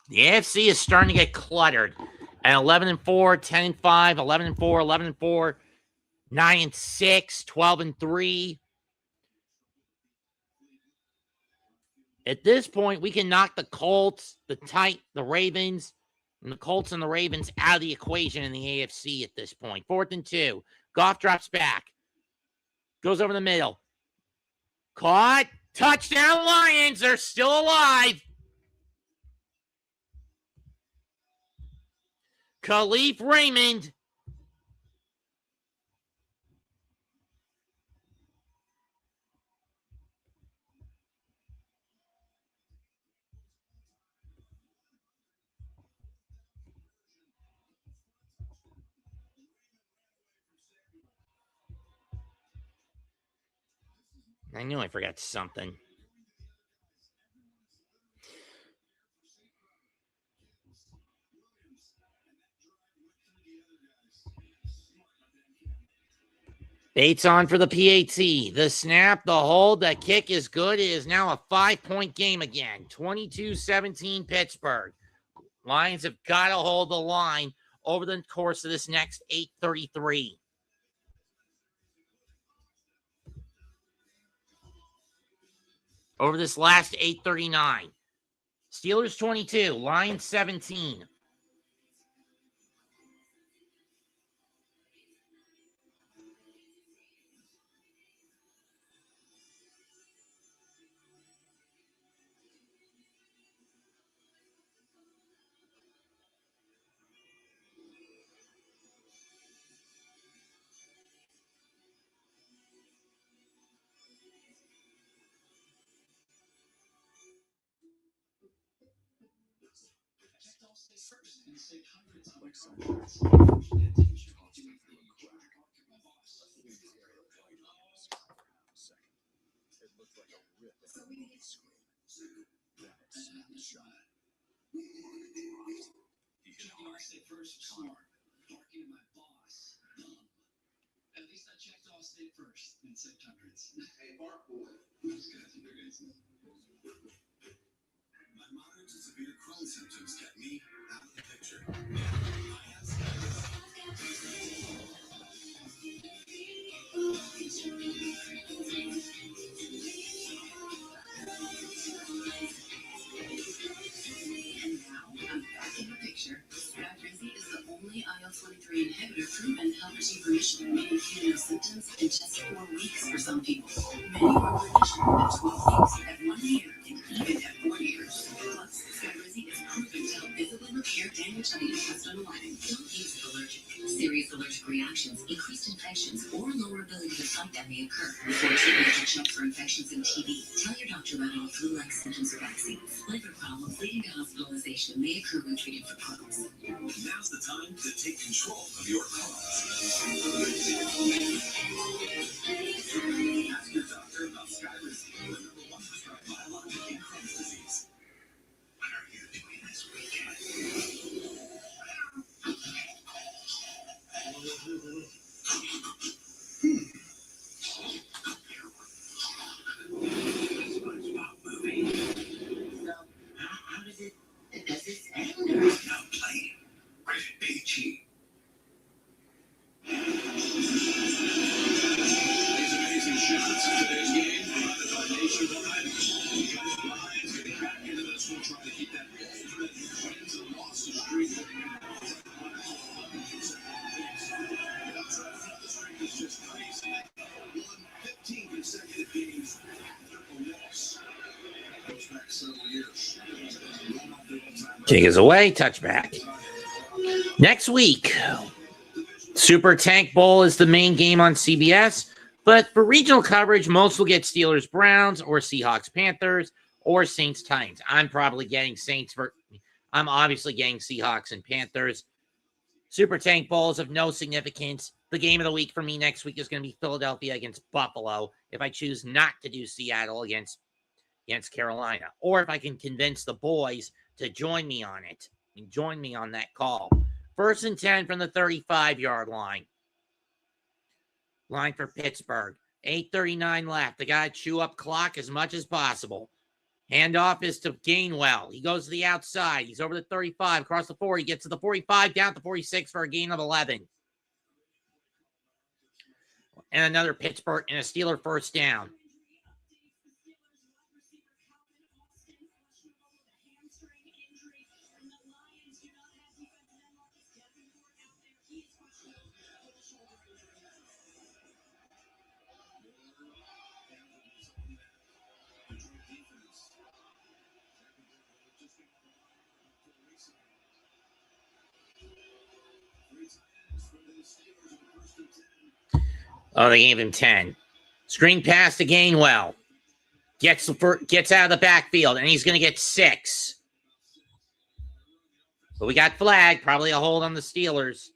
[SPEAKER 1] The AFC is starting to get cluttered at 11-4, 10-5, 11-4, 11-4, 9-6, 12-3. At this point, we can knock the Colts, the Ravens, and the Colts and the Ravens out of the equation in the AFC at this point. 4th and 2. Goff drops back. Goes over the middle. Caught. Touchdown, Lions. They're still alive. Khalif Raymond. I knew I forgot something. Bates on for the PAT. The snap, the hold, the kick is good. It is now a 5-point game again. 22-17 Pittsburgh. Lions have got to hold the line over the course of this next 8:33. Over this last 8:39. Steelers 22, Lions 17.
[SPEAKER 8] At least I checked all state first and saved hundreds. Hey, Mark, my moderate to severe Crohn's symptoms kept me out of the picture.
[SPEAKER 13] And now I'm back in the picture. Skyrizi is the only IL-23 inhibitor proven to help achieve remission, meaning fewer symptoms in just 4 weeks for some people. Many are remission at 12 weeks, at 1 year, and even at 4 years. Plus, Skyrizi is proven to help visibly repair damage to the intestinal lining. Don't use it allergic. Serious allergic reactions, increased infections, or lower ability to fight them may occur. Before treatment or checks for infections and TB, tell your doctor about any flu-like symptoms or vaccines. Liver problems leading to hospitalization may occur when treated for Crohn's.
[SPEAKER 7] Now's the time to take control of your Crohn's. Ask your doctor about Skyrizi, the #1 prescribed biologic in Crohn's disease. What are you doing this weekend? SpongeBob movie.
[SPEAKER 13] So, how does this end?
[SPEAKER 7] Now playing. Rated PG. These amazing shots. Today's game provided by Nationwide. The Lions getting back into this one, trying to keep that ultimate wins and losses streak. The streak is just crazy. Won 15 consecutive games after a loss. Goes back several years.
[SPEAKER 1] Kick is away, touchback. Next week, Super Tank Bowl is the main game on CBS. But for regional coverage, most will get Steelers, Browns, or Seahawks, Panthers, or Saints, Titans. I'm probably getting Saints. I'm obviously getting Seahawks and Panthers. Super Tank Bowls of no significance. The game of the week for me next week is going to be Philadelphia against Buffalo. If I choose not to do Seattle against Carolina, or if I can convince the boys to join me on it and join me on that call. 1st and 10 from the 35-yard line. Line for Pittsburgh. 8:39 left. They got to chew up clock as much as possible. Handoff is to Gainwell. He goes to the outside. He's over the 35, across the 40. Gets to the 45, down to 46 for a gain of 11. And another Pittsburgh and a Steeler first down. Oh, they gave him 10. Screen pass to Gainwell. Gets out of the backfield, and he's going to get 6. But we got flag, probably a hold on the Steelers.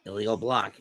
[SPEAKER 1] Illegal block.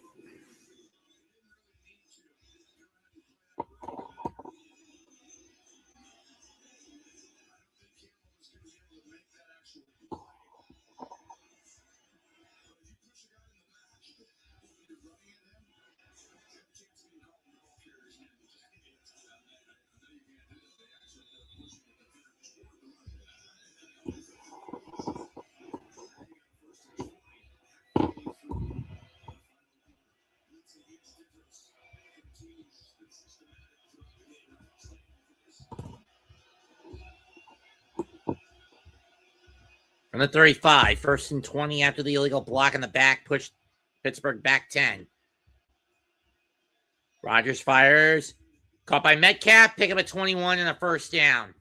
[SPEAKER 1] From the 35, 1st and 20 after the illegal block in the back, pushed Pittsburgh back 10. Rodgers fires. Caught by Metcalf, pick up a 21 and a first down.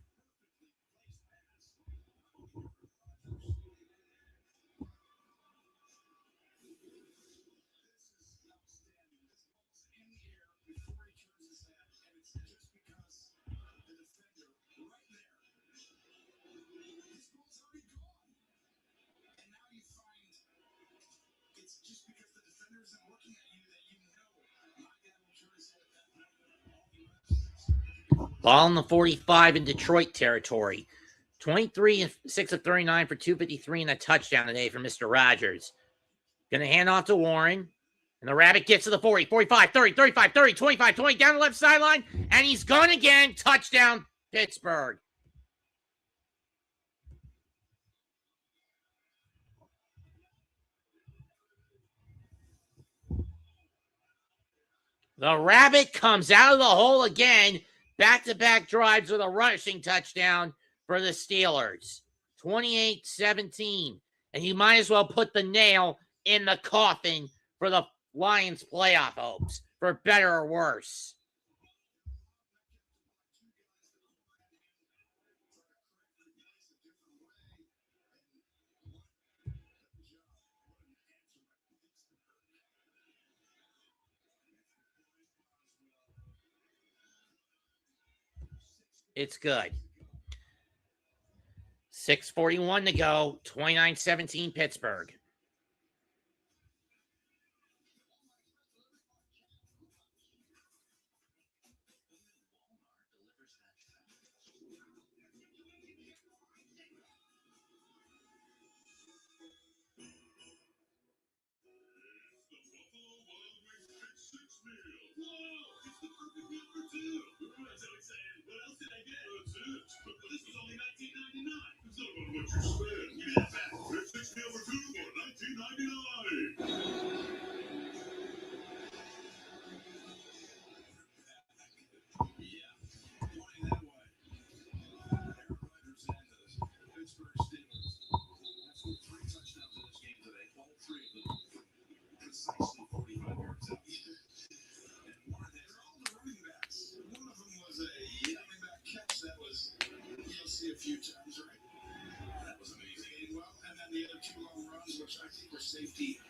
[SPEAKER 1] Ball in the 45 in Detroit territory. 23-6 of 39 for 253 and a touchdown today for Mr. Rodgers. Going to hand off to Warren. And the Rabbit gets to the 40, 45, 30, 35, 30, 25, 20, down the left sideline. And he's gone again. Touchdown, Pittsburgh. The Rabbit comes out of the hole again. Back-to-back drives with a rushing touchdown for the Steelers. 28-17. And you might as well put the nail in the coffin for the Lions' playoff hopes, for better or worse. It's good. 6:41 to go. 29-17 Pittsburgh.
[SPEAKER 4] safety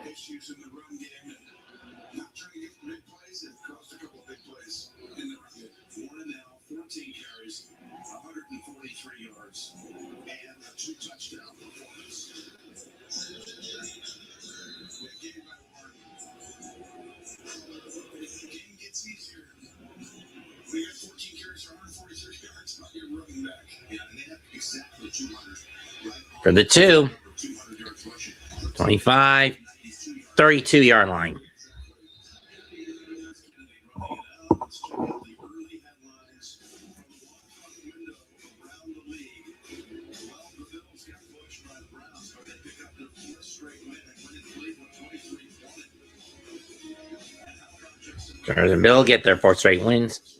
[SPEAKER 4] issues in the run game. Not trying to get big plays. It caused a couple of big plays in the run game. 14 carries, 143 yards, and a 2-touchdown performance. The game gets easier. We got 14 carries for 143 yards. Not your running back. Yeah, and they have exactly 200.
[SPEAKER 1] For the 2, 25, 32-yard line. The Bill get their 4th straight wins.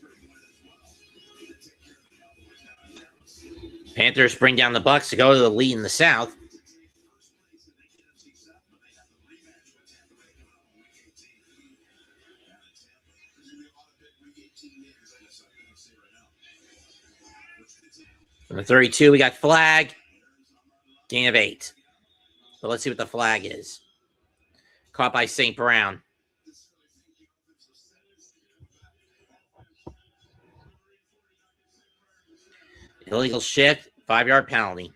[SPEAKER 1] Panthers bring down the Bucks to go to the lead in the South. From the 32, we got flag. Gain of 8. But let's see what the flag is. Caught by St. Brown. Illegal shift, 5-yard penalty.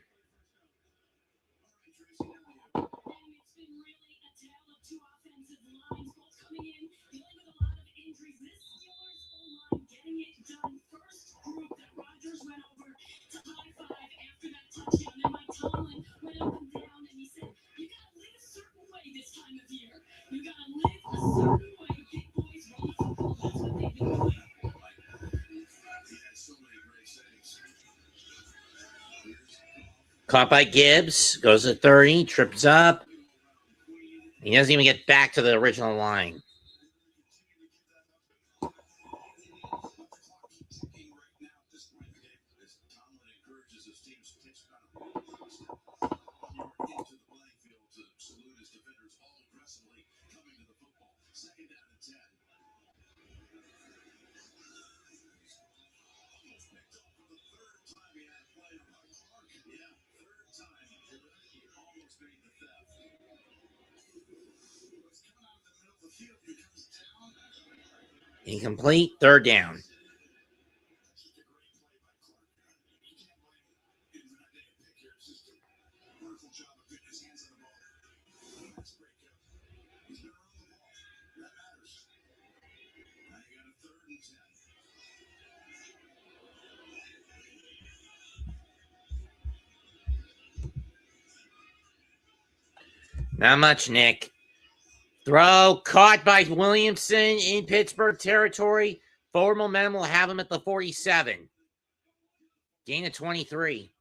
[SPEAKER 1] Caught by Gibbs, goes to 30, trips up. He doesn't even get back to the original line. Incomplete, 3rd down. Not much, Nick. Throw caught by Williamson in Pittsburgh territory. Forward momentum will have him at the 47. Gain of 23.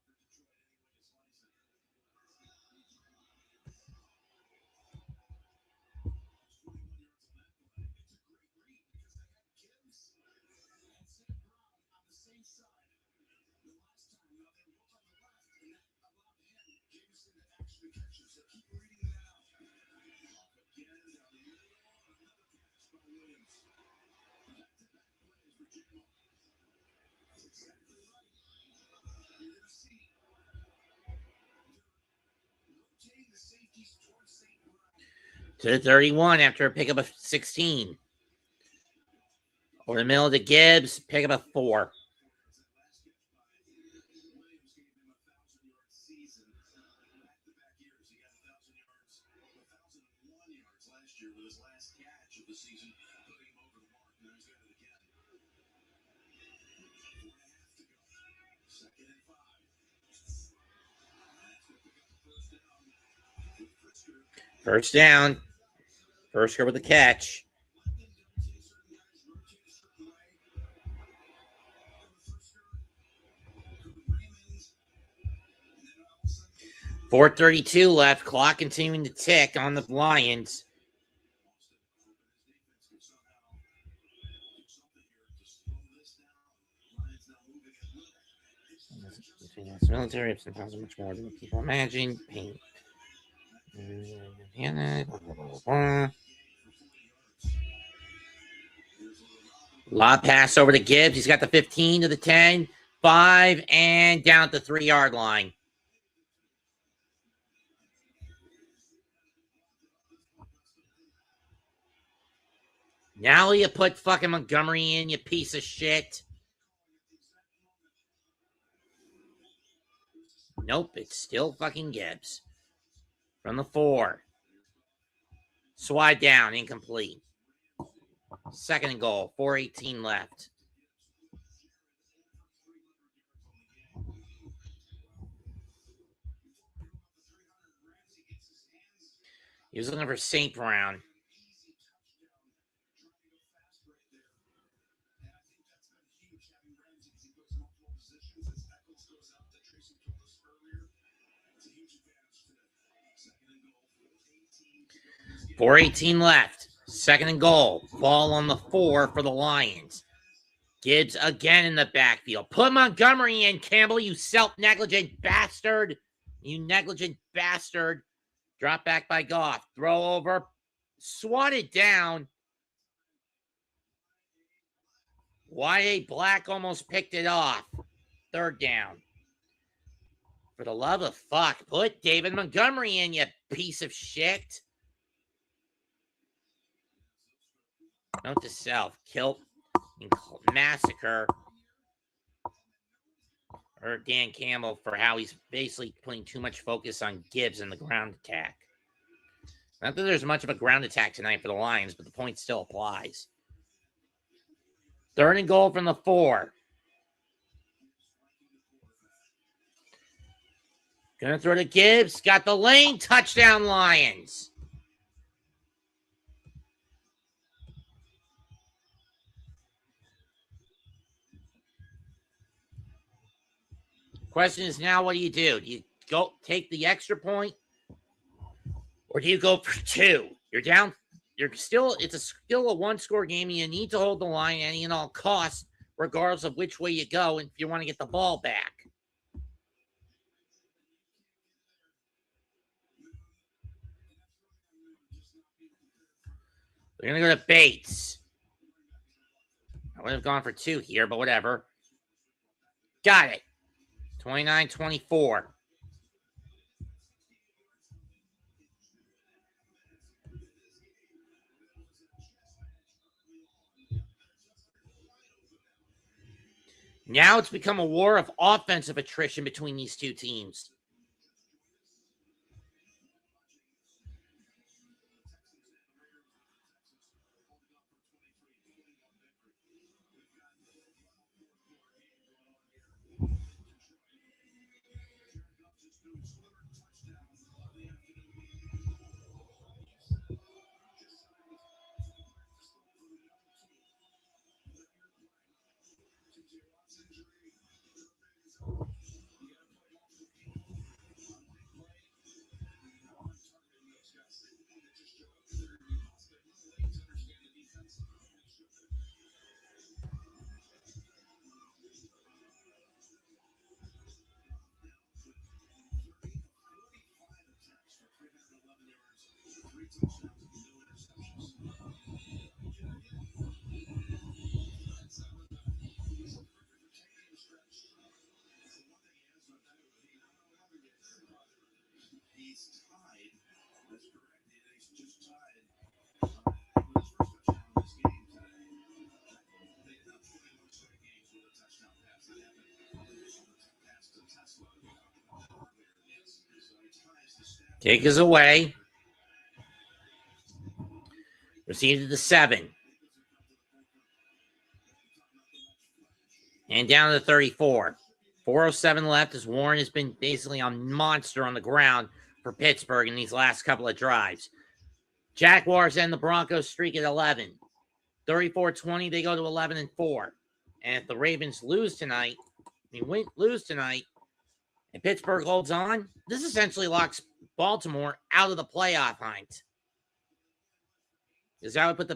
[SPEAKER 1] To the 31 after a pickup of 16. Over the middle to Gibbs, pick up a 4. First down. First with the catch. .432 left. Clock continuing to tick on the Lions. Military, it's sometimes much more than people imagine. Pain. Lob pass over to Gibbs. He's got the 15 to the 10, 5, and down at the 3-yard line. Now you put fucking Montgomery in, you piece of shit. Nope, it's still fucking Gibbs. From the 4. Swide down, incomplete. 2nd and goal, 4:18 left. He was looking for St. Brown. .418 left. 2nd and goal. Ball on the 4 for the Lions. Gibbs again in the backfield. Put Montgomery in, Campbell, you self-negligent bastard. You negligent bastard. Drop back by Goff. Throw over. Swatted down. Y.A. Black almost picked it off. 3rd down. For the love of fuck, put David Montgomery in, you piece of shit. Note to self. Kill. Massacre. Or Dan Campbell for how he's basically putting too much focus on Gibbs in the ground attack. Not that there's much of a ground attack tonight for the Lions, but the point still applies. 3rd and goal from the 4. Gonna throw to Gibbs. Got the lane. Touchdown, Lions. Question is now, what do? Do you go take the extra point? Or do you go for 2? You're down. It's still a 1-score game. You need to hold the line at any and all costs, regardless of which way you go, and if you want to get the ball back. We're going to go to Bates. I would have gone for 2 here, but whatever. Got it. 29-24. Now it's become a war of offensive attrition between these two teams. Take us away. Received to the 7. And down to the 34. 4:07 left as Warren has been basically a monster on the ground for Pittsburgh in these last couple of drives. Jaguars end the Broncos streak at 11. 34-20, they go to 11-4. And if the Ravens lose tonight, and Pittsburgh holds on, this essentially locks Baltimore out of the playoff hunt. Because that would put the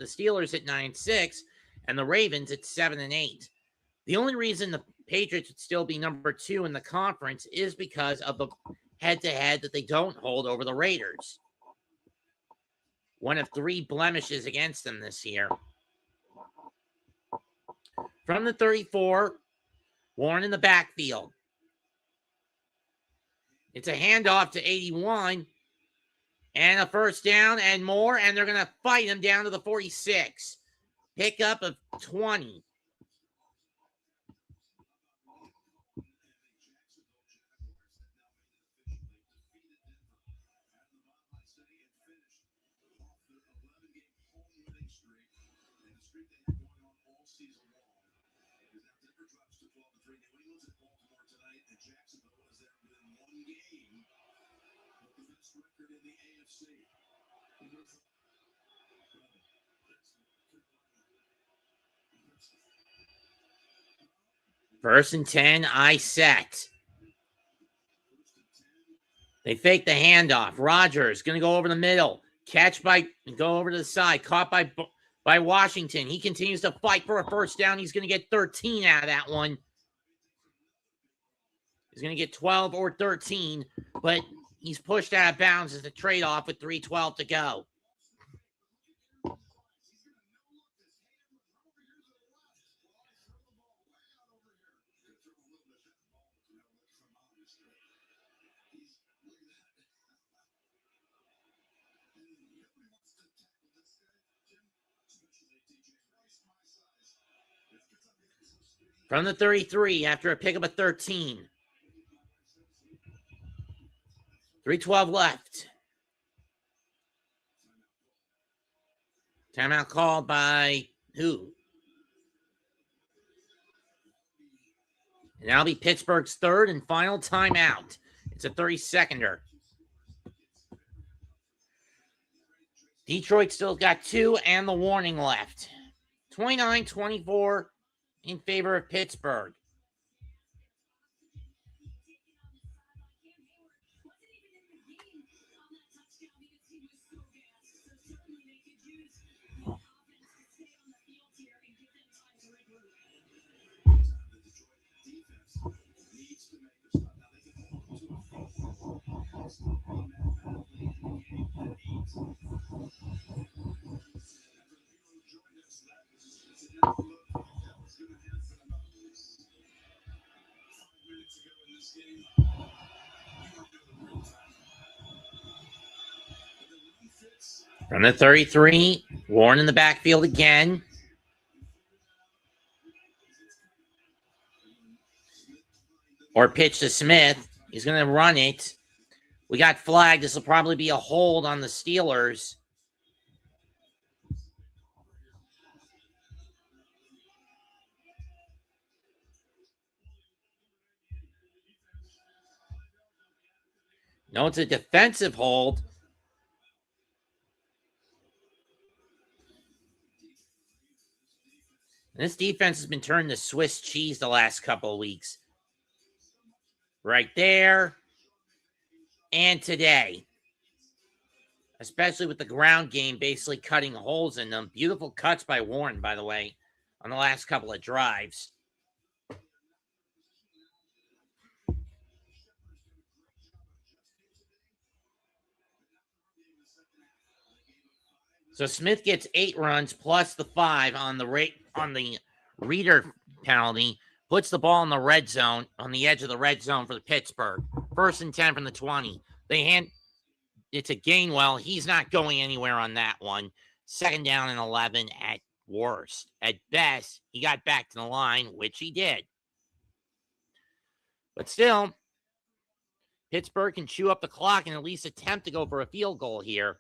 [SPEAKER 1] Steelers at 9-6 and the Ravens at 7-8. The only reason the Patriots would still be number 2 in the conference is because of the head-to-head that they don't hold over the Raiders. One of 3 blemishes against them this year. From the 34, Warren in the backfield. It's a handoff to 81. And a first down and more, and they're going to fight him down to the 46. Pickup of 20. First and 10, I set. They fake the handoff. Rodgers going to go over the middle. Go over to the side. Caught by Washington. He continues to fight for a first down. He's going to get 13 out of that one. He's going to get 12 or 13, but he's pushed out of bounds as the trade-off with 3:12 to go. From the 33 after a pickup of 13. 3:12 left. Timeout called by who? And that'll be Pittsburgh's third and final timeout. It's a 30-seconder. Detroit still got 2 and the warning left. 29-24 in favor of Pittsburgh. From the 33, Warren in the backfield again. Or pitch to Smith. He's going to run it. We got flagged. This will probably be a hold on the Steelers. No, it's a defensive hold. This defense has been turned to Swiss cheese the last couple of weeks. Right there. And today. Especially with the ground game basically cutting holes in them. Beautiful cuts by Warren, by the way, on the last couple of drives. So Smith gets 8 runs plus the 5 on the Reader penalty. Puts the ball in the red zone, on the edge of the red zone for the Pittsburgh. First and 10 from the 20. It's a Gainwell. He's not going anywhere on that one. Second down and 11 at worst. At best, he got back to the line, which he did. But still, Pittsburgh can chew up the clock and at least attempt to go for a field goal here.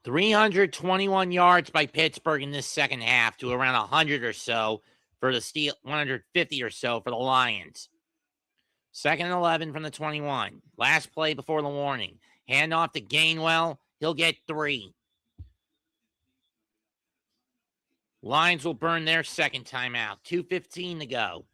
[SPEAKER 1] $321 yards by Pittsburgh in this second half to around 100 or so for the Steel, 150 or so for the Lions. Second and 11 from the 21. Last play before the warning. Handoff to Gainwell. He'll get 3. Lions will burn their second timeout. 2:15 to go.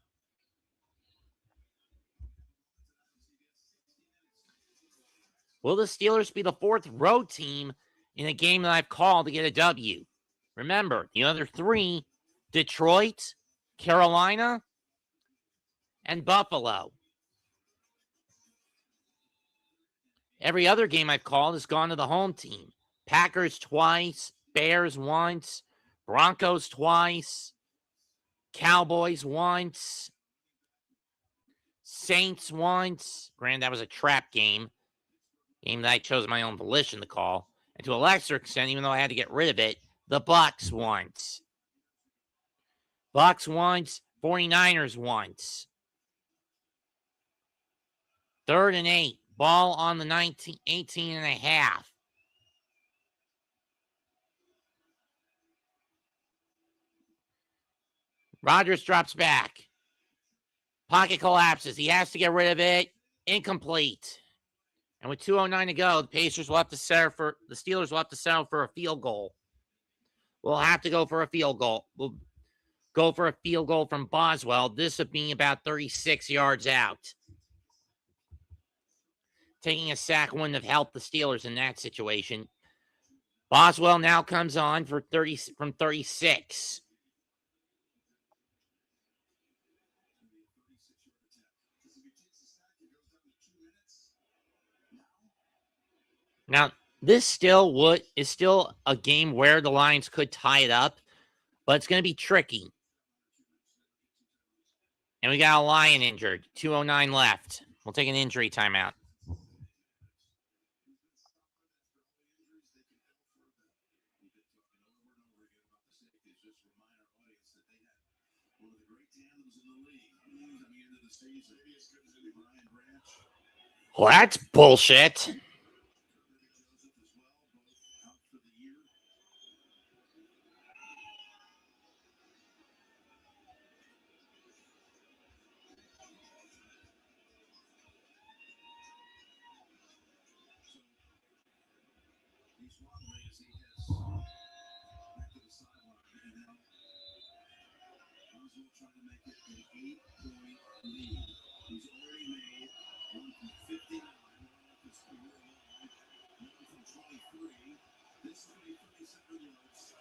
[SPEAKER 1] Will the Steelers be the 4th road team in a game that I've called to get a W? Remember, the other 3, Detroit, Carolina, and Buffalo. Every other game I've called has gone to the home team. Packers twice, Bears once, Broncos twice, Cowboys once, Saints once. Granted, that was a trap game that I chose my own volition to call. And to a lesser extent, even though I had to get rid of it, the Bucks once. Bucks once, 49ers once. 3rd and 8. Ball on the 18 and a half. Rodgers drops back. Pocket collapses. He has to get rid of it. Incomplete. And with 2:09 to go, the Steelers will have to settle for a field goal. We'll have to go for a field goal. We'll go for a field goal from Boswell. This would be about 36 yards out. Taking a sack wouldn't have helped the Steelers in that situation. Boswell now comes on for 36. Now, this is still a game where the Lions could tie it up, but it's going to be tricky. And we got a Lion injured. 2:09 left. We'll take an injury timeout. Well, that's bullshit.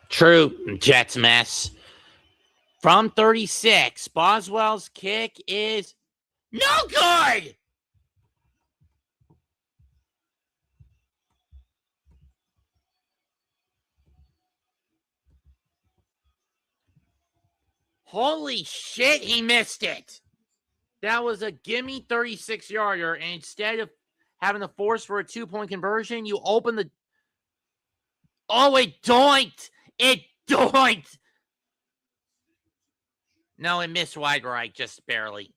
[SPEAKER 1] True, Jets mess. From 36, Boswell's kick is no good! Holy shit, he missed it. That was a gimme 36-yarder, and instead of having to force for a 2-point conversion, you open the... Oh, it doinked! It doinked! No, it missed wide right, just barely.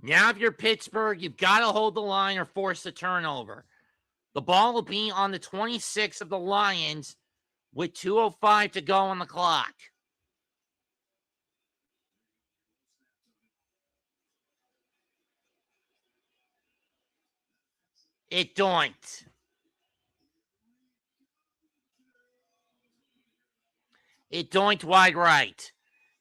[SPEAKER 1] Now, if you're Pittsburgh, you've got to hold the line or force the turnover. The ball will be on the 26 of the Lions with 2:05 to go on the clock. It doinked. It doinked wide right.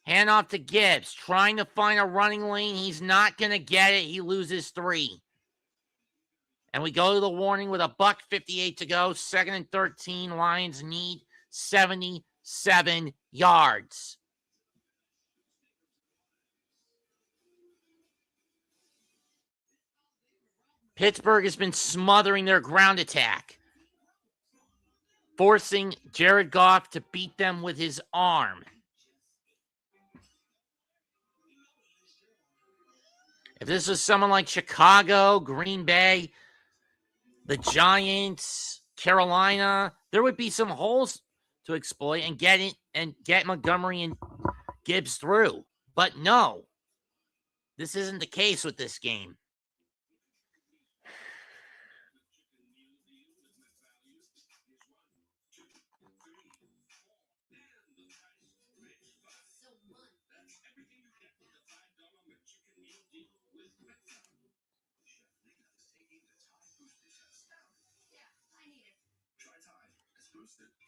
[SPEAKER 1] Hand off to Gibbs, trying to find a running lane. He's not going to get it. He loses 3. And we go to the warning with $1:58 to go. 2nd and 13. Lions need 77 yards. Pittsburgh has been smothering their ground attack, forcing Jared Goff to beat them with his arm. If this was someone like Chicago, Green Bay, the Giants, Carolina, there would be some holes to exploit and get Montgomery and Gibbs through. But no, this isn't the case with this game.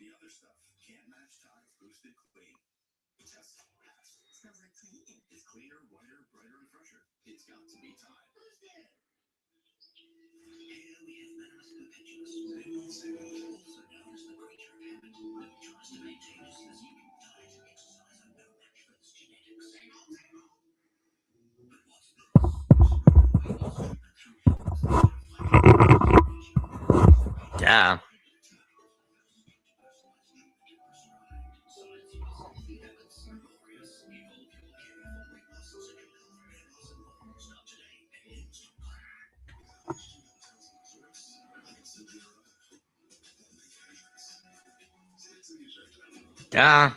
[SPEAKER 7] The other stuff can't match Tide Boosted Clean. Just pass. Smells like clean. It's cleaner, whiter, brighter, and fresher. It's got to be Tide. Boosted. Here we have venomous perpetuous, also known as the creature of habit, which tries to maintain as you can diet and exercise are no match for its genetics.
[SPEAKER 1] Yeah. Duh.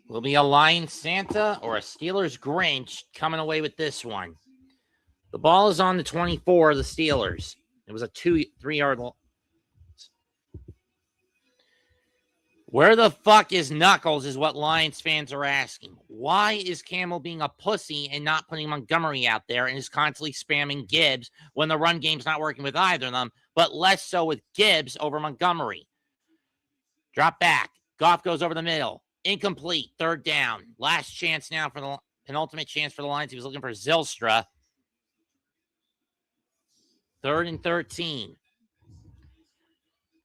[SPEAKER 1] Will be a Lions Santa or a Steelers Grinch coming away with this one. The ball is on the 24 of the Steelers. It was a 3-yard line. Where the fuck is Knuckles is what Lions fans are asking. Why is Campbell being a pussy and not putting Montgomery out there and is constantly spamming Gibbs when the run game's not working with either of them, but less so with Gibbs over Montgomery? Drop back. Goff goes over the middle. Incomplete. 3rd down. Last chance now for the penultimate chance for the Lions. He was looking for Zylstra. 3rd and 13.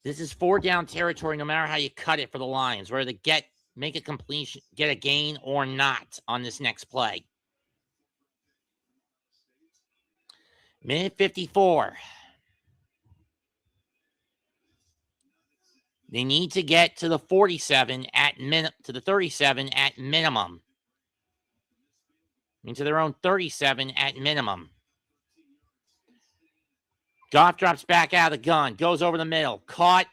[SPEAKER 1] This is 4-down territory no matter how you cut it for the Lions, whether they make a completion, get a gain or not on this next play. Minute 54. They need to get to the 37 to the 37 at minimum. Into their own 37 at minimum. Goff drops back out of the gun, goes over the middle, caught.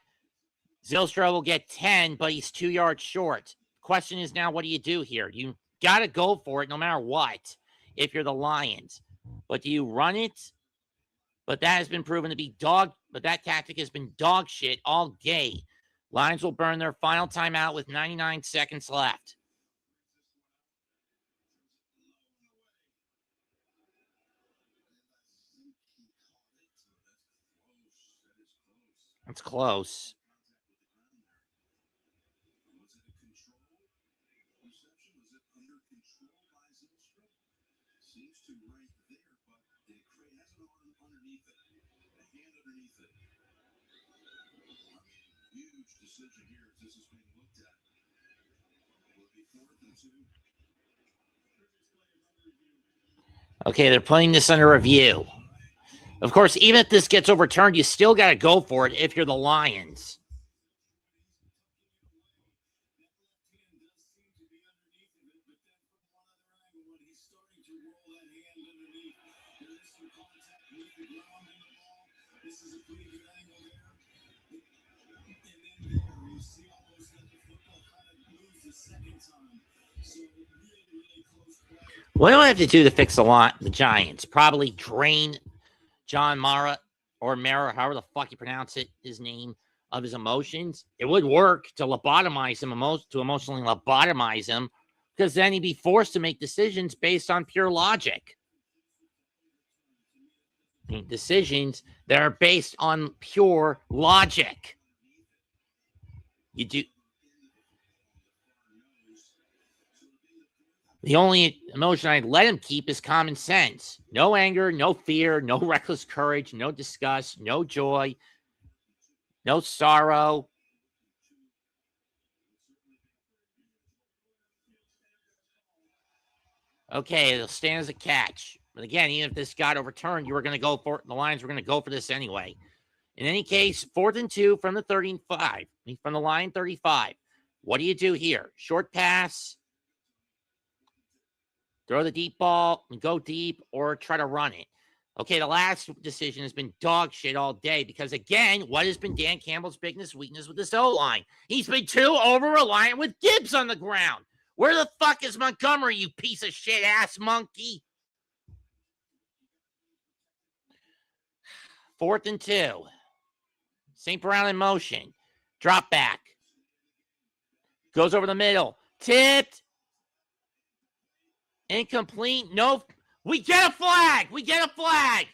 [SPEAKER 1] Zylstra will get 10, but he's 2 yards short. Question is now, what do you do here? You got to go for it no matter what if you're the Lions. But do you run it? But that has been proven to be but that tactic has been dog shit all day. Lions will burn their final timeout with 99 seconds left. That's close. Okay, they're putting this under review. Of course, even if this gets overturned, you still got to go for it if you're the Lions. What do I have to do to fix the Giants? Probably drain John Mara or Mara, however the fuck you pronounce it, his name, of his emotions. It would work to lobotomize him, to emotionally lobotomize him, because then he'd be forced to make decisions based on pure logic. I mean, decisions that are based on pure logic. You do. The only emotion I'd let him keep is common sense. No anger, no fear, no reckless courage, no disgust, no joy, no sorrow. Okay, it'll stand as a catch. But again, even if this got overturned, you were going to go for it. The Lions were going to go for this anyway. In any case, 4th and 2 from the 35, from the line 35. What do you do here? Short pass. Throw the deep ball and go deep, or try to run it. Okay, the last decision has been dog shit all day because, again, what has been Dan Campbell's biggest weakness with this O-line? He's been too over-reliant with Gibbs on the ground. Where the fuck is Montgomery, you piece of shit ass monkey? 4th and 2. St. Brown in motion. Drop back. Goes over the middle. Tipped. Incomplete. No. We get a flag. We get a flag.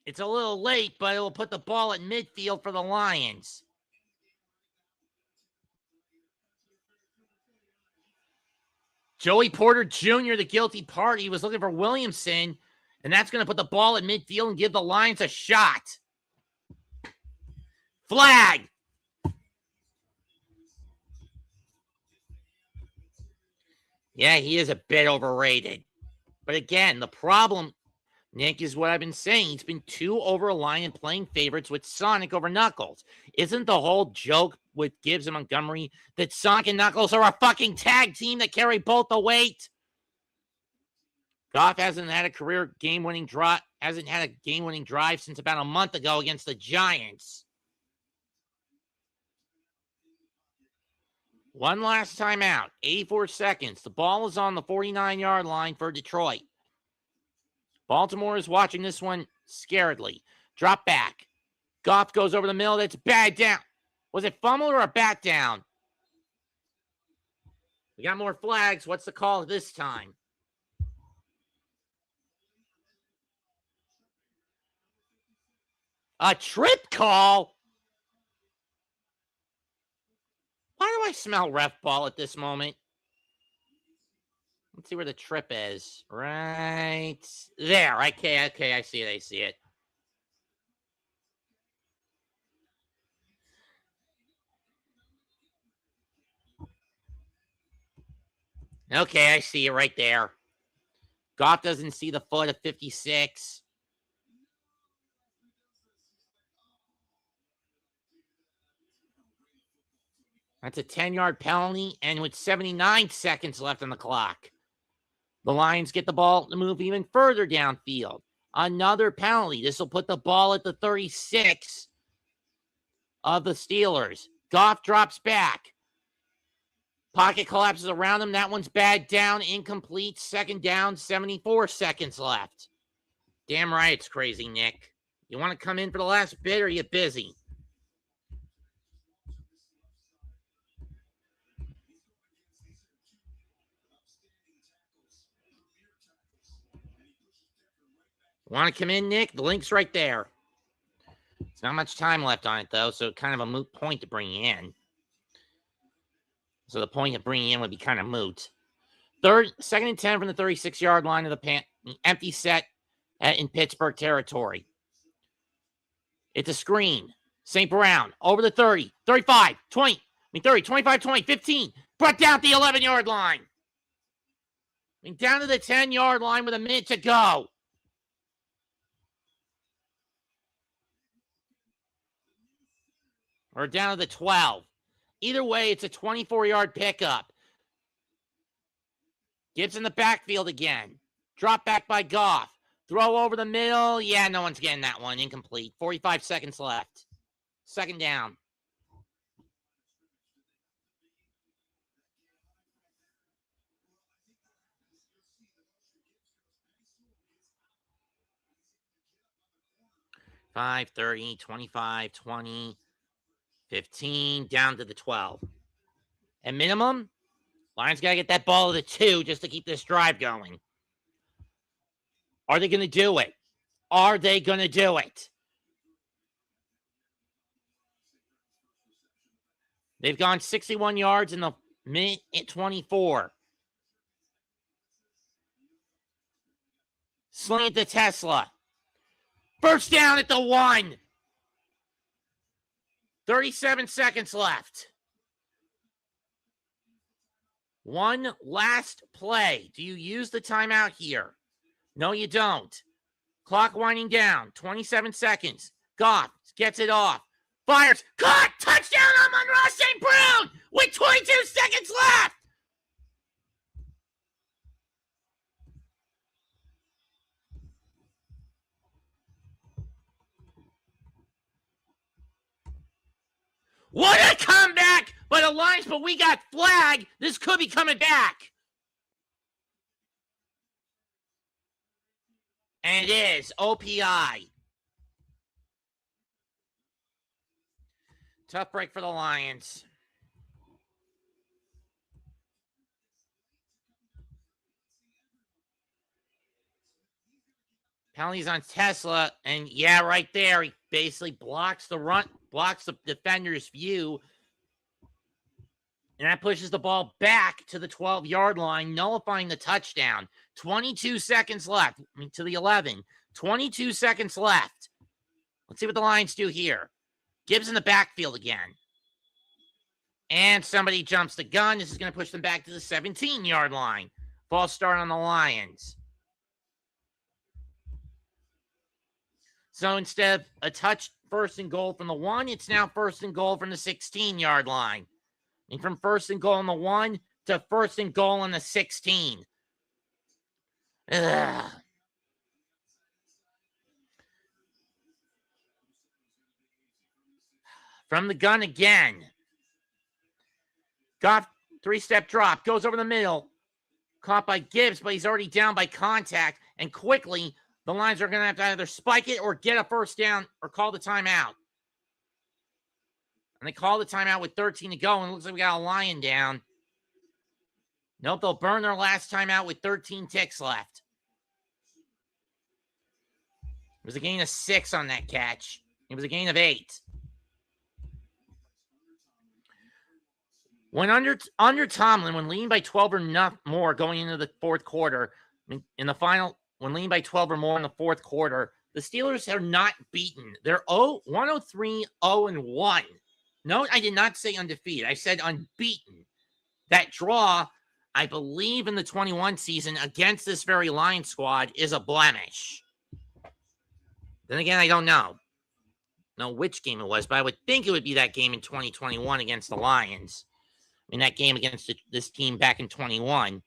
[SPEAKER 1] It's a little late, but it will put the ball at midfield for the Lions. Joey Porter Jr., the guilty party, was looking for Williamson, and that's going to put the ball at midfield and give the Lions a shot. Flag. Yeah, he is a bit overrated. But again, the problem, Nick, is what I've been saying. He's been too over-reliant playing favorites with Sonic over Knuckles. Isn't the whole joke with Gibbs and Montgomery that Sonic and Knuckles are a fucking tag team that carry both the weight? Goff hasn't had a game-winning drive since about a month ago against the Giants. One last time out, 84 seconds. The ball is on the 49-yard line for Detroit. Baltimore is watching this one scaredly. Drop back. Goff goes over the middle. That's bad down. Was it fumble or a bat down? We got more flags. What's the call this time? A trip call? Why do I smell ref ball at this moment? Let's see where the trip is. Right there. Okay, I see it. Okay, I see it right there. Goff doesn't see the foot of 56. That's a 10-yard penalty, and with 79 seconds left on the clock, the Lions get the ball to move even further downfield. Another penalty. This will put the ball at the 36 of the Steelers. Goff drops back. Pocket collapses around him. That one's bad down, incomplete. Second down, 74 seconds left. Damn right it's crazy, Nick. You want to come in for the last bit, or are you busy? Want to come in, Nick? The link's right there. There's not much time left on it, though, so kind of a moot point to bring you in. So the point of bringing you in would be kind of moot. Second and 10 from the 36-yard line of the empty set in Pittsburgh territory. It's a screen. St. Brown over the 30, 35, 20, 30, 25, 20, 15. Brought down the 11-yard line. Down to the 10-yard line with a minute to go. Or down to the 12. Either way, it's a 24-yard pickup. Gibbs in the backfield again. Drop back by Goff. Throw over the middle. Yeah, no one's getting that one. Incomplete. 45 seconds left. Second down. Five, 30, 25, 20, 15, down to the 12. At minimum, Lions got to get that ball to the 2 just to keep this drive going. Are they going to do it? Are they going to do it? They've gone 61 yards in the minute at 24. Sling it to Tesla. First down at the 1. 37 seconds left. One last play. Do you use the timeout here? No, you don't. Clock winding down. 27 seconds. Goff gets it off. Fires. Caught! Touchdown on Monroe St. Brown with 22 seconds left. What a comeback by the Lions, but we got flag. This could be coming back. And it is OPI. Tough break for the Lions. Penalties on Tesla, and yeah, right there, he basically blocks the defender's view, and that pushes the ball back to the 12-yard line, nullifying the touchdown. 22 seconds left. To the 11. 22 seconds left. Let's see what the Lions do here. Gibbs in the backfield again. And somebody jumps the gun. This is going to push them back to the 17-yard line. False start on the Lions. So instead of a touch first and goal from the 1, it's now first and goal from the 16-yard line. And from first and goal on the 1 to first and goal on the 16. Ugh. From the gun again. Goff, 3-step drop, goes over the middle. Caught by Gibbs, but he's already down by contact. And quickly, the Lions are going to have to either spike it or get a first down or call the timeout. And they call the timeout with 13 to go, and it looks like we got a Lion down. Nope, they'll burn their last timeout with 13 ticks left. It was a gain of 6 on that catch. It was a gain of 8. When under Tomlin, when leading by 12 or not more going into the fourth quarter, in the final, when leading by 12 or more in the fourth quarter, the Steelers are not beaten. They're 103-0-1. No, I did not say undefeated. I said unbeaten. That draw, I believe, in the 21 season against this very Lions squad is a blemish. Then again, I don't know which game it was, but I would think it would be that game in 2021 against the Lions. In that game against this team back in 21.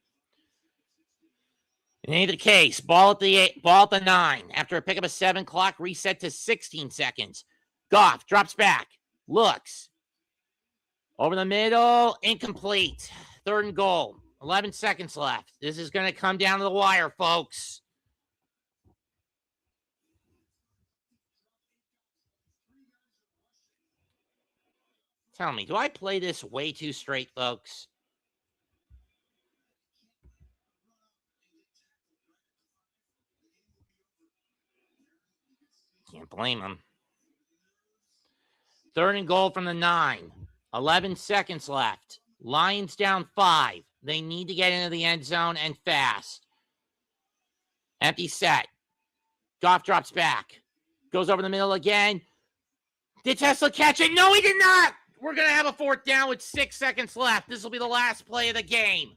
[SPEAKER 1] In any case, ball at the 9. After a pickup of 7 clock, reset to 16 seconds. Goff drops back, looks. Over the middle, incomplete. 3rd and goal, 11 seconds left. This is going to come down to the wire, folks. Tell me, do I play this way too straight, folks? Can't blame them. 3rd and goal from the 9. 11 seconds left. Lions down 5. They need to get into the end zone and fast. Empty set. Goff drops back. Goes over the middle again. Did Tesla catch it? No, he did not. We're going to have a 4th down with 6 seconds left. This will be the last play of the game.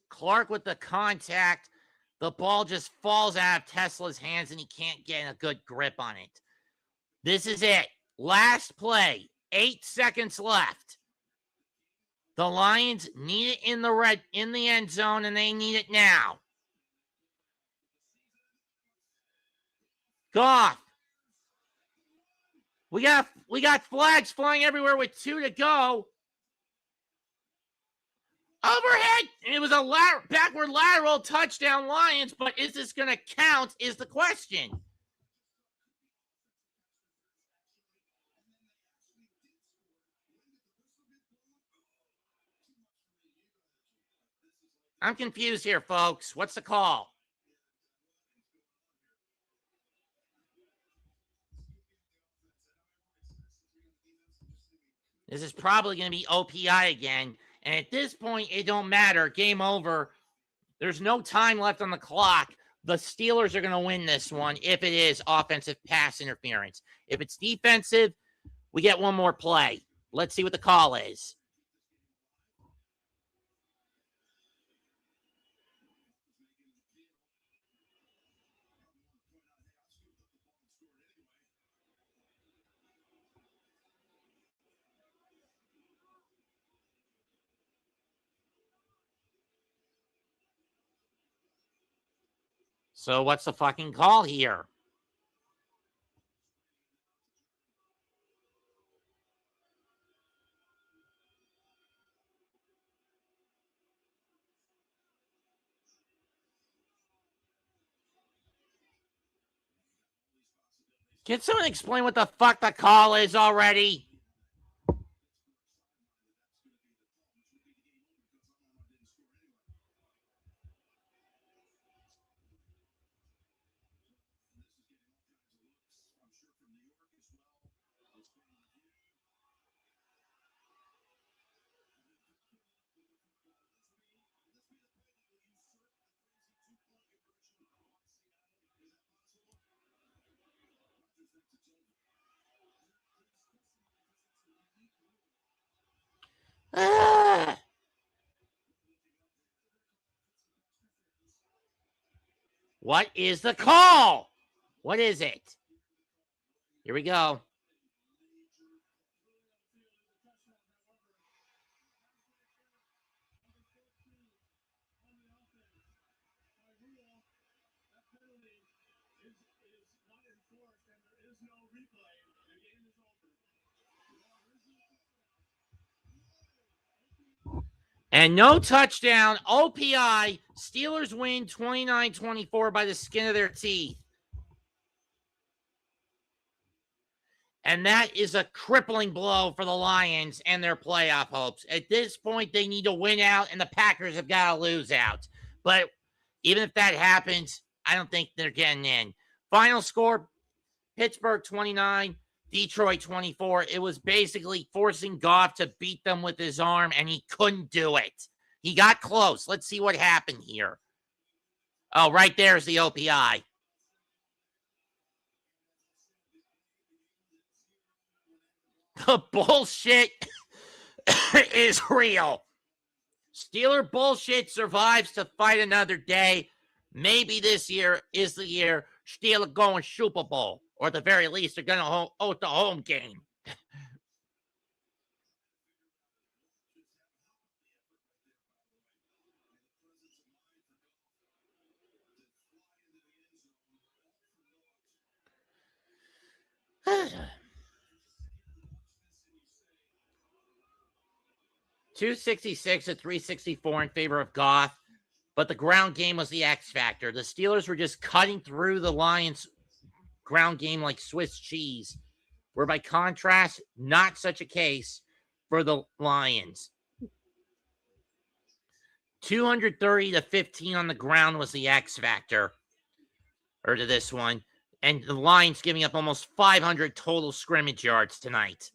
[SPEAKER 1] Clark with the contact. The ball just falls out of Tesla's hands and he can't get a good grip on it. This is it. Last play. 8 seconds left. The Lions need it in the end zone, and they need it now. Goff. We got flags flying everywhere with 2 to go. Overhead. It was a backward lateral touchdown Lions, but is this going to count is the question. I'm confused here, folks. What's the call? This is probably going to be OPI again. And at this point, it don't matter. Game over. There's no time left on the clock. The Steelers are going to win this one if it is offensive pass interference. If it's defensive, we get one more play. Let's see what the call is. So what's the fucking call here? Can someone explain what the fuck the call is already? Ah. What is the call? What is it? Here we go. And no touchdown. OPI. Steelers win 29-24 by the skin of their teeth. And that is a crippling blow for the Lions and their playoff hopes. At this point, they need to win out, and the Packers have got to lose out. But even if that happens, I don't think they're getting in. Final score, Pittsburgh 29, Detroit 24. It was basically forcing Goff to beat them with his arm, and he couldn't do it. He got close. Let's see what happened here. Oh, right there's the OPI. The bullshit is real. Steeler bullshit survives to fight another day. Maybe this year is the year Steeler going Super Bowl. Or at the very least, they're going to host the home game. $266 to $364 in favor of Goff, but the ground game was the X factor. The Steelers were just cutting through the Lions' ground game like Swiss cheese, where by contrast, not such a case for the Lions. 230 to 15 on the ground was the X factor, or to this one, and the Lions giving up almost 500 total scrimmage yards tonight.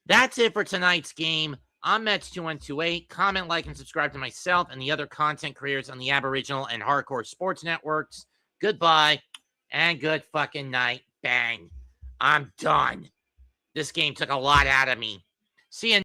[SPEAKER 1] That's it for tonight's game. I'm Mets2128. Comment, like, and subscribe to myself and the other content creators on the Aboriginal and Hardcore Sports Networks. Goodbye and good fucking night. Bang. I'm done. This game took a lot out of me. See you.